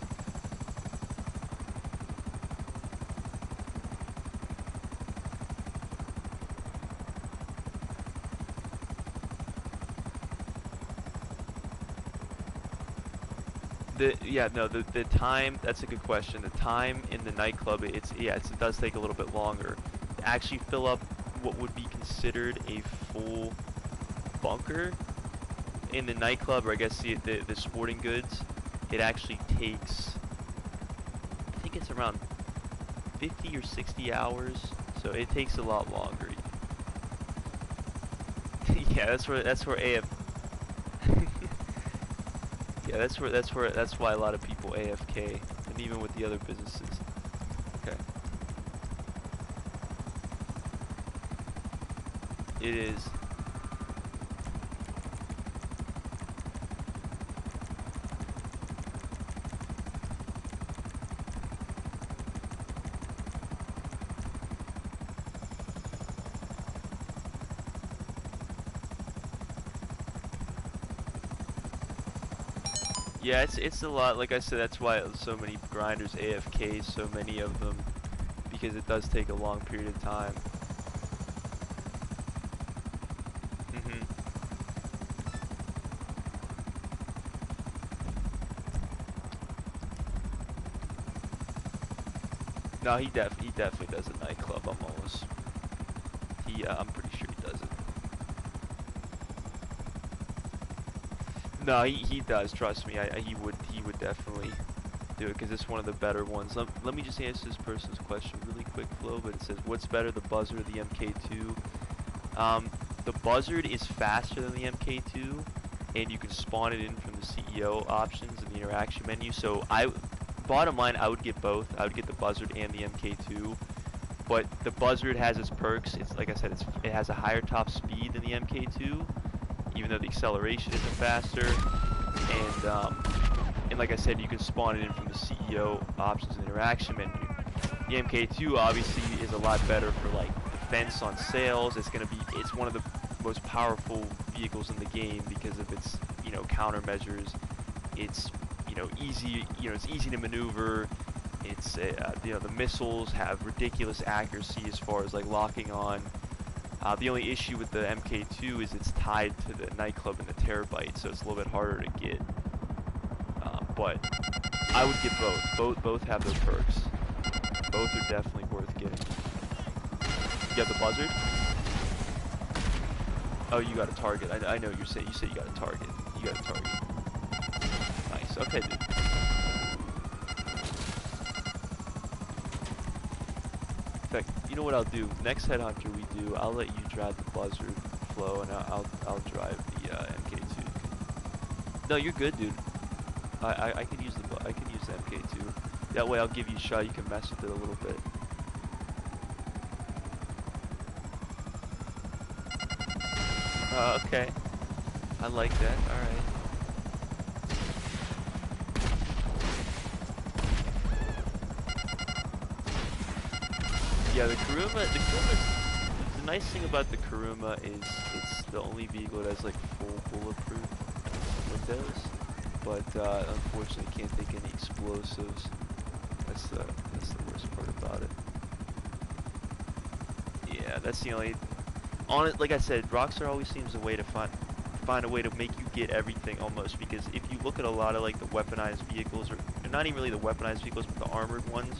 The time, that's a good question. The time in the nightclub, it does take a little bit longer. To actually fill up what would be considered a full bunker in the nightclub, or I guess the sporting goods, it actually takes, I think it's around 50 or 60 hours, so it takes a lot longer. Yeah, that's where AF. Yeah, that's why a lot of people AFK, and even with the other businesses. Okay. It is. Yeah, it's a lot. Like I said, that's why so many grinders AFK, so many of them, because it does take a long period of time. No, he definitely does a nightclub. I'm pretty sure he does it. No, he does. Trust me. He would definitely do it because it's one of the better ones. Let me just answer this person's question really quick, Flo. But it says, what's better, the Buzzard or the MK2? The Buzzard is faster than the MK2, and you can spawn it in from the CEO options in the interaction menu. So bottom line, I would get both. I would get the Buzzard and the MK2. But the Buzzard has its perks. It's like I said, it has a higher top speed than the MK2, even though the acceleration isn't faster. And like I said, you can spawn it in from the CEO options and interaction menu. The MK2 obviously is a lot better for like defense on sales. It's one of the most powerful vehicles in the game because of its countermeasures. It's easy it's easy to maneuver. It's the missiles have ridiculous accuracy as far as like locking on. The only issue with the MK2 is it's tied to the nightclub and the terabyte, so it's a little bit harder to get. But I would get both. Both have their perks. Both are definitely worth getting. You got the Buzzard? Oh, you got a target. I know what you're saying. You said you got a target. You got a target. Nice. Okay, dude. In fact, you know what I'll do? Next headhunter we do, I'll let you drive the Buzzard, Flo, and I'll drive the MK2. No, you're good, dude. I could use the MK2. That way I'll give you a shot. You can mess with it a little bit. Okay. I like that. All right. Yeah, the nice thing about the Kuruma is it's the only vehicle that has like full bulletproof windows, but unfortunately can't take any explosives. That's the worst part about it. Yeah, that's the only. Like I said, Rockstar always seems a way to find a way to make you get everything almost, because if you look at a lot of like the weaponized vehicles, or not even really the weaponized vehicles, but the armored ones,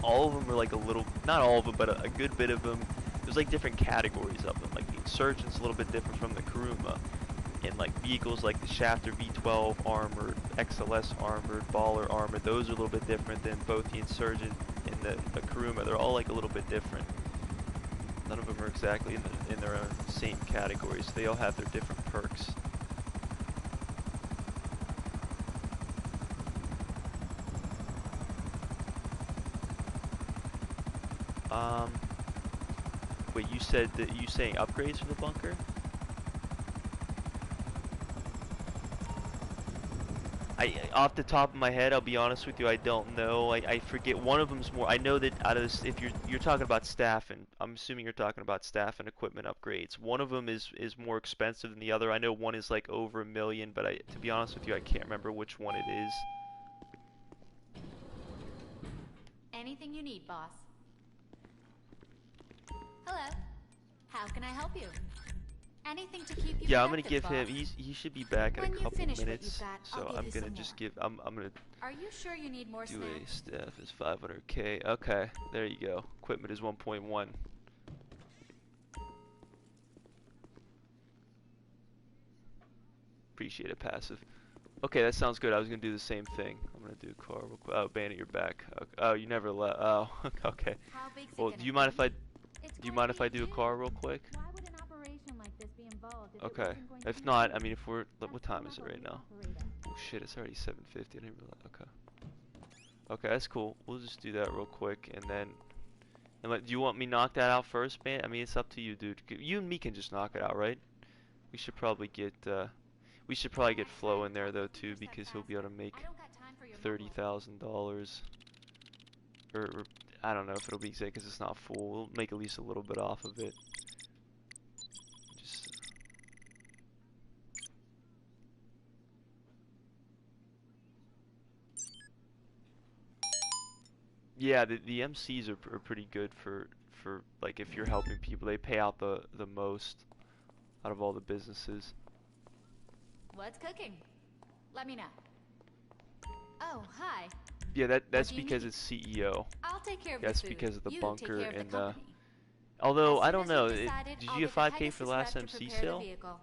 all of them are like a little, not all of them, but a good bit of them, there's like different categories of them. Like the Insurgent's a little bit different from the Kuruma, and like vehicles like the Shafter V12 armored, XLS armored, Baller armored, those are a little bit different than both the Insurgent and the Kuruma. They're all like a little bit different. None of them are exactly in their own same categories. They all have their different perks. Wait, you said that you saying upgrades for the bunker? Off the top of my head, I'll be honest with you, I don't know. I forget. One of them's more. I know that out of this, if you're talking about staff, and I'm assuming you're talking about staff and equipment upgrades. One of them is more expensive than the other. I know one is like over $1 million, but to be honest with you, I can't remember which one it is. Anything you need, boss. Hello. How can I help you? Anything to keep you Yeah, I'm gonna productive, give him. He should be back in a couple minutes. So I'm gonna just give. I'm gonna. Are you sure you need more do snacks? a staff is 500K. Okay, there you go. Equipment is 1.1. Appreciate it, passive. Okay, that sounds good. I was gonna do the same thing. I'm gonna do a car real quick. Oh, Bandit, you're back. Okay. Oh, you never left. Oh, okay. How big's it Well, gonna do you mind be? if I do a car real quick? Why would an operation like this be involved if it Okay. wasn't going to If be not, free? what time is Ask it the right level now? operator. Oh shit, it's already 7:50. I didn't realize. Okay. Okay, that's cool. We'll just do that real quick, and then. Do you want me to knock that out first, man? I mean, it's up to you, dude. You and me can just knock it out, right? We should probably get Flo in there though too, because he'll be able to make I don't got time for your $30,000. Or I don't know if it'll be exact because it's not full. We'll make at least a little bit off of it. Just. Yeah, the MCs are pretty good for like if you're helping people. They pay out the most out of all the businesses. What's cooking? Let me know. Oh, hi. Yeah, that's do you because need? it's CEO. I'll take care of That's the food. because of the You bunker take care of and the company. although As I soon don't as know, we've decided, did I'll you get get the 5K for the Pegasus last rep to MC prepare the sale? vehicle.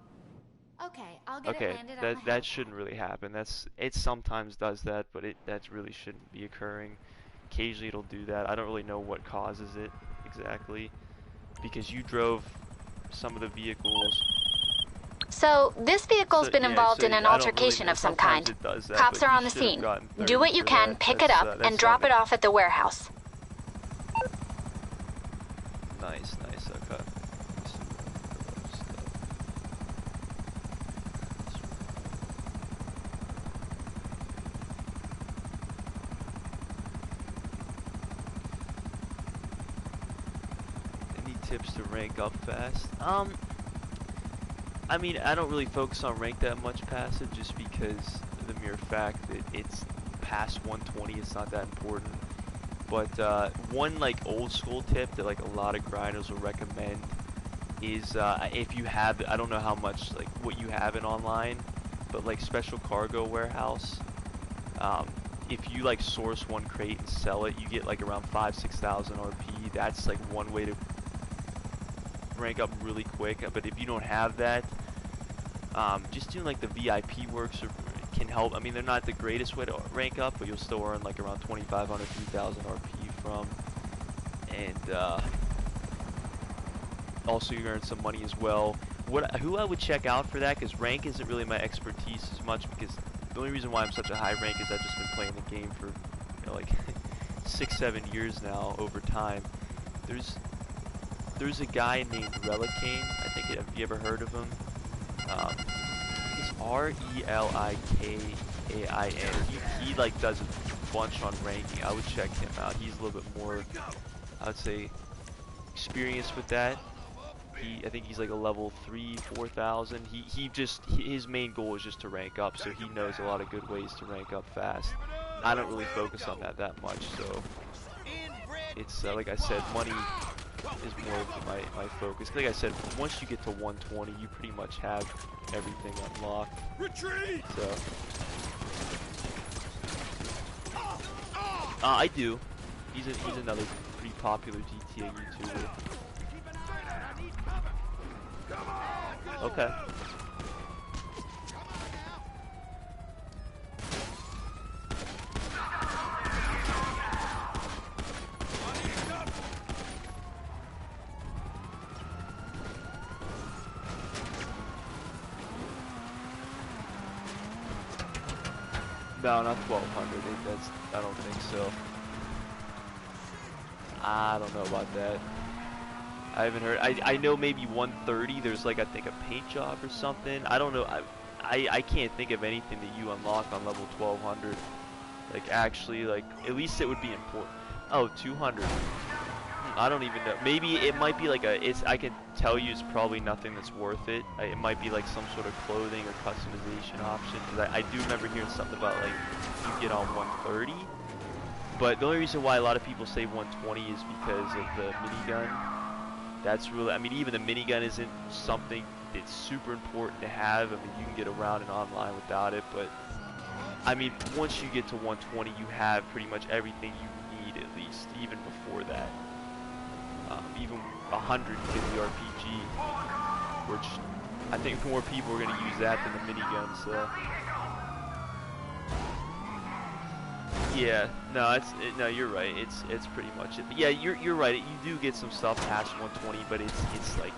Okay, I'll get it Okay, landed on the that helipad. shouldn't really happen. It sometimes does that, but that really shouldn't be occurring. Occasionally it'll do that. I don't really know what causes it exactly, because you drove some of the vehicles. So, this vehicle's So been yeah, involved so in an I don't really altercation know. of some Sometimes kind. it does that, Cops but are you on the should have scene. gotten Do 30 what you for can, that. pick it up, That's and drop something. it off at the warehouse. Nice, nice. Okay. Any tips to rank up fast? I mean, I don't really focus on rank that much passive, just because of the mere fact that it's past 120. It's not that important. But one like old school tip that like a lot of grinders will recommend is if you have, I don't know how much like what you have in online, but like special cargo warehouse. Um, if you like source one crate and sell it, you get like around 5,000-6,000 RP. That's like one way to rank up really quick. But if you don't have that, just doing like the VIP works can help. I mean, they're not the greatest way to rank up, but you'll still earn like around 2,500, 3,000 RP from. And also you earn some money as well. Who I would check out for that, because rank isn't really my expertise as much, because the only reason why I'm such a high rank is I've just been playing the game for, you know, like 6-7 years now over time. There's a guy named Relicane. I think, have you ever heard of him? It's Relikain. He like does a bunch on ranking. I would check him out. He's a little bit more, I would say, experienced with that. I think he's like a level 3, 4,000. His main goal is just to rank up, so he knows a lot of good ways to rank up fast. I don't really focus on that much, so it's like I said, money is more of my focus. Like I said, once you get to 120, you pretty much have everything unlocked. Retreat! So I do. He's another pretty popular GTA YouTuber. Okay. No, not 1,200. I don't think so. I don't know about that. I haven't heard. I know maybe 130. There's like, I think, a paint job or something. I don't know. I can't think of anything that you unlock on level 1,200. Like actually, like at least it would be important. Oh, 200. I don't even know. Maybe it might be like I can tell you it's probably nothing that's worth it. It might be like some sort of clothing or customization option. Because I do remember hearing something about like you get on 130. But the only reason why a lot of people say 120 is because of the minigun. That's really, I mean, even the minigun isn't something that's super important to have. I mean, you can get around and online without it, but I mean, once you get to 120, you have pretty much everything you need, at least, even before that. Even 100 you get the RPG, which I think more people are going to use that than the minigun, so. Yeah, no, you're right. It's pretty much it. But yeah, you're right. You do get some stuff past 120, but it's like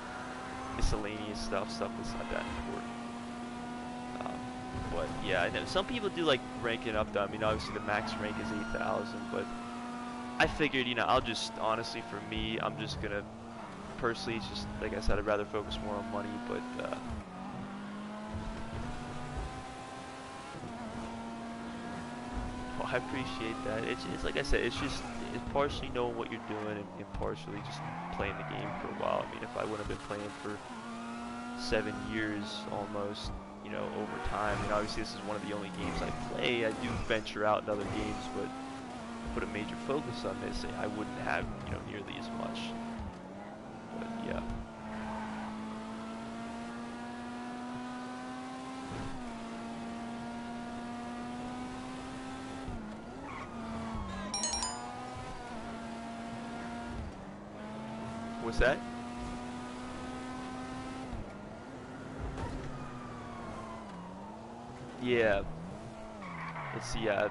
miscellaneous stuff that's not that important. But yeah, I know some people do like ranking up though. I mean, obviously the max rank is 8,000, but I figured, you know, I'll just honestly, for me, I'm just gonna personally, it's just like I said, I'd rather focus more on money, but well, I appreciate that. It's like I said, it's partially knowing what you're doing and partially just playing the game for a while. I mean, if I wouldn't have been playing for 7 years almost, you know, over time, and obviously this is one of the only games I play. I do venture out in other games, but put a major focus on this, I wouldn't have, you know, nearly as much. But yeah. What's that? Yeah. Let's see. Yeah,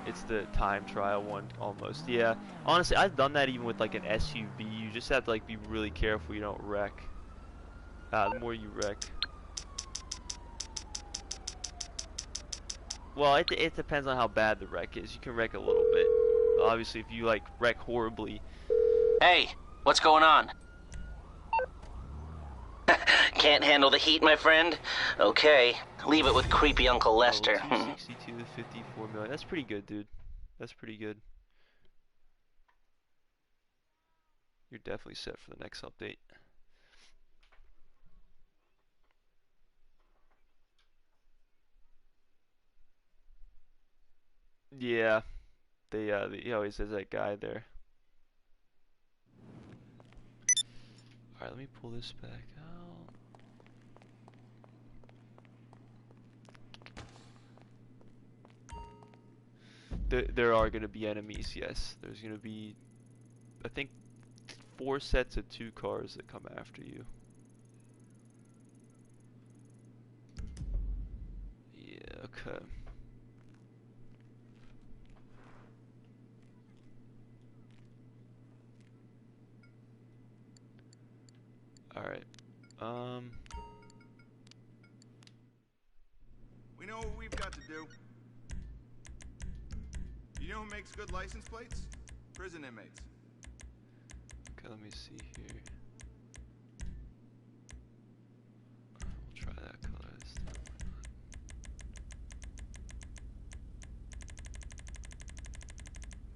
it's the time trial one almost. Yeah. Honestly, I've done that even with like an SUV. You just have to like be really careful you don't wreck. The more you wreck. Well, it depends on how bad the wreck is. You can wreck a little bit. Obviously, if you like wreck horribly. Hey, what's going on? Can't handle the heat, my friend? Okay, leave it with creepy Uncle Lester. 262 to 54 million. That's pretty good, dude. That's pretty good. You're definitely set for the next update. Yeah, he always has that guy there. All right, let me pull this back out. There are going to be enemies, yes. There's going to be, I think, 4 sets of 2 cars that come after you. Yeah, okay. Alright. We know what we've got to do. You know who makes good license plates? Prison inmates. Okay, let me see here. We'll try that color this time.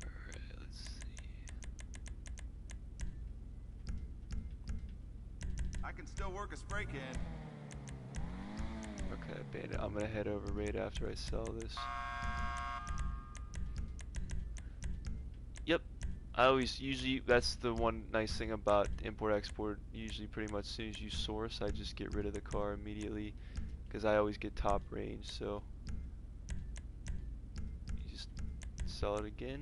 Alright, let's see. I can still work a spray can. Okay, Bandit, I'm gonna head over right after I sell this. Yep. Usually, that's the one nice thing about import-export. Usually, pretty much as soon as you source, I just get rid of the car immediately. Because I always get top range, so. You just sell it again.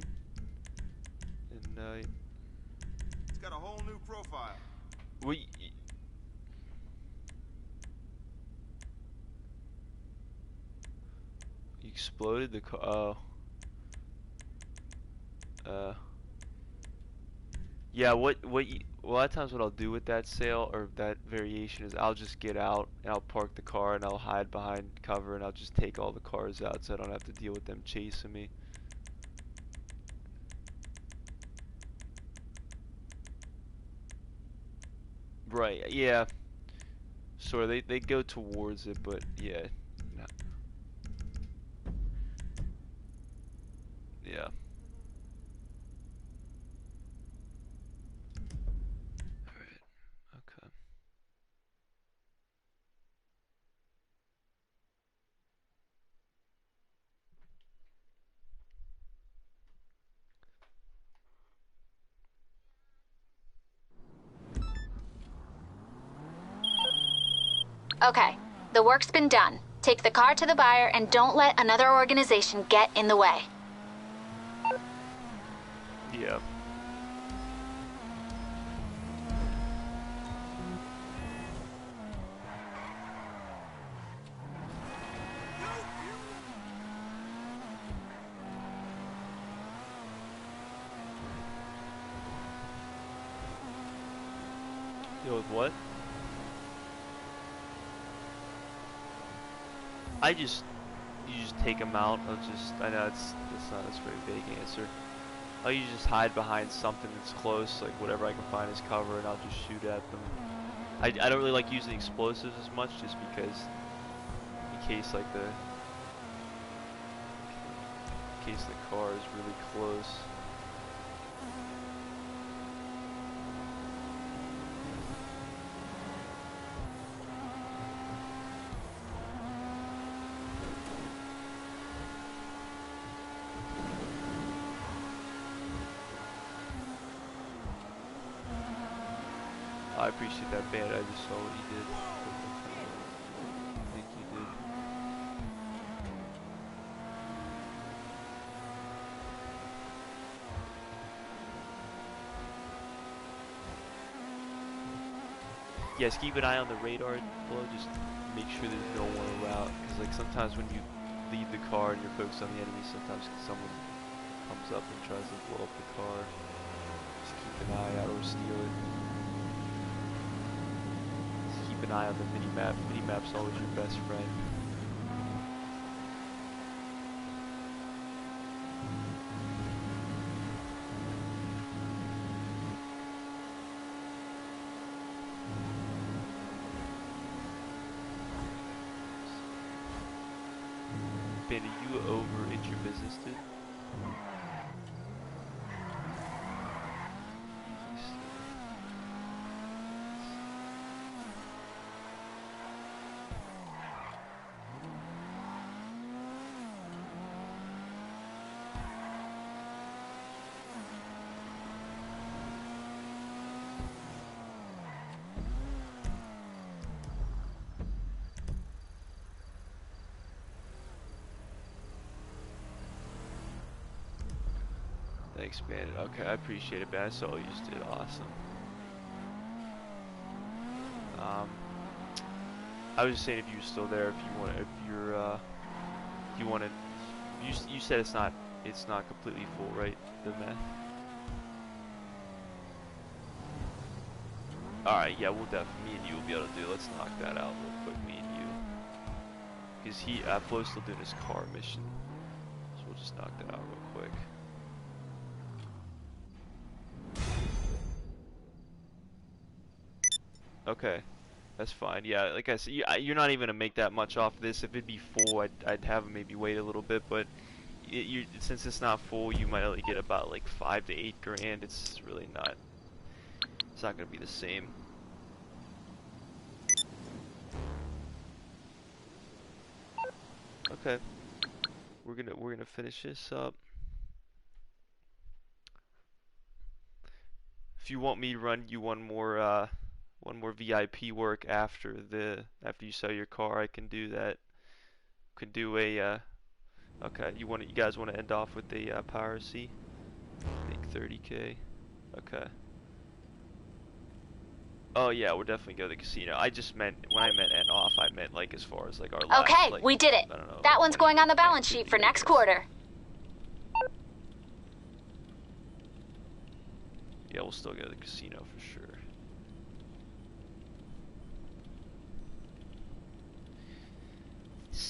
And, It's got a whole new profile. We. You exploded the car. Oh. Yeah, a lot of times what I'll do with that sale or that variation is I'll just get out and I'll park the car and I'll hide behind cover and I'll just take all the cars out so I don't have to deal with them chasing me. Right, yeah. Sort of, they go towards it, but yeah. Not, yeah. Alright, okay. Okay, the work's been done. Take the car to the buyer and don't let another organization get in the way. Yeah. Deal with what? You just take them out. I know it's not a very vague answer. You just hide behind something that's close, like whatever I can find as cover, and I'll just shoot at them. I don't really like using explosives as much, just because in case the car is really close. I appreciate that, Bandit. I just saw what he did. I think you did. Yes, keep an eye on the radar below. Just make sure there's no one around. Because like sometimes when you leave the car and you're focused on the enemy, sometimes someone comes up and tries to blow up the car. Just keep an eye out or steal it. Just keep an eye on the mini-map. Mini-map's always your best friend. Ben, are you over at your business, dude? Thanks, man. Okay, I appreciate it, man. I saw you just did awesome. I was just saying if you're still there, if you want to, you said it's not completely full, right? The meth. All right, yeah, we'll definitely, me and you will be able to do. Let's knock that out real quick, me and you, because Flo's still doing his car mission, so we'll just knock that out real quick. Okay, that's fine. Yeah, like I said, you're not even gonna make that much off this. If it'd be full, I'd have maybe wait a little bit. But since it's not full, you might only get about like 5 to 8 grand. It's really not. It's not gonna be the same. Okay, we're gonna finish this up. If you want me to run you one more VIP work after you sell your car, I can do that. Can do a okay. You guys want to end off with a power C? I think 30K. Okay. Oh yeah, we're definitely going to the casino. I just meant when I meant end off, I meant like as far as like our last. Okay, like, we did it. I don't know, that one's going on the balance sheet for next quarter. Yeah, we'll still go to the casino for sure.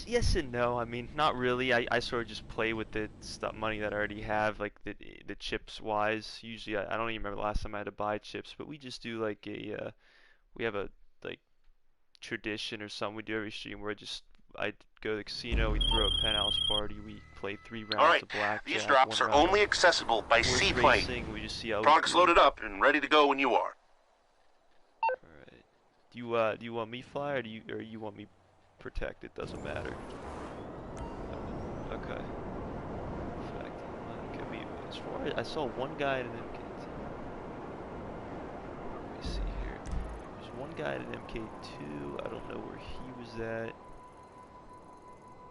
Yes and no. I mean, not really. I sort of just play with the money that I already have, like the chips wise. Usually, I don't even remember the last time I had to buy chips, but we just do like we have a like tradition or something we do every stream where I go to the casino, we throw a penthouse party, we play 3 rounds of blackjack. These drops are only accessible by seaplane. We just see how products loaded up and ready to go when you are. All right. Do you want me fly or you want me protect? It doesn't matter. Okay. As far as I saw one guy in an MK2. Let me see here. There's one guy in an MK2. I don't know where he was at.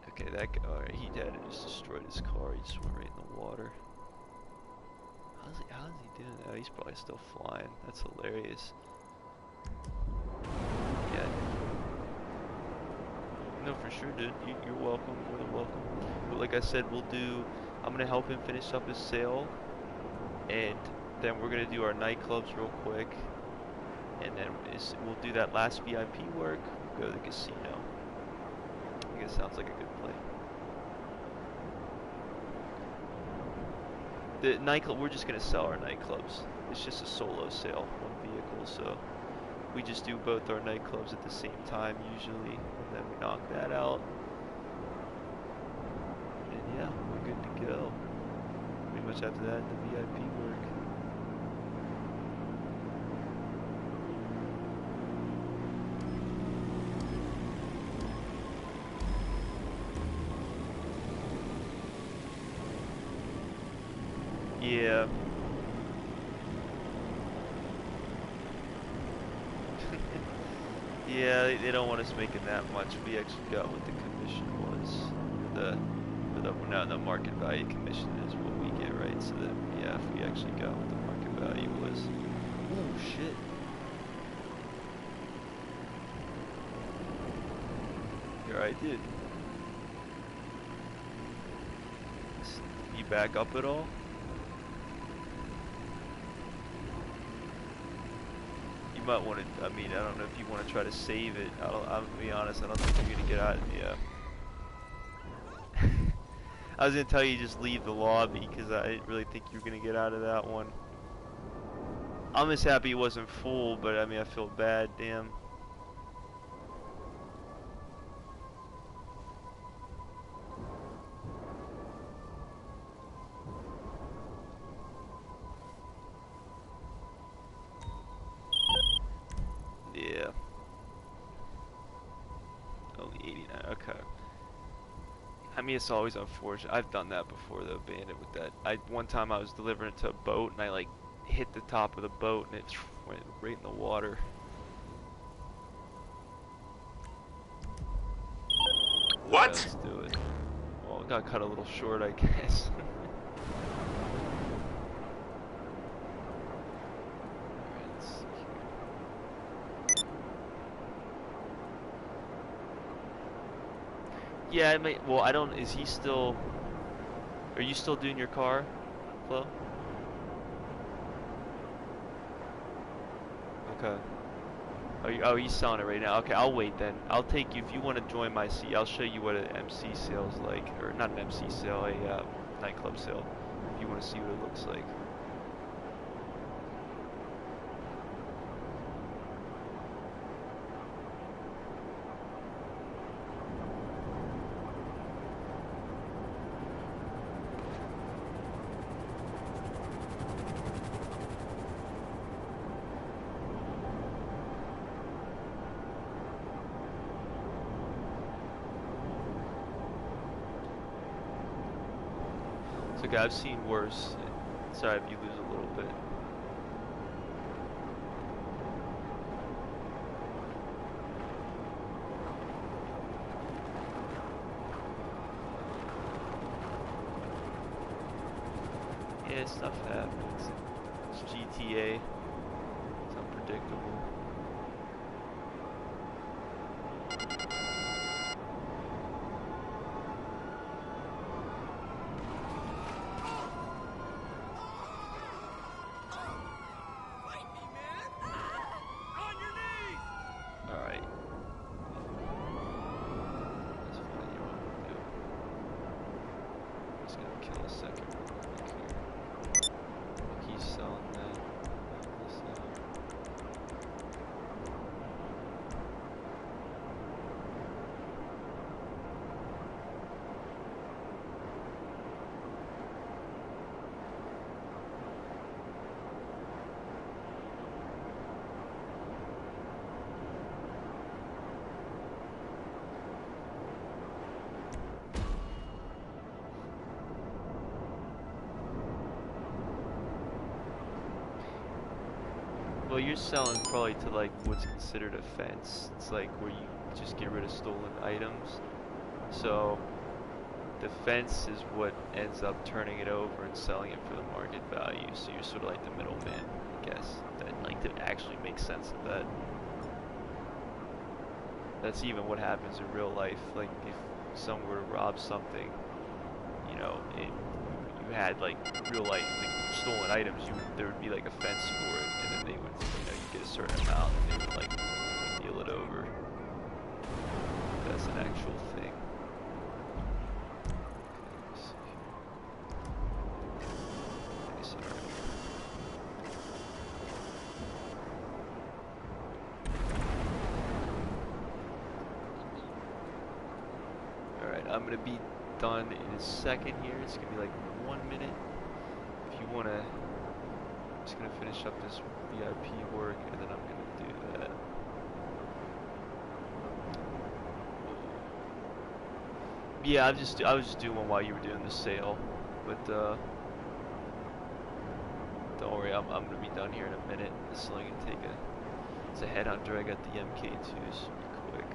Okay, that guy. Alright, he dead and just destroyed his car. He just went right in the water. How's he doing that? Oh, he's probably still flying. That's hilarious. Yeah. No, for sure, dude. You're welcome. More than welcome. But like I said, I'm gonna help him finish up his sale, and then we're gonna do our nightclubs real quick, and then we'll do that last VIP work. We'll go to the casino. I think it sounds like a good play. The nightclub, we're just gonna sell our nightclubs. It's just a solo sale, one vehicle, so we just do both our nightclubs at the same time usually, and then we knock that out. And yeah, we're good to go. Pretty much after that, the VIP work. Yeah. Yeah, they don't want us making that much. We actually got what the commission was. The market value commission is what we get, right? So that, yeah, if we actually got what the market value was. Oh shit. You're right, dude. back up at all? You might want to, I mean, I don't know if you want to try to save it. I'll be honest, I don't think you're going to get out of the, I was going to tell you just leave the lobby, because I didn't really think you were going to get out of that one. I'm just happy it wasn't full, but I mean, I feel bad, damn. Yeah. Only 89, okay. I mean, it's always unfortunate. I've done that before, though, Bandit, with that. One time I was delivering it to a boat, and I, like, hit the top of the boat, and it went right in the water. What? Yeah, let's do it. Well, it got cut a little short, I guess. Yeah, I may. Well, I don't. Is he still? Are you still doing your car, Flo? Okay. Oh, he's selling it right now. Okay, I'll wait then. I'll take you if you want to join my seat. I'll show you what an MC sale is like, or not an MC sale, a nightclub sale. If you want to see what it looks like. Okay, I've seen worse. Sorry if you lose a little bit. Yeah, stuff happens. It's GTA. It's unpredictable. Well, you're selling probably to like what's considered a fence. It's like where you just get rid of stolen items. So the fence is what ends up turning it over and selling it for the market value. So you're sort of like the middleman, I guess. That like to actually make sense of that. That's even what happens in real life. Like if someone were to rob something, you know, you had like real life like stolen items, there would be like a fence for it, and then they would, you know, you get a certain amount, and they would like deal it over. That's an actual thing. Okay, sorry. All right, I'm gonna be done in a second here. It's gonna be like 1 minute. If you wanna, I'm just gonna finish up this VIP work, and then I'm gonna do that. Yeah, I was just doing one while you were doing the sale, but don't worry, I'm gonna be done here in a minute. This is only gonna take it's a headhunter. I got the MK2s quick.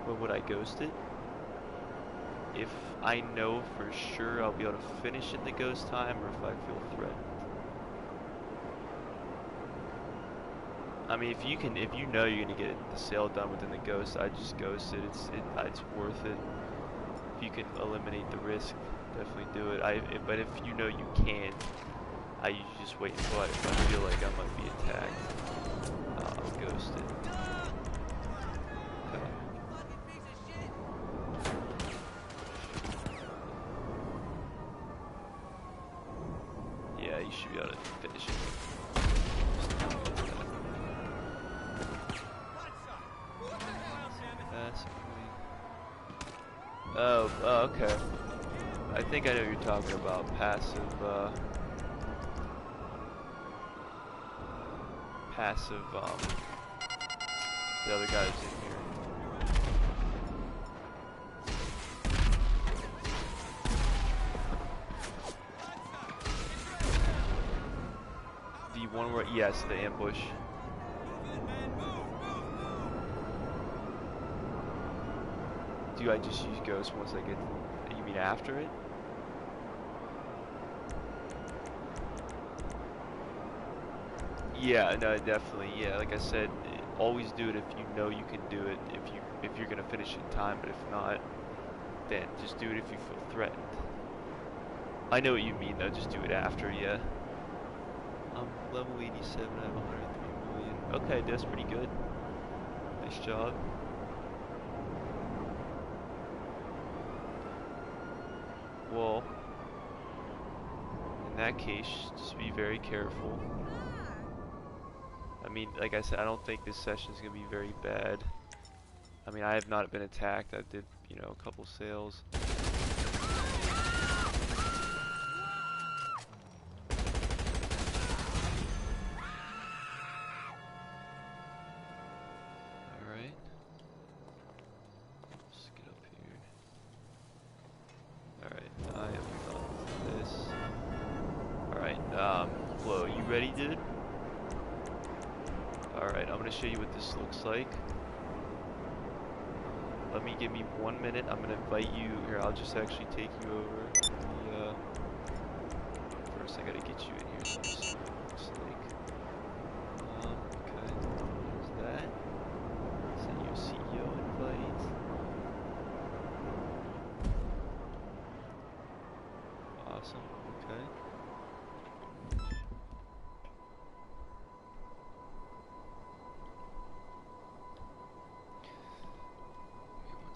When would I ghost it? If I know for sure I'll be able to finish in the ghost time, or if I feel threatened. I mean, if you know you're gonna get the sale done within the ghost, I just ghost it. It's worth it. If you can eliminate the risk, definitely do it. But if you know you can't, I usually just wait until I feel like I might be attacked. I'll ghost it. Okay. Yeah, you should be able to finish it. Oh, okay. I think I know what you're talking about. Passive, the other guy's in here. The one where, yes, the ambush. Do I just use ghost once I get to, you mean after it? Yeah, no, definitely. Yeah, like I said, always do it if you know you can do it. If you're gonna finish in time, but if not, then just do it if you feel threatened. I know what you mean though. Just do it after. Yeah. I'm level 87. I have 103 million. Okay, that's pretty good. Nice job. Well, in that case, just be very careful. I mean, like I said, I don't think this session is gonna be very bad. I mean, I have not been attacked. I did, you know, a couple sales. Alright. Let's get up here. Alright, I am done with this. Alright, Flo, you ready, dude? Alright, I'm gonna show you what this looks like. Give me 1 minute. I'm gonna invite you here. I'll just actually take you over. First, I gotta get you in here. So I'm just looks like. Okay. There's that. Send you a CEO invite. Awesome. Okay.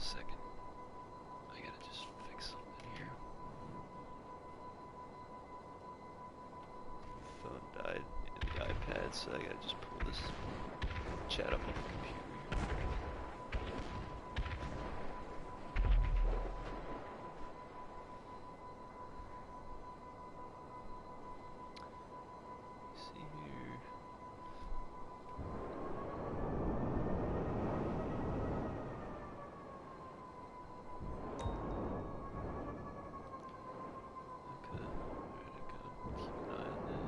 Second. I gotta just fix something here. Phone died in the iPad, so I gotta just pull this chat up on the computer. See here. Okay, ready to go. Keep an eye on that.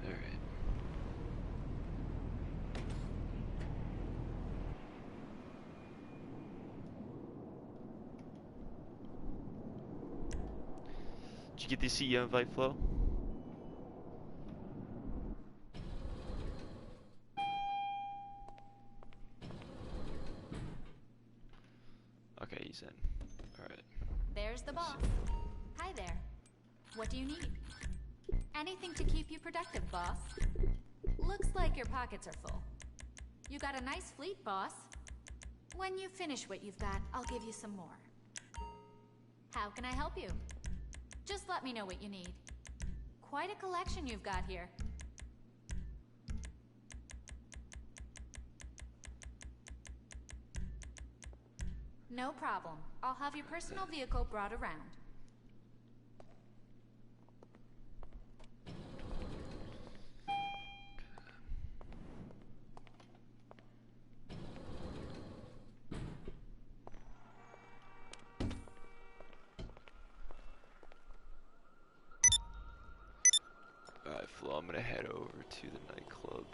Alright. Did you get the CEO invite, Flo? Okay, he's in. Alright. There's the boss. Hi there. What do you need? Anything to keep you productive, boss. Looks like your pockets are full. You got a nice fleet, boss. When you finish what you've got, I'll give you some more. How can I help you? Just let me know what you need. Quite a collection you've got here. No problem. I'll have your personal vehicle brought around. I'm gonna head over to the nightclub.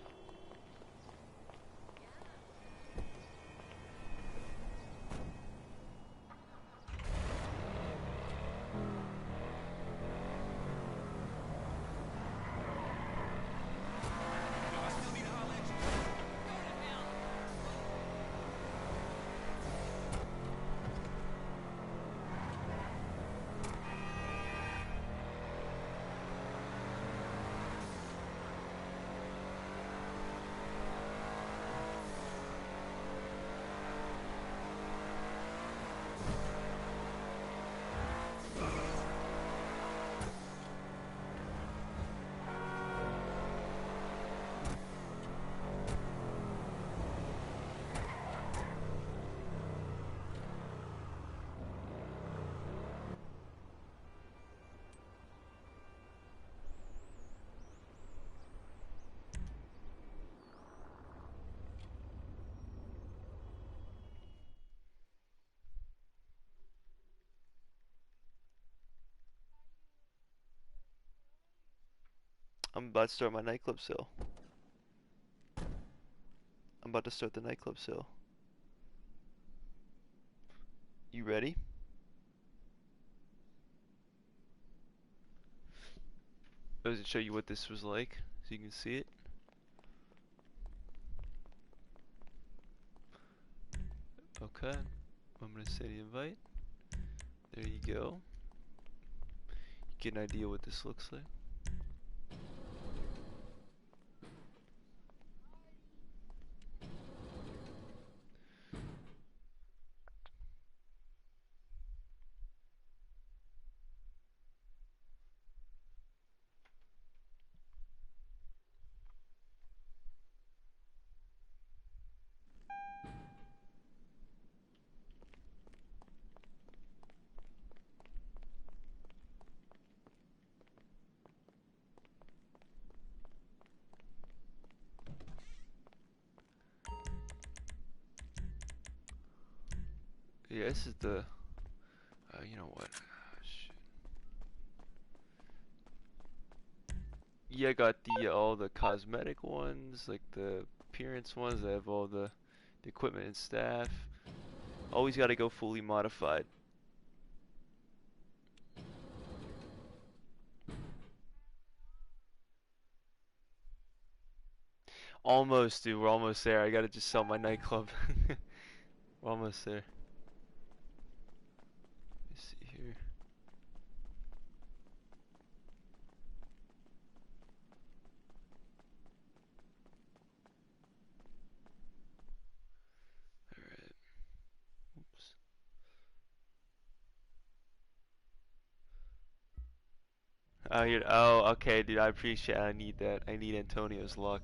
I'm about to start my nightclub sale. I'm about to start the nightclub sale. You ready? I was gonna show you what this was like, so you can see it. Okay, I'm gonna say the invite. There you go. Get an idea what this looks like. Yeah, this is the. You know what? Shit. Yeah, I got the all the cosmetic ones, like the appearance ones. I have all the equipment and staff. Always got to go fully modified. Almost, dude. We're almost there. I gotta just sell my nightclub. We're almost there. Let's see here. Alright. Oops. Oh, oh, okay, dude. I appreciate it. I need that. I need Antonio's luck.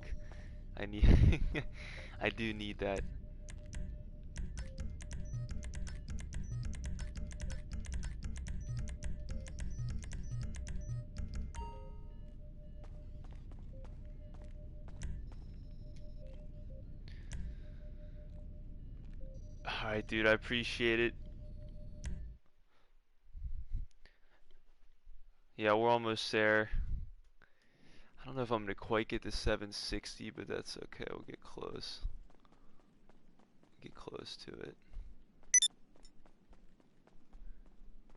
I need. I do need that. Alright, dude. I appreciate it. Yeah, we're almost there. I don't know if I'm gonna quite get to 760, but that's okay. We'll get close. Get close to it.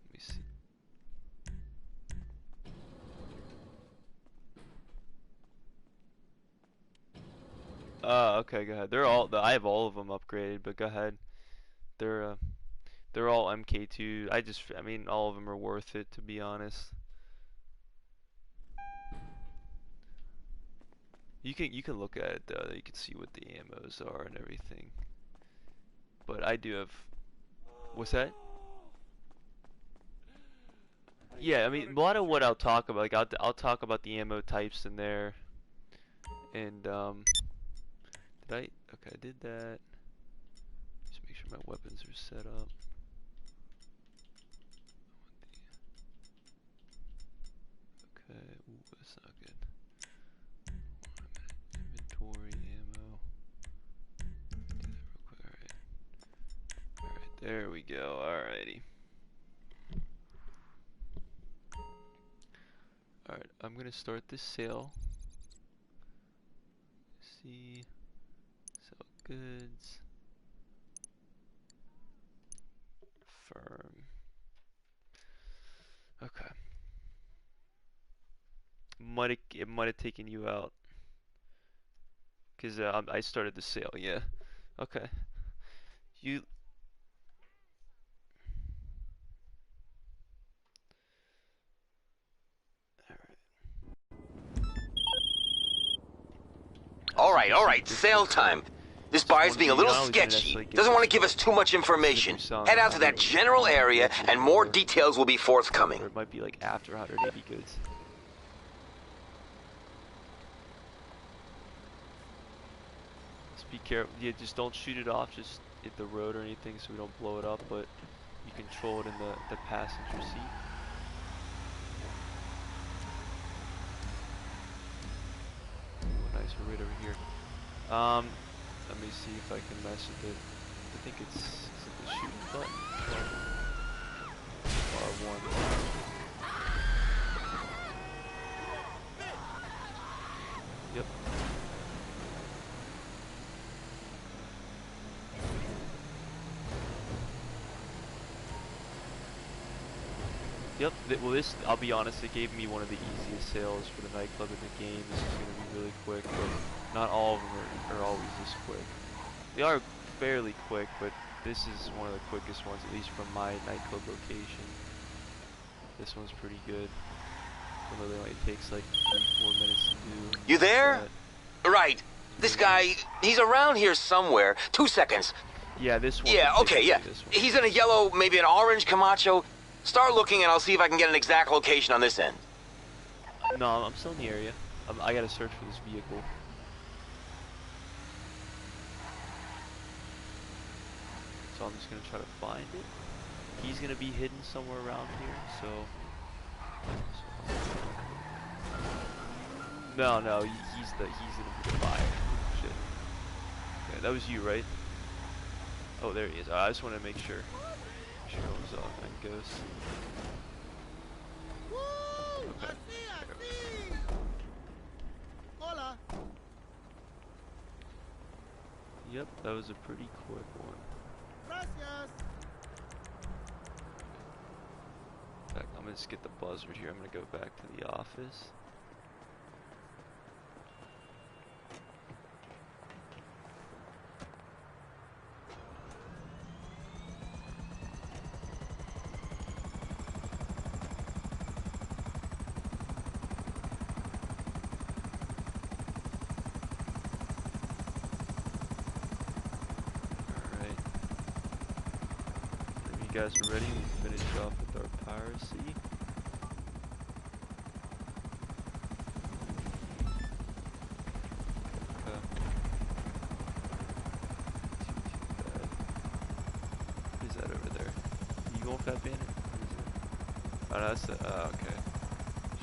Let me see. Okay, go ahead. They're all. I have all of them upgraded, but go ahead. They're all MK2. I mean, all of them are worth it, to be honest. You can look at it though. You can see what the ammos are and everything. But I do have. What's that? Yeah, I mean, a lot of what I'll talk about, like I'll talk about the ammo types in there, and did I? Okay, I did that. Just make sure my weapons are set up. Okay, ooh, that's not good. Inventory ammo. Do that real quick. Alright. Alright, there we go. Alrighty. Alright, I'm gonna start this sale. see. Sell goods. Firm. Okay. It might have taken you out. Because I started the sale, yeah. Okay. You... Alright. Alright, sale time. This buyer's being a little sketchy. Doesn't want to give us too much information. Head out to that general area and more details will be forthcoming. Or it might be like after 180 goods. Just be careful. Yeah, just don't shoot it off. Just hit the road or anything so we don't blow it up. But you control it in the passenger seat. Oh, nice. We're right over here. Let me see if I can mess with it. I think it's is it the shooting button? R1. Yep. Yep. Well, this, I'll be honest, it gave me one of the easiest sales for the nightclub in the game. This is going to be really quick, but not all of them are always this quick. They are fairly quick, but this is one of the quickest ones, at least from my nightclub location. This one's pretty good. It literally only takes like 3-4 minutes to do. You there? Right. This guy, he's around here somewhere. 2 seconds. Yeah, this one. Yeah, okay, yeah. He's in a yellow, maybe an orange Camacho. Start looking and I'll see if I can get an exact location on this end. No, I'm still in the area. I gotta search for this vehicle. So I'm just gonna try to find it. He's gonna be hidden somewhere around here, so... No, he's gonna be the buyer. Shit. Okay, that was you, right? Oh, there he is. I just want to make sure. Sure it was and goes. Okay. Hola. Yep, that was a pretty quick one. Gracias. In fact, I'm gonna just get the buzzard here. I'm gonna go back to the office. You guys are ready, we finish off with our piracy. Okay. What is that over there? You going for that bandit? What is it? Oh, no, that's the, okay.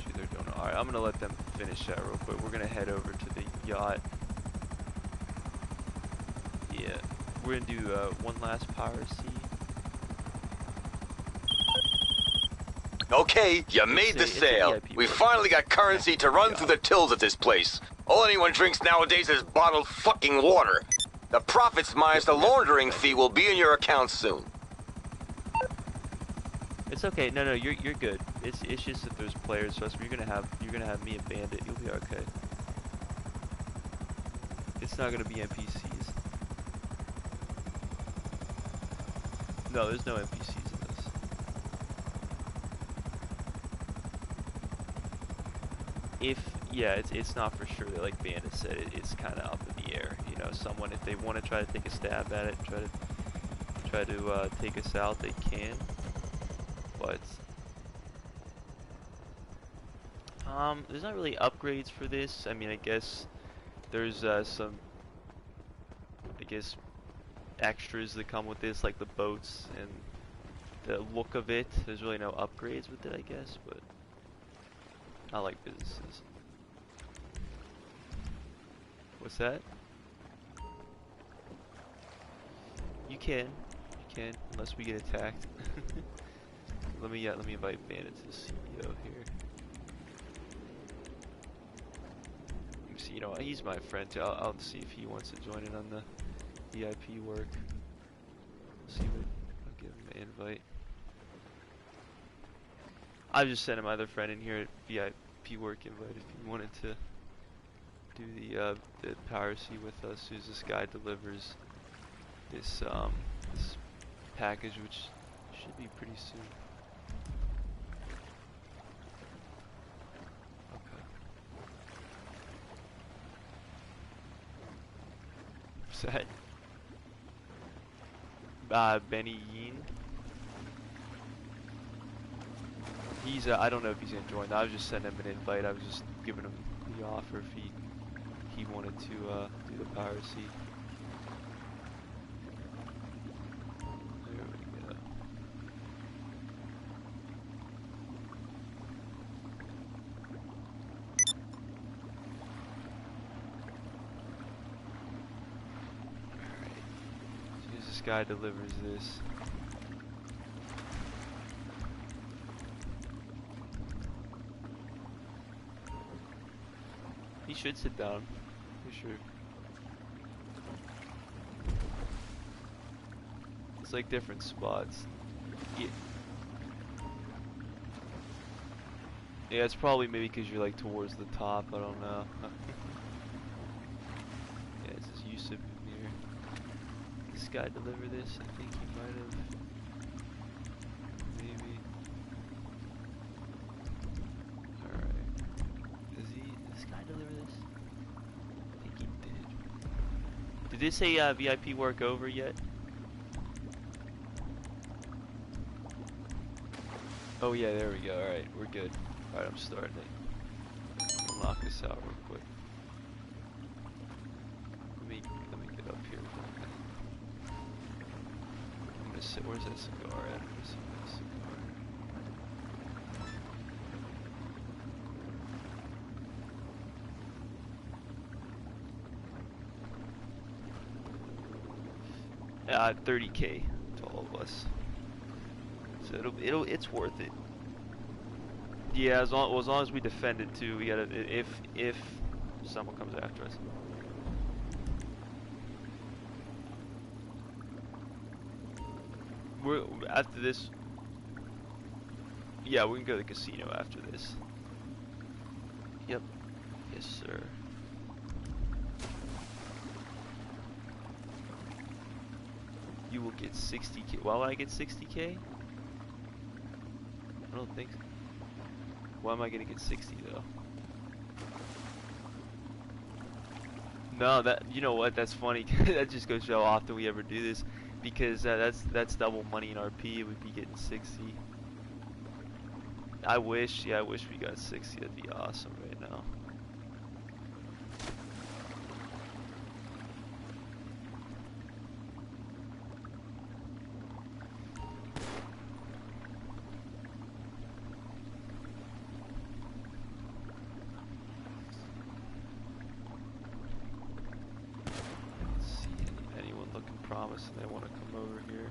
Shoot, they're doing it. Alright, I'm gonna let them finish that real quick. We're gonna head over to the yacht. Yeah, we're gonna do one last piracy. Okay, you made the sale. We finally got currency to run through the tills at this place. All anyone drinks nowadays is bottled fucking water. The profits minus the laundering fee will be in your account soon. It's okay. No, you're good. It's just that there's players. Trust me, you're gonna have me and Bandit. You'll be okay. It's not gonna be NPCs. No, there's no NPCs. It's not for sure. Like Bandit said, it's kind of up in the air. You know, someone, if they want to try to take a stab at it, try to take us out, they can. But there's not really upgrades for this. I mean, I guess there's some, extras that come with this, like the boats and the look of it. There's really no upgrades with it, I guess, but I like businesses. What's that? You can, unless we get attacked. let me invite Bandit to the CEO here. Let me see you know, he's my friend too. I'll see if he wants to join in on the VIP work. See what, I'll give him an invite. I just sent my other friend in here at VIP work invite if he wanted to do the piracy with us. Who's this guy delivers this this package, which should be pretty soon. What's that? Benny Yeen. He's I don't know if he's gonna join. I was just sending him an invite. I was just giving him the offer if he wanted to do the piracy. There we go. This guy delivers this. He should sit down, for sure. It's like different spots. Yeah, it's probably maybe because you're like towards the top, I don't know. Yeah, it's just Yusuf in here. This guy deliver this? I think he might have. Maybe. Alright. Does this guy deliver this? I think he did. Did this say VIP work over yet? Oh yeah, there we go. Alright, we're good. Alright, I'm starting it. We'll knock this out real quick. Let me get up here for a minute. I'm gonna sit. Where's that cigar at? I'm gonna sit that cigar. $30K to all of us. So it's worth it. Yeah, as long as we defend it too, we gotta if someone comes after us. We're after this. Yeah, we can go to the casino after this. Yep. Yes, sir. You will get 60K. Why would I get 60K? I don't think so. Why am I gonna get 60 though? No, you know what? That's funny. That just goes to show how often we ever do this, because that's double money in RP. We'd be getting 60. I wish we got 60. That'd be awesome right now. Promising they want to come over here.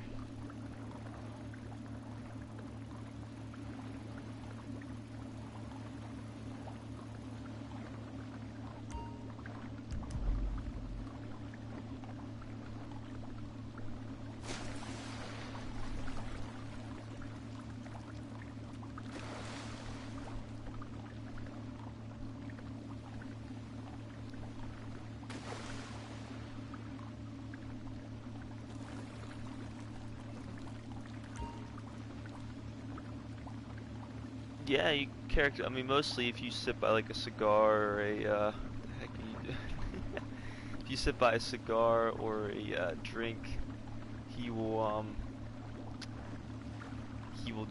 Yeah, you character. I mean, mostly if you sit by like a cigar or a what the heck do you do? If you sit by a cigar or a drink, he will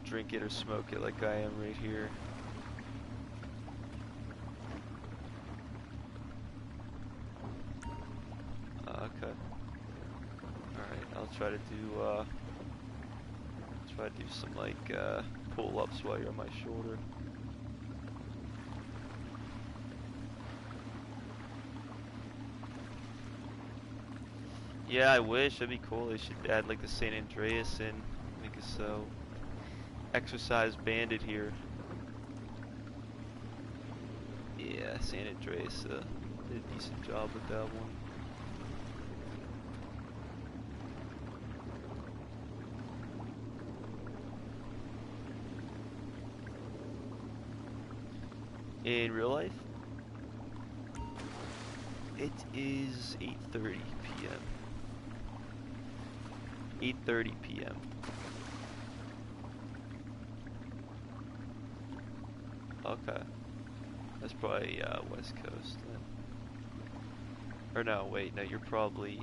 drink it or smoke it like I am right here. Okay. All right, I'll try to do some like pull-ups while you're on my shoulder. Yeah, I wish. That'd be cool. They should add like the San Andreas in. Make us so exercise banded here. Yeah, San Andreas. did a decent job with that one. In real life, it is 8:30 p.m. 8:30 p.m. Okay, that's probably West Coast then. Or no, wait, no, you're probably.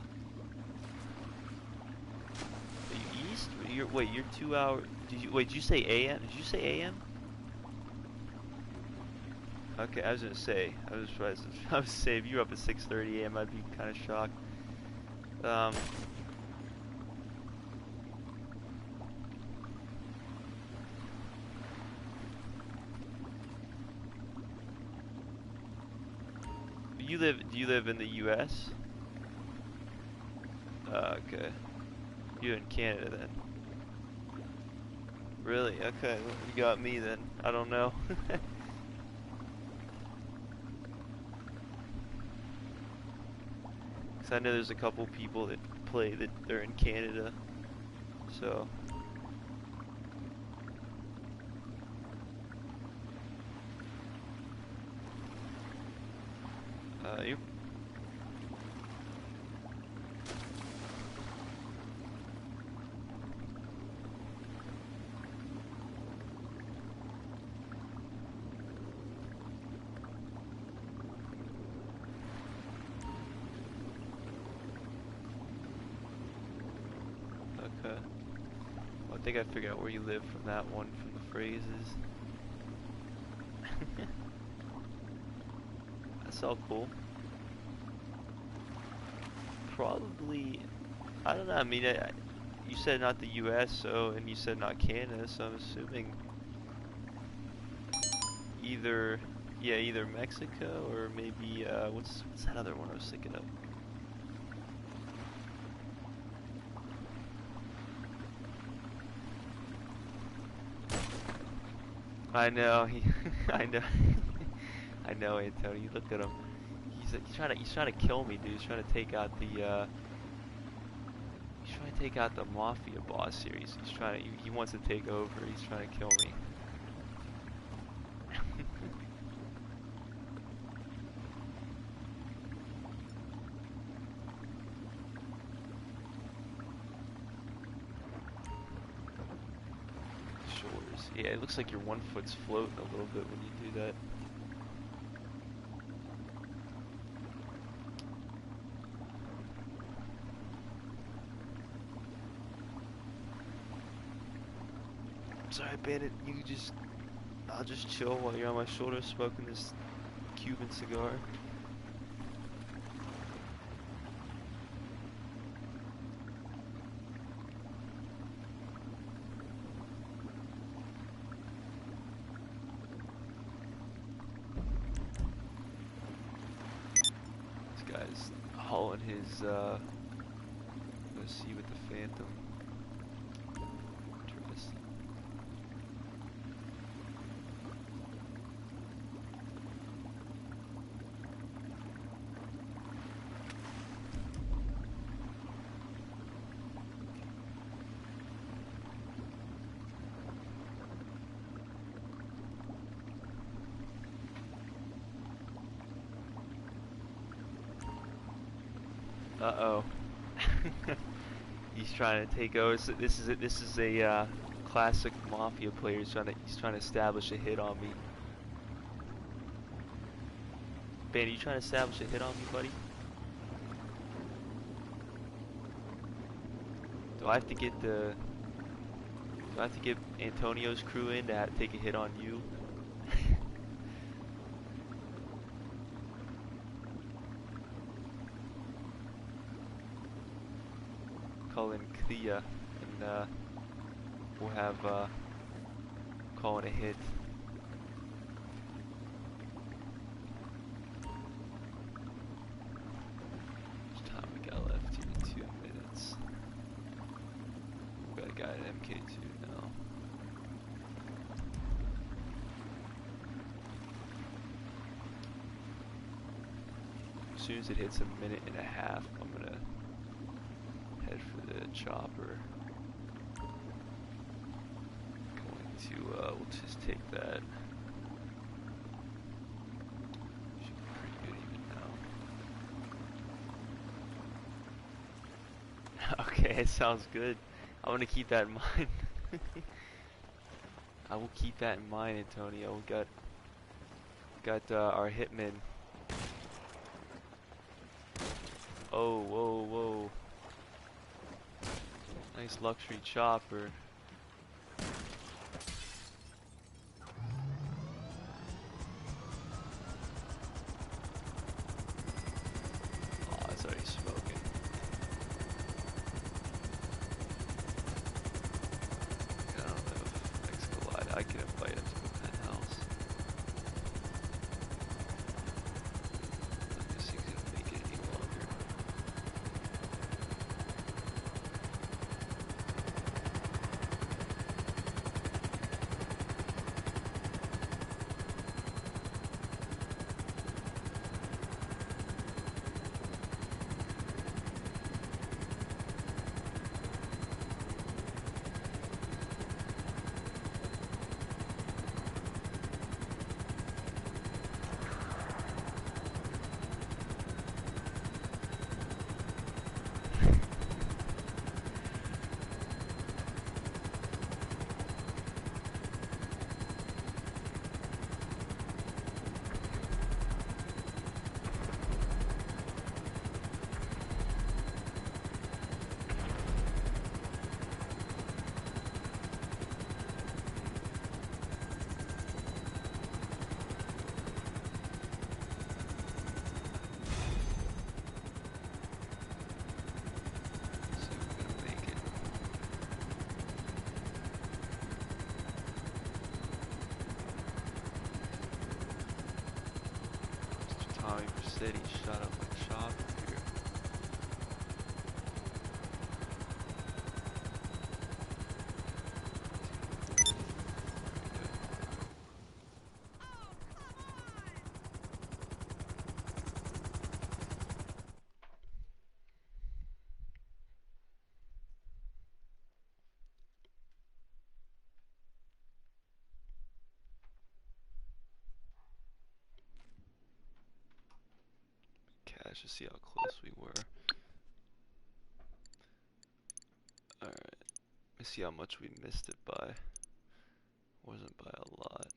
Are you east? Wait, you're 2 hours. Did you say AM? Did you say AM? Okay, I was gonna say, I was say if you're up at 6:30 AM, I'd be kind of shocked. Do you live in the U.S.? Okay. You're in Canada then. Really? Okay, well, you got me then. I don't know. Cause I know there's a couple people that play that they're in Canada, so. You. Okay. Well, I think I figured out where you live from that one, from the phrases. That's all cool. Probably, I don't know, I mean, you said not the US, so, and you said not Canada, so I'm assuming either, yeah, either Mexico or maybe, what's that other one I was thinking of? I know, I know, I know, Antonio, you look at him. He's trying to kill me, dude. He's trying to take out the, he's trying to take out the mafia boss here. He wants to take over. He's trying to kill me. Shoulders. Yeah, it looks like your one foot's floating a little bit when you do that. Sorry, Bandit, I'll just chill while you're on my shoulder smoking this Cuban cigar. This guy's hauling his, let's see with the Phantom. Uh-oh. He's trying to take over. So this is a classic mafia player. He's trying to establish a hit on me. Ben, are you trying to establish a hit on me, buddy? Do I have to get Antonio's crew in to take a hit on you? Call in Thea, and we'll have call in a hit. How much time we got left here? 2 minutes. We got a guy at MK2 now. soon as it hits 1.5 minutes, I'm gonna head for the chopper. Going to, we'll just take that. Should be pretty good even now. Okay, it sounds good. I'm gonna keep that in mind. I will keep that in mind, Antonio. We got our hitman. Oh, whoa, whoa. Nice luxury chopper. Oh, it's already smoking. I don't know if X Collide, I can invite him to the penthouse. I'm just think he'll make it any longer. Said he shot up my shop here. Cash to see how close we were. Alright. Let's see how much we missed it by. Wasn't by a lot.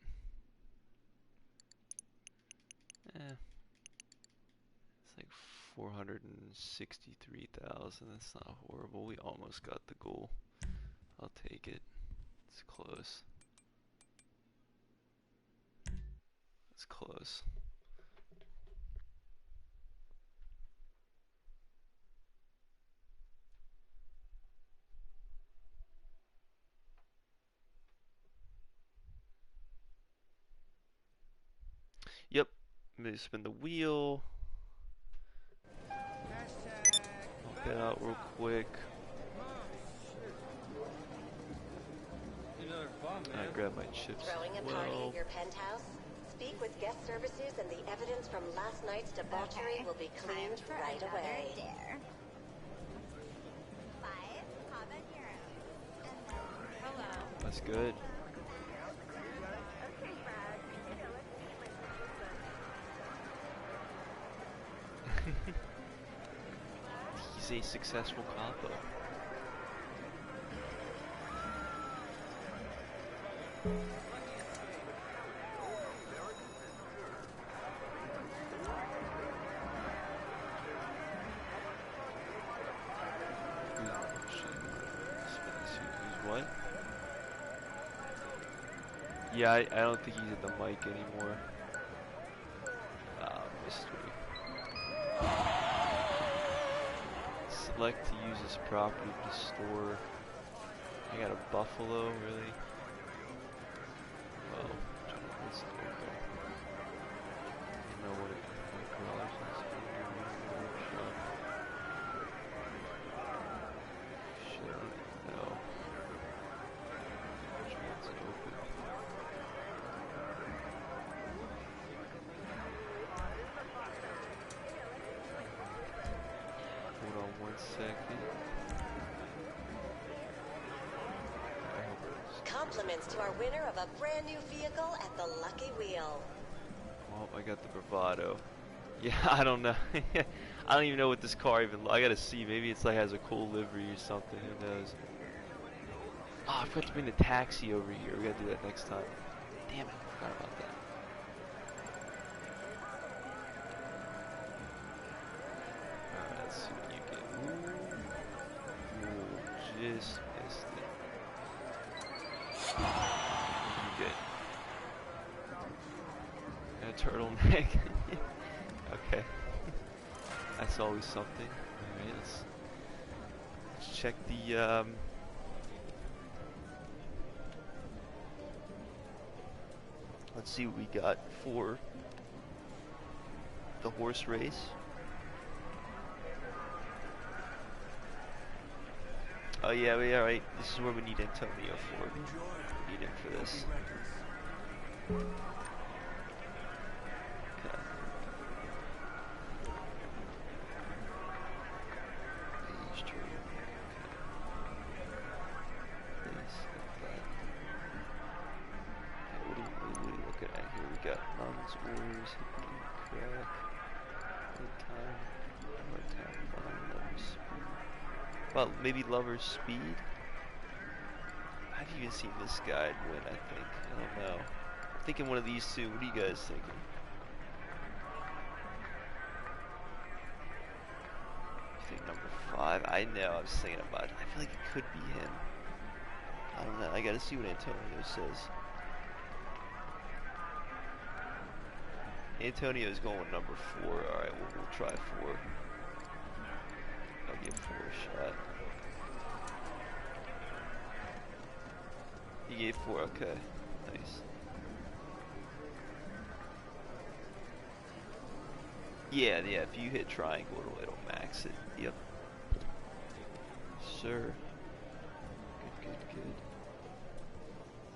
It's like 463,000. That's not horrible. We almost got the goal. I'll take it. It's close. It's close. Yep. I'm gonna spin the wheel. I'll get out real quick. I grab my chips. Throwing a party at your penthouse? Speak with guest services and the evidence from last night's debauchery will be cleaned right away. That's good. He's a successful capo. What? Yeah, I don't think he's at the mic anymore. Mystery. Select to use this property to store. I got a buffalo, really? Well, let's do it though. You know what it garage is. Workshop. Shit, I don't even know. Which one's open? compliments to our winner of a brand new vehicle at the Lucky Wheel. Well, I got the bravado. Yeah, I don't know. I don't even know what this car even. I gotta see. Maybe it's like has a cool livery or something. Who knows? Oh, I forgot to bring the taxi over here. We gotta do that next time. Damn it! I forgot about that. Alright, let's see what you get. Ooh, just missed it. You good? A turtleneck. Okay. That's always something. Alright, let's check the let's see what we got for the horse race. Oh yeah, right. This is where we need Antonio for. We need him for this. Okay. What are you looking at here? We got Nuns, Warriors, Hippie, Crack, Good Time, Hard Time, Fun, Lover's Speed. Well, maybe Lover's Speed? I've even seen this guy win, I think. I don't know. I'm thinking one of these two. What are you guys thinking? I think number 5. I know, I was thinking about it. I feel like it could be him. I don't know. I gotta see what Antonio says. Antonio's going with number 4. Alright, we'll try 4. I'll give 4 a shot. He gave 4, okay. Nice. Yeah, if you hit triangle, it'll max it. Yep. Sir. Good.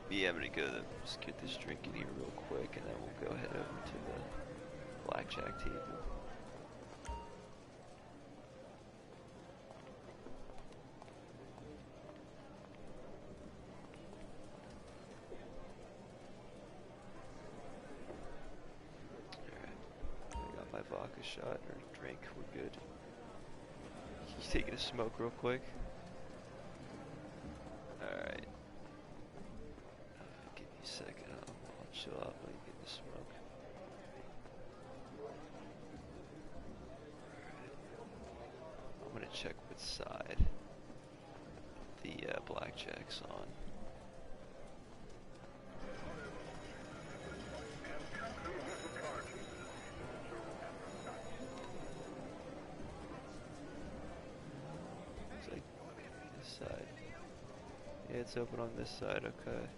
Yeah, I'm gonna just get this drink in here real quick, and then we'll go head over to the blackjack table. My vodka shot or drink, we're good. He's taking a smoke real quick. Alright. Give me a second, I'll chill out while you get the smoke. Alright. I'm gonna check what side the blackjack's on. Side. Yeah, it's open on this side, okay.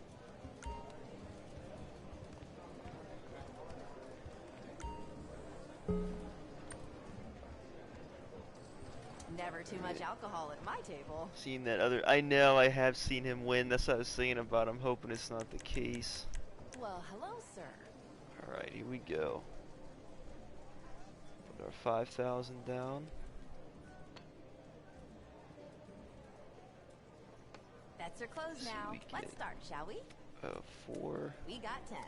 Never too much alcohol at my table. Seen that other, I know, I have seen him win. That's what I was thinking about. I'm hoping it's not the case. Well, hello, sir. Alright, here we go. Put our 5,000 down. Bets are closed now. Let's start, shall we? 4. We got 10.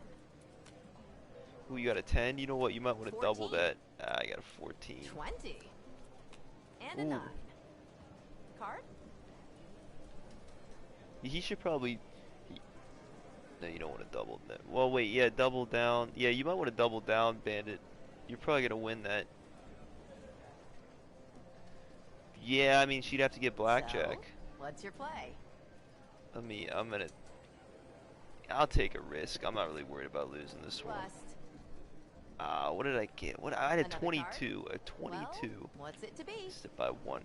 Ooh, you got a 10? You know what? You might want to 14. double that. I got a 14. 20. And Ooh. a 9. Card? He should probably... No, you don't want to double that. Well, wait, yeah, double down. Yeah, you might want to double down, Bandit. You're probably going to win that. Yeah, I mean, she'd have to get blackjack. So, what's your play? I'll take a risk. I'm not really worried about losing this one. What did I get? I had a 22. A 22. Well, what's it to be? Stood by 1.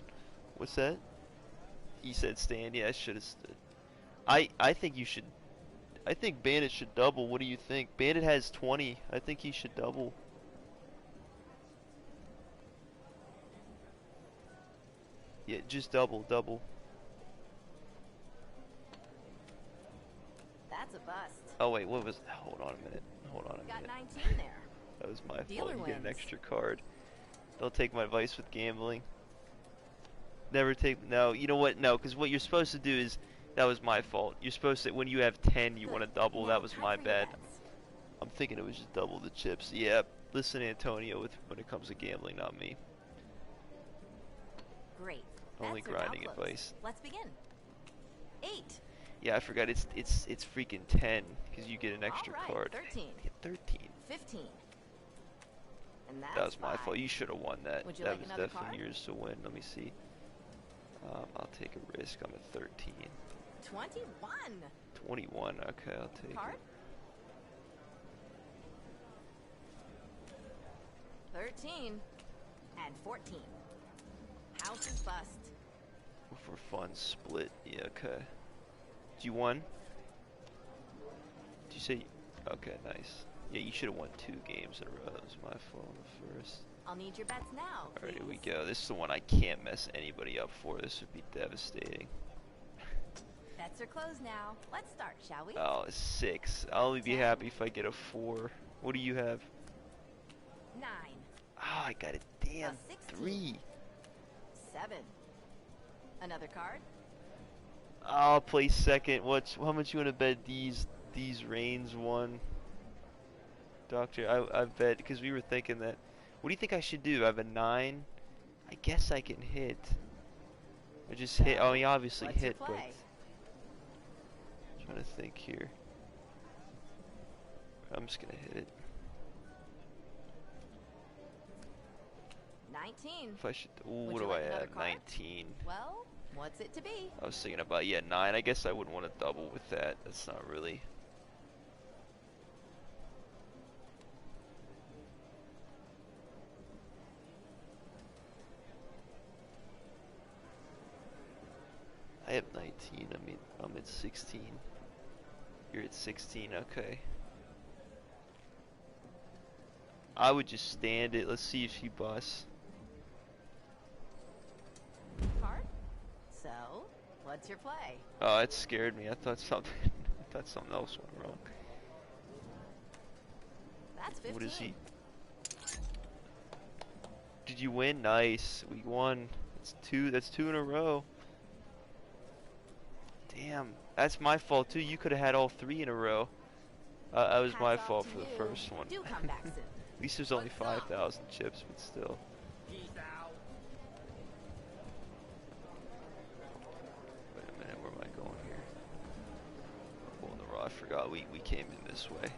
What's that? He said stand. Yeah, I should have stood. I think you should. I think Bandit should double. What do you think? Bandit has 20. I think he should double. Yeah, just double. That's a bust. Oh wait, what was? Hold on a minute. Got 19 there. That was my Dealer fault. You get an wins. extra card. Don't take my advice with gambling. Never take. No, you know what? No, because what you're supposed to do is That was my fault. You're supposed to, when you have 10, you want to double. That was my bad. I'm thinking it was just double the chips. Yeah, listen to Antonio when it comes to gambling, not me. Great. Only grinding advice. Let's begin. 8. Yeah, I forgot. It's freaking 10 because you get an extra card. 13. You get 13. 15. And that's that was my 5. fault. You should have won that. Would you That like was another definitely card? yours to win. Let me see. I'll take a risk. I'm at 13. 21. 21. Okay, I'll take Card? it. 13. And 14. House is bust. For fun, split. Yeah, okay. You won? Did you say? Okay, nice. Yeah, you should have won 2 games in a row. That was my fault on the first. I'll need your bets now. Alright, here we go. This is the one I can't mess anybody up for. This would be devastating. Bets are closed now. Let's start, shall we? Oh, a 6. I'll only be happy if I get a 4. What do you have? 9. Ah, I got a damn A 16. 3. 7. Another card? I'll play second. How much you want to bet these reigns won? Doctor, I bet, because we were thinking that. What do you think I should do? I have a 9. I guess I can hit. I just hit. Oh, he obviously What's your hit, but. play? I'm trying to think here. I'm just gonna hit it. 19. If I should. Ooh, Would what you do I like another have? card? 19. Well, what's it to be? I was thinking about, yeah, 9. I guess I wouldn't want to double with that. That's not really. I have 19. I mean, I'm at 16. You're at 16. Okay. I would just stand it. Let's see if she busts. Card? So, what's your play? Oh, it scared me. I thought something. I thought something else went wrong. That's 15. What is he? Did you win? Nice. We won. That's 2. That's 2 in a row. Damn. That's my fault too. You could have had all 3 in a row. That was my fault for the first one. Do come back soon. At least there's only 5,000 chips, but still. Peace out. Wait a minute, where am I going here? Oh, in the raw. I forgot we came in this way.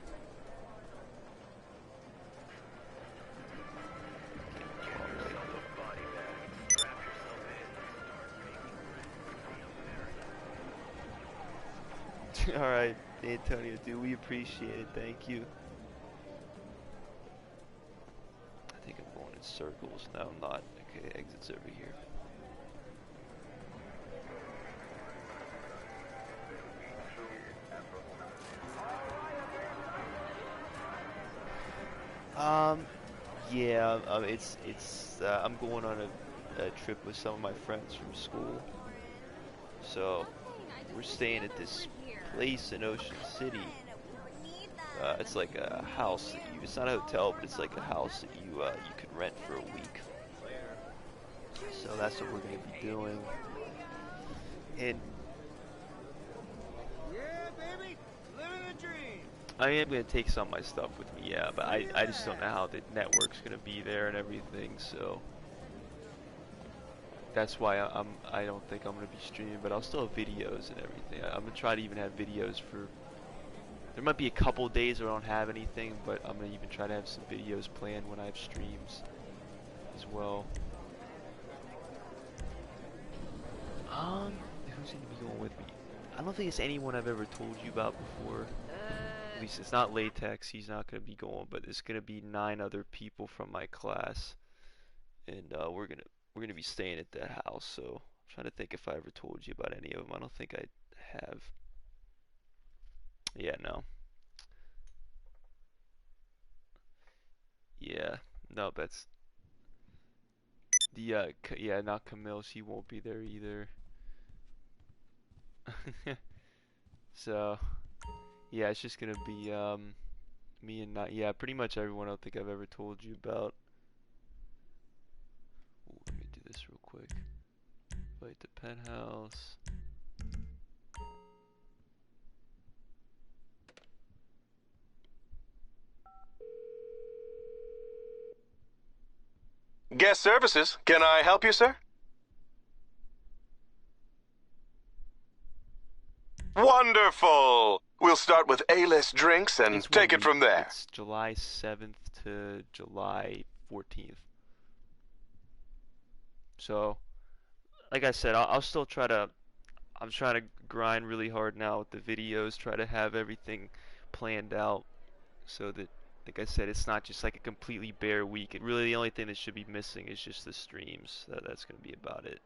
Alright, Antonio, dude, we appreciate it. Thank you. I think I'm going in circles. No, I'm not. Okay, exit's over here. Yeah, I'm going on a trip with some of my friends from school. So, we're staying at this place in Ocean City. It's like a house that it's not a hotel, but it's like a house that you could rent for a week. So that's what we're gonna be doing. And Yeah, baby, living a dream. I am gonna take some of my stuff with me, yeah, but I just don't know how the network's gonna be there and everything, so that's why I don't think I'm gonna be streaming, but I'll still have videos and everything. I'm gonna try to even have videos for. There might be a couple days where I don't have anything, but I'm gonna even try to have some videos planned when I have streams as well. Who's gonna be going with me? I don't think it's anyone I've ever told you about before. At least it's not Latex. He's not gonna be going, but it's gonna be 9 other people from my class, and we're gonna be staying at that house. So I'm trying to think if I ever told you about any of them. I don't think I have. Yeah, no. Yeah, no, that's the yeah, not Camille. She won't be there either. So yeah, it's just gonna be me and not yeah, pretty much everyone I don't think I've ever told you about. Ooh, let me do this real quick. Invite the penthouse. Guest services. Can I help you, sir? Wonderful! We'll start with A-list drinks and take it from there. It's July 7th to July 14th. So, like I said, I'll still try to... I'm trying to grind really hard now with the videos, try to have everything planned out so that, like I said, it's not just like a completely bare week. Really, the only thing that should be missing is just the streams. That's going to be about it.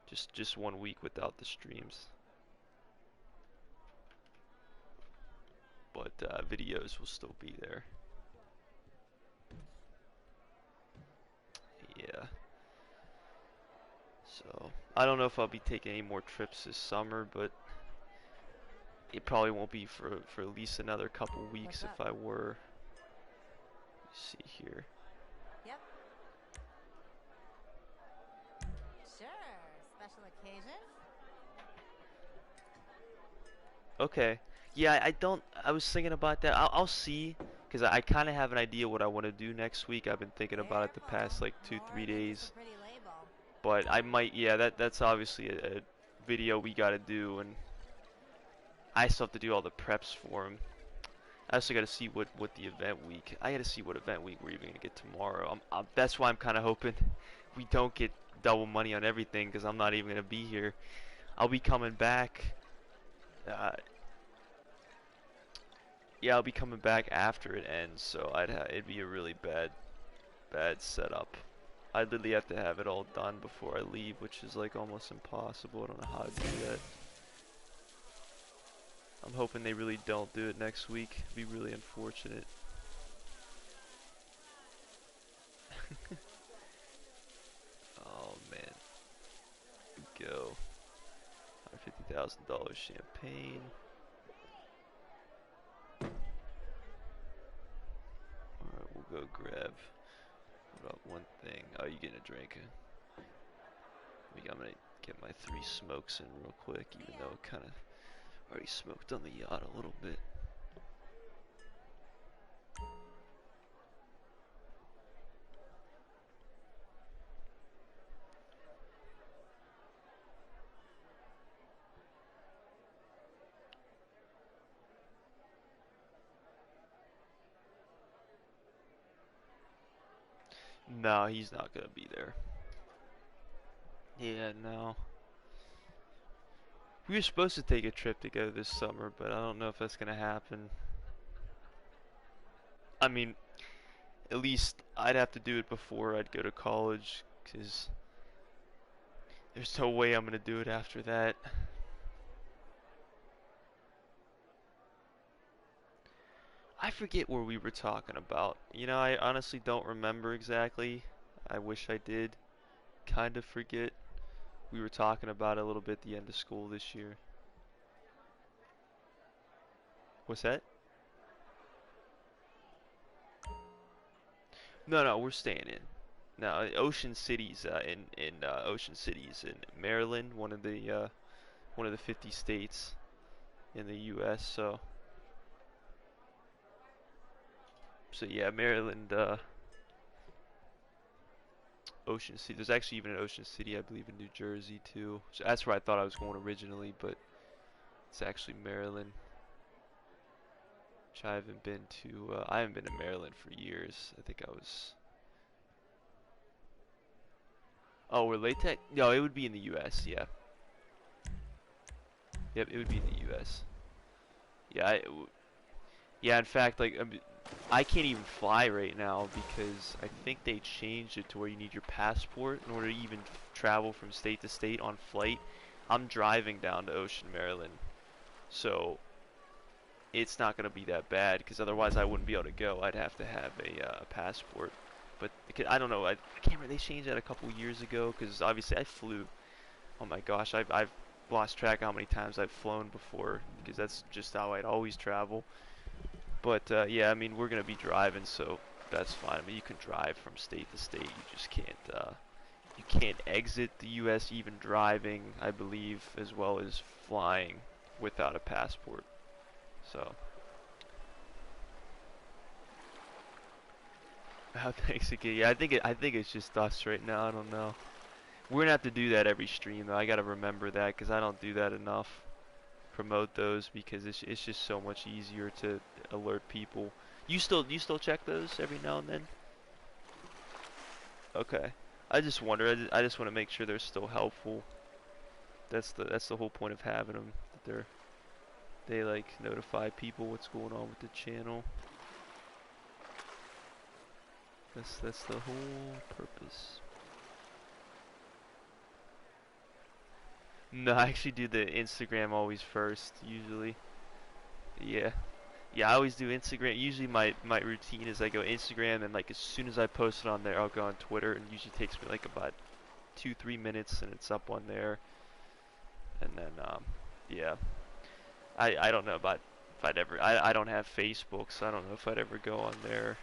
Just 1 week without the streams. But videos will still be there. Yeah. So, I don't know if I'll be taking any more trips this summer, but it probably won't be for at least another couple weeks if I were. Let's see here. Yep. Sure. Special occasion? Okay. Yeah, I was thinking about that. I'll see, because I kind of have an idea what I want to do next week. I've been thinking about it the past like 2-3 days. But I might, yeah, that's obviously a video we got to do, and I still have to do all the preps for him. I also got to see what the event week. I got to see what event week we're even gonna get tomorrow. That's why I'm kind of hoping we don't get double money on everything, because I'm not even gonna be here. I'll be coming back. Yeah, I'll be coming back after it ends, so it'd be a really bad setup. I'd literally have to have it all done before I leave, which is like almost impossible. I don't know how to do that. I'm hoping they really don't do it next week. It'd be really unfortunate. Oh man. Here we go. $150,000 champagne. Alright, we'll go grab about one thing. Oh, you getting a drink? I'm gonna get my 3 smokes in real quick, even though it kind of already smoked on the yacht a little bit. No, he's not gonna be there. Yeah, no. We were supposed to take a trip together this summer, but I don't know if that's gonna happen. I mean, at least I'd have to do it before I'd go to college, because there's no way I'm gonna do it after that. I forget where we were talking about. You know, I honestly don't remember exactly. I wish I did. Kind of forget. We were talking about it a little bit at the end of school this year. What's that? No, we're staying in. No, Ocean City's in Ocean City's in Maryland, one of the 50 states in the U.S. So yeah, Maryland, Ocean City. There's actually even an Ocean City, I believe, in New Jersey too. So that's where I thought I was going originally, but it's actually Maryland. Which I haven't been to. I haven't been to Maryland for years. I think I was. Oh, we're late tech? No, it would be in the U.S. Yeah. Yep, it would be in the U.S. Yeah, yeah. In fact, like, I can't even fly right now because I think they changed it to where you need your passport in order to even travel from state to state on flight. I'm driving down to Ocean, Maryland, so it's not going to be that bad, because otherwise I wouldn't be able to go. I'd have to have a passport. But I don't know. I can't remember. They changed that a couple years ago, because obviously I flew. Oh my gosh, I've lost track of how many times I've flown before, because that's just how I'd always travel. But yeah, I mean, we're going to be driving, so that's fine. I mean, you can drive from state to state. You just can't exit the U.S. even driving, I believe, as well as flying without a passport. So Thanks again. Yeah, I think it's just us right now. I don't know. We're gonna have to do that every stream though. I gotta remember that because I don't do that enough. Promote those because it's just so much easier to alert people. You still check those every now and then? Okay. I just wonder. I just want to make sure they're still helpful. That's the whole point of having them. That they like notify people what's going on with the channel. That's the whole purpose. No, I actually do the Instagram always first, usually. Yeah. Yeah, I always do Instagram. Usually my routine is I go Instagram and like as soon as I post it on there, I'll go on Twitter and usually takes me like about 2-3 minutes and it's up on there. And then yeah. I don't know about if I'd ever I don't have Facebook, so I don't know if I'd ever go on there.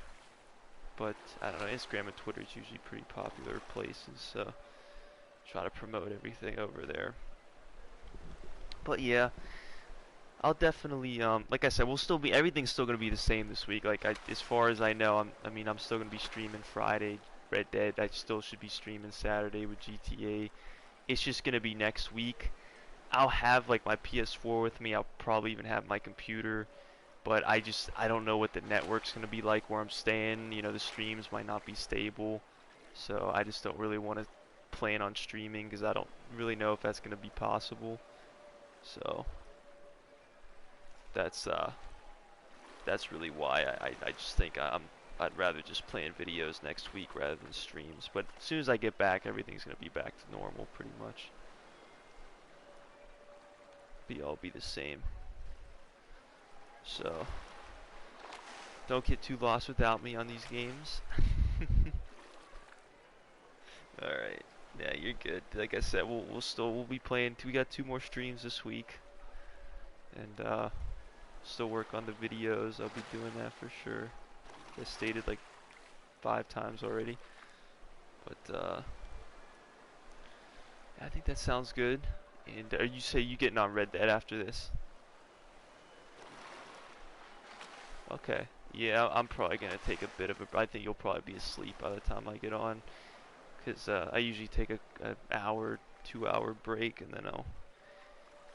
But I don't know, Instagram and Twitter is usually pretty popular places, so try to promote everything over there. But yeah, I'll definitely like I said, everything's still gonna be the same this week. Like as far as I know, I'm still gonna be streaming Friday Red Dead. I still should be streaming Saturday with GTA. It's just gonna be next week. I'll have like my PS4 with me. I'll probably even have my computer, but I don't know what the network's gonna be like where I'm staying. You know, the streams might not be stable, so I just don't really want to plan on streaming because I don't really know if that's gonna be possible. So that's really why I just think I'd rather just plan videos next week rather than streams. But as soon as I get back, everything's gonna be back to normal pretty much. All be the same. So don't get too lost without me on these games. All right. Yeah, you're good. Like I said, we'll be playing. We got 2 more streams this week, and still work on the videos. I'll be doing that for sure. I stated like 5 times already, but I think that sounds good. And you say you getting on Red Dead after this? Okay. Yeah, I'm probably gonna take a bit of a. I think you'll probably be asleep by the time I get on, cause I usually take a hour, 2-hour break, and then I'll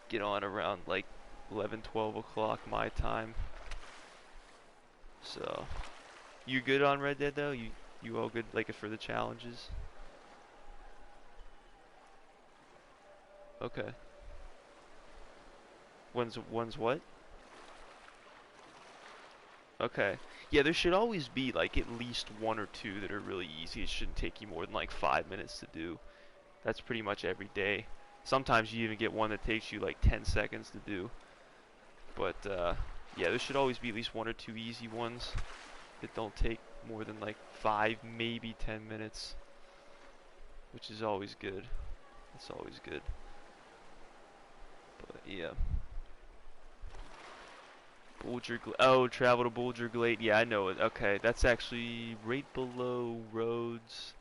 get on around like 11, 12 o'clock my time. So, you good on Red Dead though? You all good like for the challenges? Okay. One's what? Okay. Yeah, there should always be like at least 1 or 2 that are really easy. It shouldn't take you more than like 5 minutes to do. That's pretty much every day. Sometimes you even get one that takes you like 10 seconds to do. But yeah, there should always be at least 1 or 2 easy ones that don't take more than like 5, maybe 10 minutes. Which is always good. That's always good. But yeah. Travel to Boulder Glade. Yeah, I know it. Okay, that's actually right below Rhodes.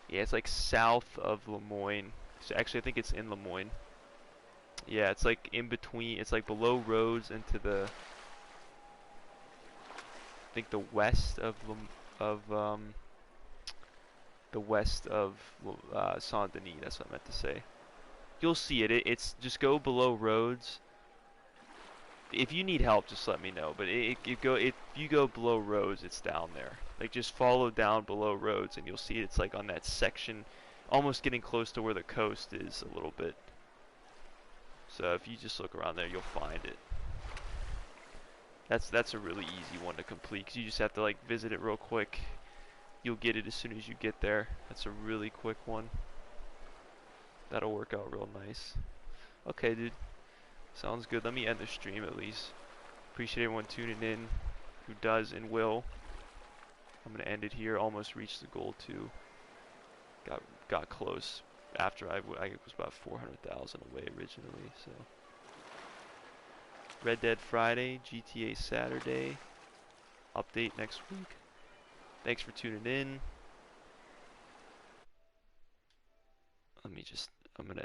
Yeah, it's like south of Lemoyne. So actually, I think it's in Lemoyne. Yeah, it's like in between. It's like below Rhodes into the, I think the west of Saint Denis. That's what I meant to say. You'll see it. It's just go below Rhodes. If you need help, just let me know. But if you go below Rhodes, it's down there. Like just follow down below Rhodes, and you'll see it's like on that section, almost getting close to where the coast is a little bit. So if you just look around there, you'll find it. That's a really easy one to complete, 'cause you just have to like visit it real quick. You'll get it as soon as you get there. That's a really quick one. That'll work out real nice. Okay, dude. Sounds good. Let me end the stream at least. Appreciate everyone tuning in who does and will. I'm gonna end it here. Almost reached the goal too. Got close after I was about 400,000 away originally. So Red Dead Friday, GTA Saturday. Update next week. Thanks for tuning in. I'm gonna